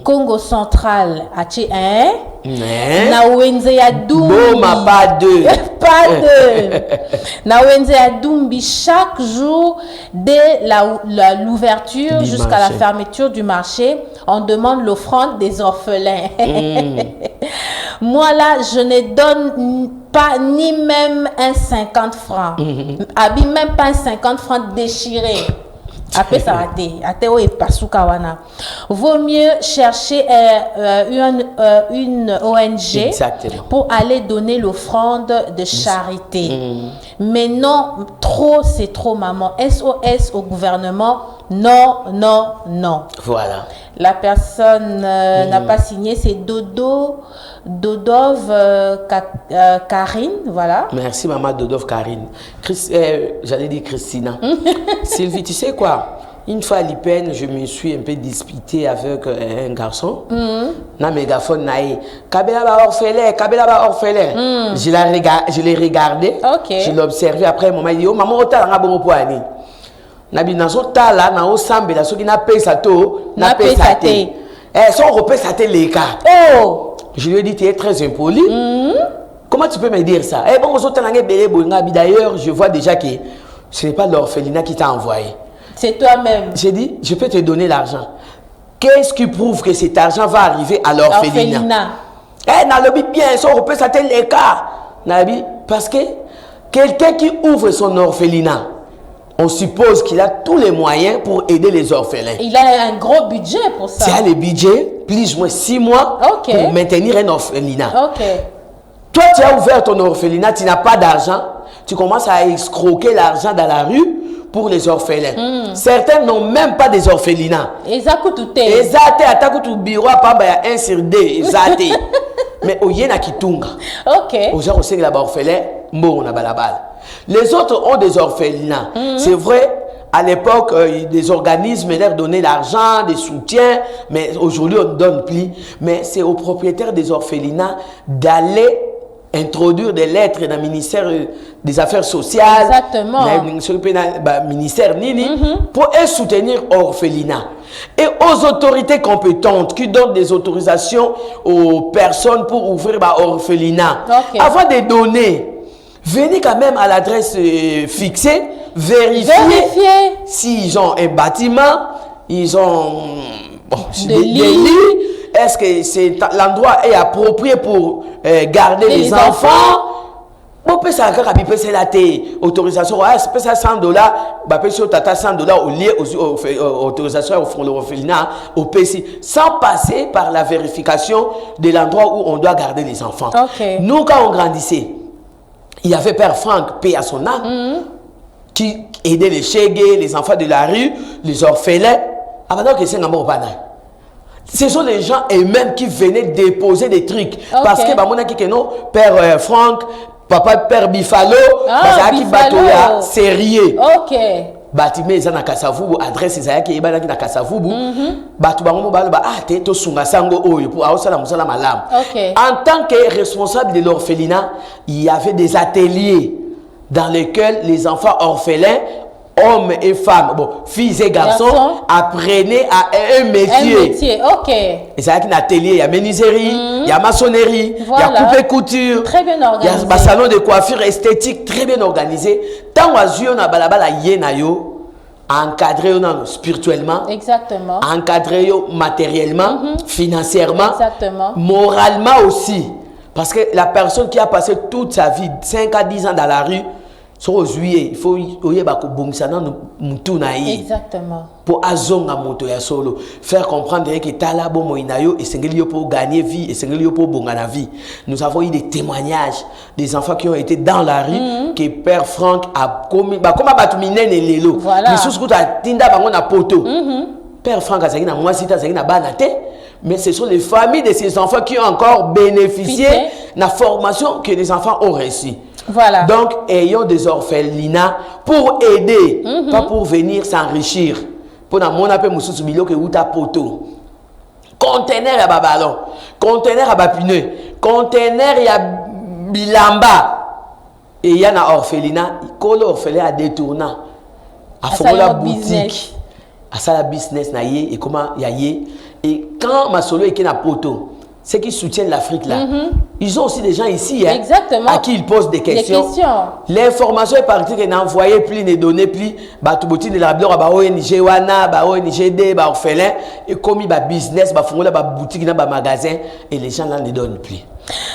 S3: Congo central achi na wenze ya Dumbi.
S4: Boma pas deux.
S3: Pas deux. Na wenze ya Dumbi chaque jour dès l'ouverture jusqu'à la fermeture du marché, on demande l'offrande des orphelins. Moi là, je ne donne pas ni même un 50 francs. Abi même pas un 50 francs déchiré. Après ça va être. Vaut mieux chercher une ONG pour aller donner l'offrande de charité. Mais non, trop c'est trop, maman. SOS au gouvernement. Non, non, non.
S4: Voilà.
S3: La personne n'a pas signé, c'est Dodov Karine, voilà.
S4: Merci maman Dodov Karine. J'allais dire Christina. Sylvie, tu sais quoi? Une fois à l'IPN, je me suis un peu disputé avec un garçon. Na mégaphone naïe. Kabela ba orphelin, Kabela ba orphelin. Je l'ai regardé. Je l'ai observé. Après, maman dit, oh maman, ota nga bongo poani. Nabi nazo tala na o sambe la soki na pesa to na pesa te. Son repesa te les cas. Je lui ai dit tu es très impoli. Comment tu peux me dire ça? Bon zo tala ngebele boinga bi d'ailleurs, je vois déjà que ce n'est pas l'orphelinat qui t'a envoyé.
S3: C'est toi-même.
S4: J'ai dit je peux te donner l'argent. Qu'est-ce qui prouve que cet argent va arriver à l'orphelinat? Na lobi bien son repesa te les cas. Nabi parce que quelqu'un qui ouvre son orphelinat, on suppose qu'il a tous les moyens pour aider les orphelins.
S3: Il a un gros budget pour ça.
S4: C'est le budget, plus ou moins 6 mois pour maintenir un orphelinat. Toi, tu as ouvert ton orphelinat, tu n'as pas d'argent, tu commences à escroquer l'argent dans la rue pour les orphelins. Certains n'ont même pas des orphelinats. Exact, attaque tout bureau, il y a 1 sur 2, exact. Mais au yena qui tunga. Aux gens aussi là-bas orphelins, bon on a balabal. Les autres ont des orphelinats. C'est vrai, à l'époque, des organismes leur donnaient l'argent, des soutiens, mais aujourd'hui on ne donne plus. Mais c'est aux propriétaires des orphelinats d'aller introduire des lettres dans le ministère des Affaires sociales, dans le ministère Nini, pour soutenir orphelinat. Et aux autorités compétentes qui donnent des autorisations aux personnes pour ouvrir orphelinat. Avant de donner, venez quand même à l'adresse fixée, vérifier s'ils ont un bâtiment, ils ont des lits. Est-ce que l'endroit est approprié pour garder les enfants? Bon, peut ça c'est la autorisation. C'est ça $100. Bah, peut ça $100 au lieu autorisation au fond de l'orphelinat au PC, sans passer par la vérification de l'endroit où on doit garder les enfants. Nous, quand on grandissait, il y avait Père Franck, paix à son âme, qui aidait les chégués, les enfants de la rue, les orphelins. Avant que c'est un amour banal. Ce sont les gens eux-mêmes qui venaient déposer des trucs. Parce que Père Franck papa père Bifalo, bazaki bato ya sérieux.
S3: OK.
S4: Batime eza na Kasavubu, adresse ezayaki ebanaki na Kasavubu. Batu bango baloba te to sunga sango oyo pour aosala musala malam. En tant que responsable de l'orphelinat, il y avait des ateliers dans lesquels les enfants orphelins, hommes et femmes, bon, filles et garçons, apprenaient à un métier.
S3: Un métier, OK.
S4: Et c'est un atelier, il y a menuiserie, il y a maçonnerie, il y a coupe-couture,
S3: très bien organisé.
S4: Il y a un salon de coiffure esthétique très bien organisé. Tant que na balabala yenayo, encadré spirituellement,
S3: exactement,
S4: encadré matériellement, financièrement,
S3: exactement,
S4: moralement aussi. Parce que la personne qui a passé toute sa vie, 5 à 10 ans dans la rue, il faut
S3: exactement.
S4: Pour azonga moto ya solo, faire comprendre que tala bo moinayo et sengeli pour gagner vie et sengeli pour bongana vie. Nous avons eu des témoignages des enfants qui ont été dans la rue que père Franck a commis comme batu minene lelo.
S3: Voilà.
S4: Tinda bango na poto. Père Franck a zaki na moi sita zaki na banate. Mais ce sont les familles de ces enfants qui ont encore bénéficié de la formation que les enfants ont reçue.
S3: Voilà.
S4: Donc, ayons des orphelinats pour aider, pas pour venir s'enrichir. Pour na mon appel mususu bilo que uta poto. Conteneur à ballon, conteneur à pneu, conteneur à bilamba. Et il y a un orphelinat, kolo orphelin à détournant. À faire la boutique. À ça la business na yé et comment y a yé. Et quand ma solo est na poto, ceux qui soutiennent l'Afrique là, ils ont aussi des gens ici à qui ils posent des questions. L'information est partie qu'ils n'envoyaient plus, ne donnaient plus. Batuboti de la blore, ONG Wana, ONG orphelin, et comme il business, boutique, magasin, et les gens là ne donnent plus.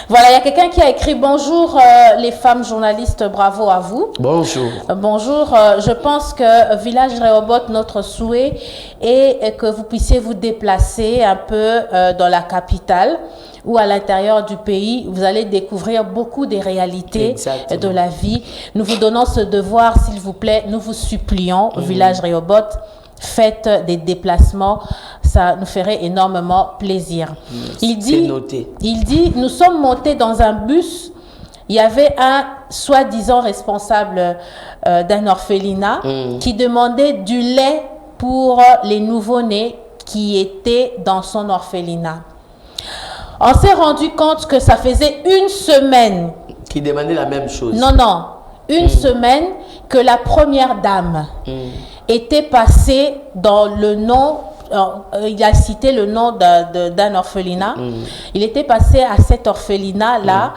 S3: Voilà, il y a quelqu'un qui a écrit bonjour les femmes journalistes, bravo à vous.
S4: Bonjour.
S3: Bonjour, je pense que Village Rehoboth, notre souhait est que vous puissiez vous déplacer un peu dans la capitale ou à l'intérieur du pays. Vous allez découvrir beaucoup des réalités de la vie. Nous vous donnons ce devoir, s'il vous plaît, nous vous supplions, Village Rehoboth, faites des déplacements, ça nous ferait énormément plaisir. Il dit, nous sommes montés dans un bus, il y avait un soi-disant responsable d'un orphelinat qui demandait du lait pour les nouveau-nés qui étaient dans son orphelinat. On s'est rendu compte que ça faisait une semaine.
S4: Qui demandait la même chose.
S3: Non, une semaine que la première dame était passé dans le nom, il a cité le nom d'un orphelinat, il était passé à cet orphelinat-là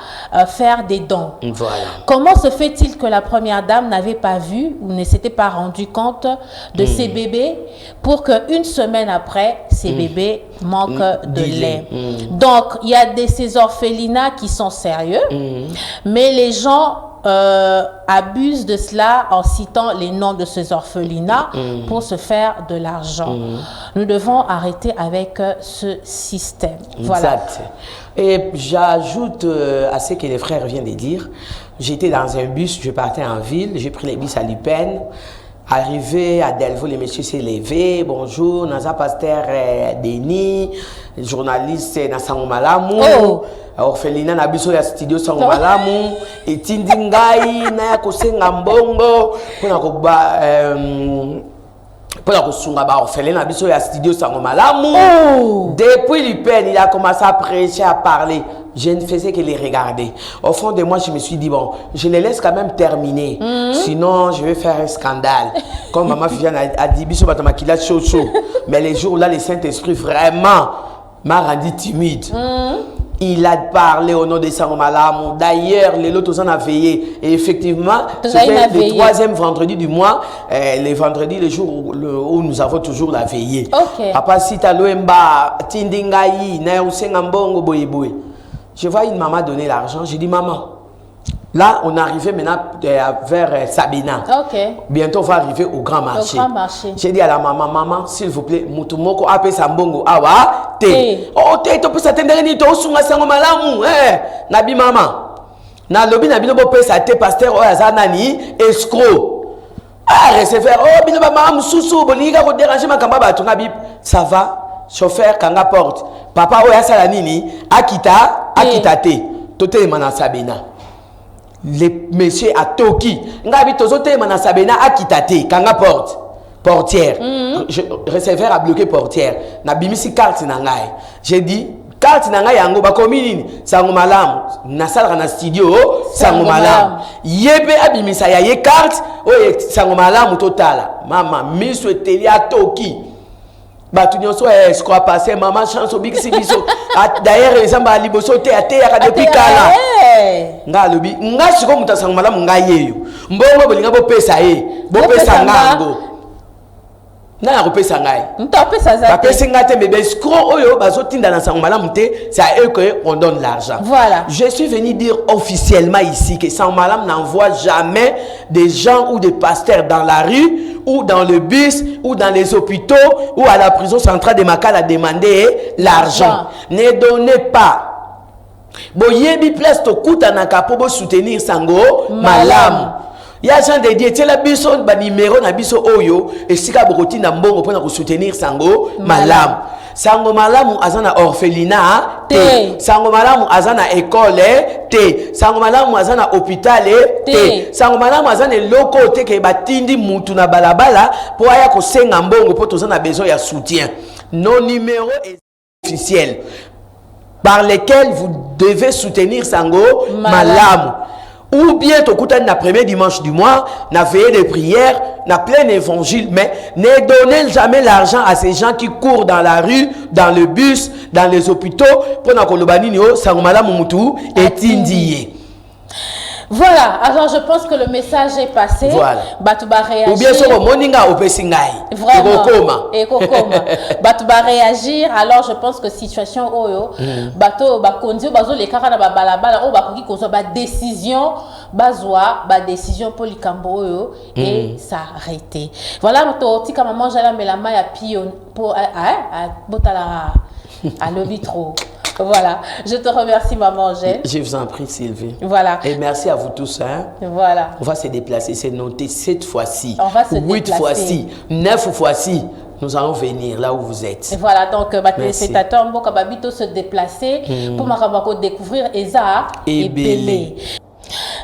S3: faire des dons.
S4: Voilà.
S3: Comment se fait-il que la première dame n'avait pas vu ou ne s'était pas rendu compte de ces bébés pour qu'une semaine après, ces bébés manquent de lait? Donc, il y a ces orphelinats qui sont sérieux, mais les gens abusent de cela en citant les noms de ces orphelinats pour se faire de l'argent. Nous devons arrêter avec ce système. Voilà.
S4: Exact. Et j'ajoute à ce que les frères viennent de dire, j'étais dans un bus, je partais en ville, j'ai pris les bus à Lupin. Arrivé à Delvaux, les messieurs s'est levé. Bonjour, Naza Pasteur Denis, journaliste Nasango Malamu. Orphelinat na biso ya studio Sango Malamu. Et Tindingai, na kosenga mbongo. Pour la kosunga ba orphelinat na biso ya studio Sango Malamu. Depuis Lupin, il a commencé à prêcher, à parler. Je ne faisais que les regarder. Au fond de moi, je me suis dit, bon, je les laisse quand même terminer. Sinon, je vais faire un scandale. Comme maman Fiane a dit, biso batama qu'il a chaud. Mais les jours là, le Saint-Esprit vraiment m'a rendu timide. Il a parlé au nom de Sango Malamu. D'ailleurs, les autres en a veillé. Et effectivement, c'était le 3e vendredi du mois. Les vendredis, le jour où nous avons toujours la veillée. Papa Sita Loemba, Tindingai, Naousengambongo, Boyeboy. Je vois une maman donner l'argent. J'ai dit, maman, là, on est arrivé maintenant vers Sabina. Bientôt, on va arriver au grand marché. J'ai dit à la maman, maman, s'il vous plaît, Moutoumoko, appelle Sambongo, awa, te. Oh, te, tu peux s'attendre, tu peux s'attendre, malamu, nabi maman. Na lobi na bino bo pesa te pasteur oyaza nani escroc. Ah, recevoir, oh, bino ba maman susu, boliga ko déranger makamba ba to nabi, ça va. Chauffeur kanga porte papa oya sala nini akita te tote mana Sabina les messieurs à Toki. Ngabi tozote manasabena akitate kanga portière. Receveur a bloqué portière. Na bimisi carte na ngai. J'ai dit carte na ngai yango ba komi nini sango malamu na sala na studio sango malamu. Yebe abimisa ya ye carte oye sango malamu totala. Mama miso eteli a Toki. Batu nyonso est quoi passer maman chance obiksi biso. D'ailleurs les amba liboso te ate ya depuis kala. Nga lobi nga siko mutasango malamu nga yeyo. Mbongo bolinga bo pesa ye. Bo pesa ngango. Na kopesa ngai.
S3: Ntopesa za.
S4: Ba pesa ngate mais escroc oyo bazotinda na sango malamu te, c'est à eux qu'on donne l'argent.
S3: Voilà.
S4: Je suis venu dire officiellement ici que sango malamu n'envoie jamais des gens ou des pasteurs dans la rue ou dans le bus ou dans les hôpitaux ou à la prison centrale de Makala à demander l'argent. Ne donnez pas. Boyebi place to kutanaka po bo soutenir sango malamu. Ya gens de Dieu, tu la biso ba numéro na biso oyo et sika bokoti na mbongo pona ko soutenir sango malamu. Sango malamu azana orphelinat te. Sango malamu azana école te. Sango malamu azana hôpital te. Sango malamu azana loko te ke batindi mutu na balabala po aya ko senga mbongo po tozana besoin ya soutien. Nos numéros officiels par lesquels vous devez soutenir sango malamu. Ou bien tu écoutes le premier dimanche du mois, na veillée de prière, na plein évangile, mais ne donnez jamais l'argent à ces gens qui courent dans la rue, dans le bus, dans les hôpitaux, pour na kolobani nio sangomala mumutu et tindiye.
S3: Voilà, alors je pense que le message est passé.
S4: Voilà.
S3: Batouba réagir.
S4: Ou bien sur moninga au pesingai.
S3: Vraiment. Et kokoma. Batouba réagir. Alors je pense que situation oyo, bato ba kondio bazo les kara na ba balabala o ba koki kozo ba décision bazwa ba décision pour likambo oyo et s'arrêter. Voilà moto tika maman jala melama ya pion pour botala à le vitro. Voilà, je te remercie maman Angèle.
S4: Je vous en prie Sylvie.
S3: Voilà.
S4: Et merci à vous tous. Hein.
S3: Voilà.
S4: On va se déplacer, c'est noté 7 fois-ci,
S3: on va se
S4: 8
S3: déplacer.
S4: fois-ci, 9 fois-ci. Nous allons venir là où vous êtes.
S3: Et voilà, donc téléspectateurs, on va bientôt se déplacer pour découvrir Eza et Bélé.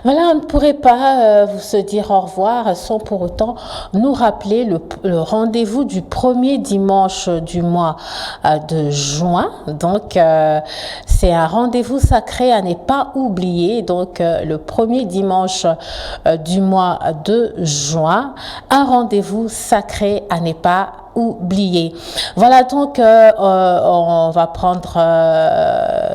S3: Voilà, on ne pourrait pas se dire au revoir sans pour autant nous rappeler le rendez-vous du premier dimanche du mois de juin. Donc, c'est un rendez-vous sacré à ne pas oublier. Donc, le premier dimanche du mois de juin, un rendez-vous sacré à ne pas oublié. Voilà, donc on va prendre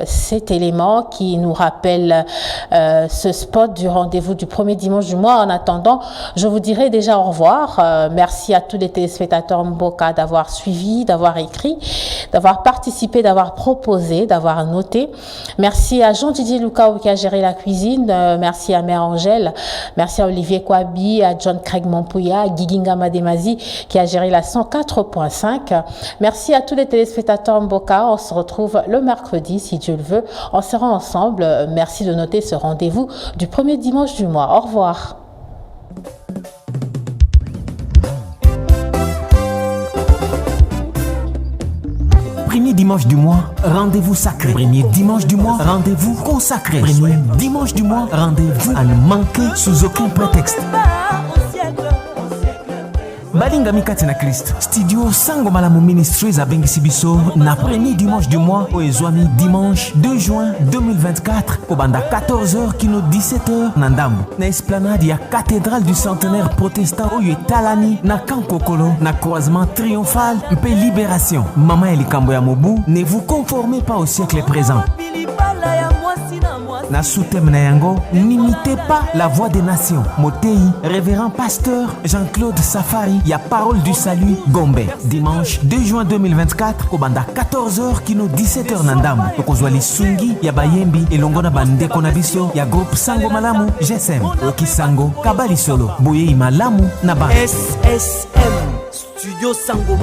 S3: cet élément qui nous rappelle ce spot du rendez-vous du premier dimanche du mois. En attendant, je vous dirai déjà au revoir. Merci à tous les téléspectateurs Mboka d'avoir suivi, d'avoir écrit, d'avoir participé, d'avoir proposé, d'avoir noté. Merci à Jean-Didier Lucao qui a géré la cuisine. Merci à Mère Angèle. Merci à Olivier Kouabi, à John Craig Mampouya, à Giginga Mademazi qui a géré la 104.5. Merci à tous les téléspectateurs Mboka. On se retrouve le mercredi, si Dieu le veut. On sera ensemble. Merci de noter ce rendez-vous du premier dimanche du mois. Au revoir.
S5: Premier dimanche du mois, rendez-vous sacré. Premier dimanche du mois, rendez-vous consacré. Premier dimanche du mois, rendez-vous à ne manquer sous aucun prétexte. Balinga mikati na Christ. Studio Sango Malamu Ministries à Bengisibiso na premier dimanche du mois au Ezwami dimanche 2 juin 2024 au banda 14h kino 17h Nandambu. Na esplanade ya cathédrale du centenaire protestant au Talani na Kankokolo na croisement triomphal mpe libération. Mama Elikambo ya Mobu, ne vous conformez pas au siècle présent. Na sous-thème na yango, n'imitez pas la voix des nations. Motei, révérend pasteur Jean-Claude Safari, ya parole du salut Gombe. Dimanche 2 juin 2024, kobanda 14h kino 17h Nandambu. Tokozwali sungi ya bayembi elongona bandeko na biso ya groupe Sango Malamu GSM. Okisango Kabali Solo. Boye Malamu na ba.
S6: SSM Studio Sango.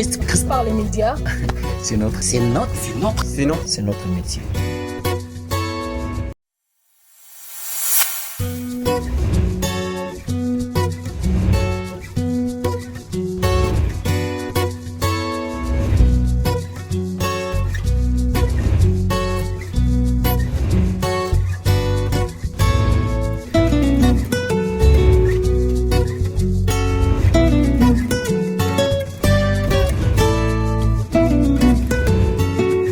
S7: Christ.
S8: Par les médias.
S7: C'est notre métier.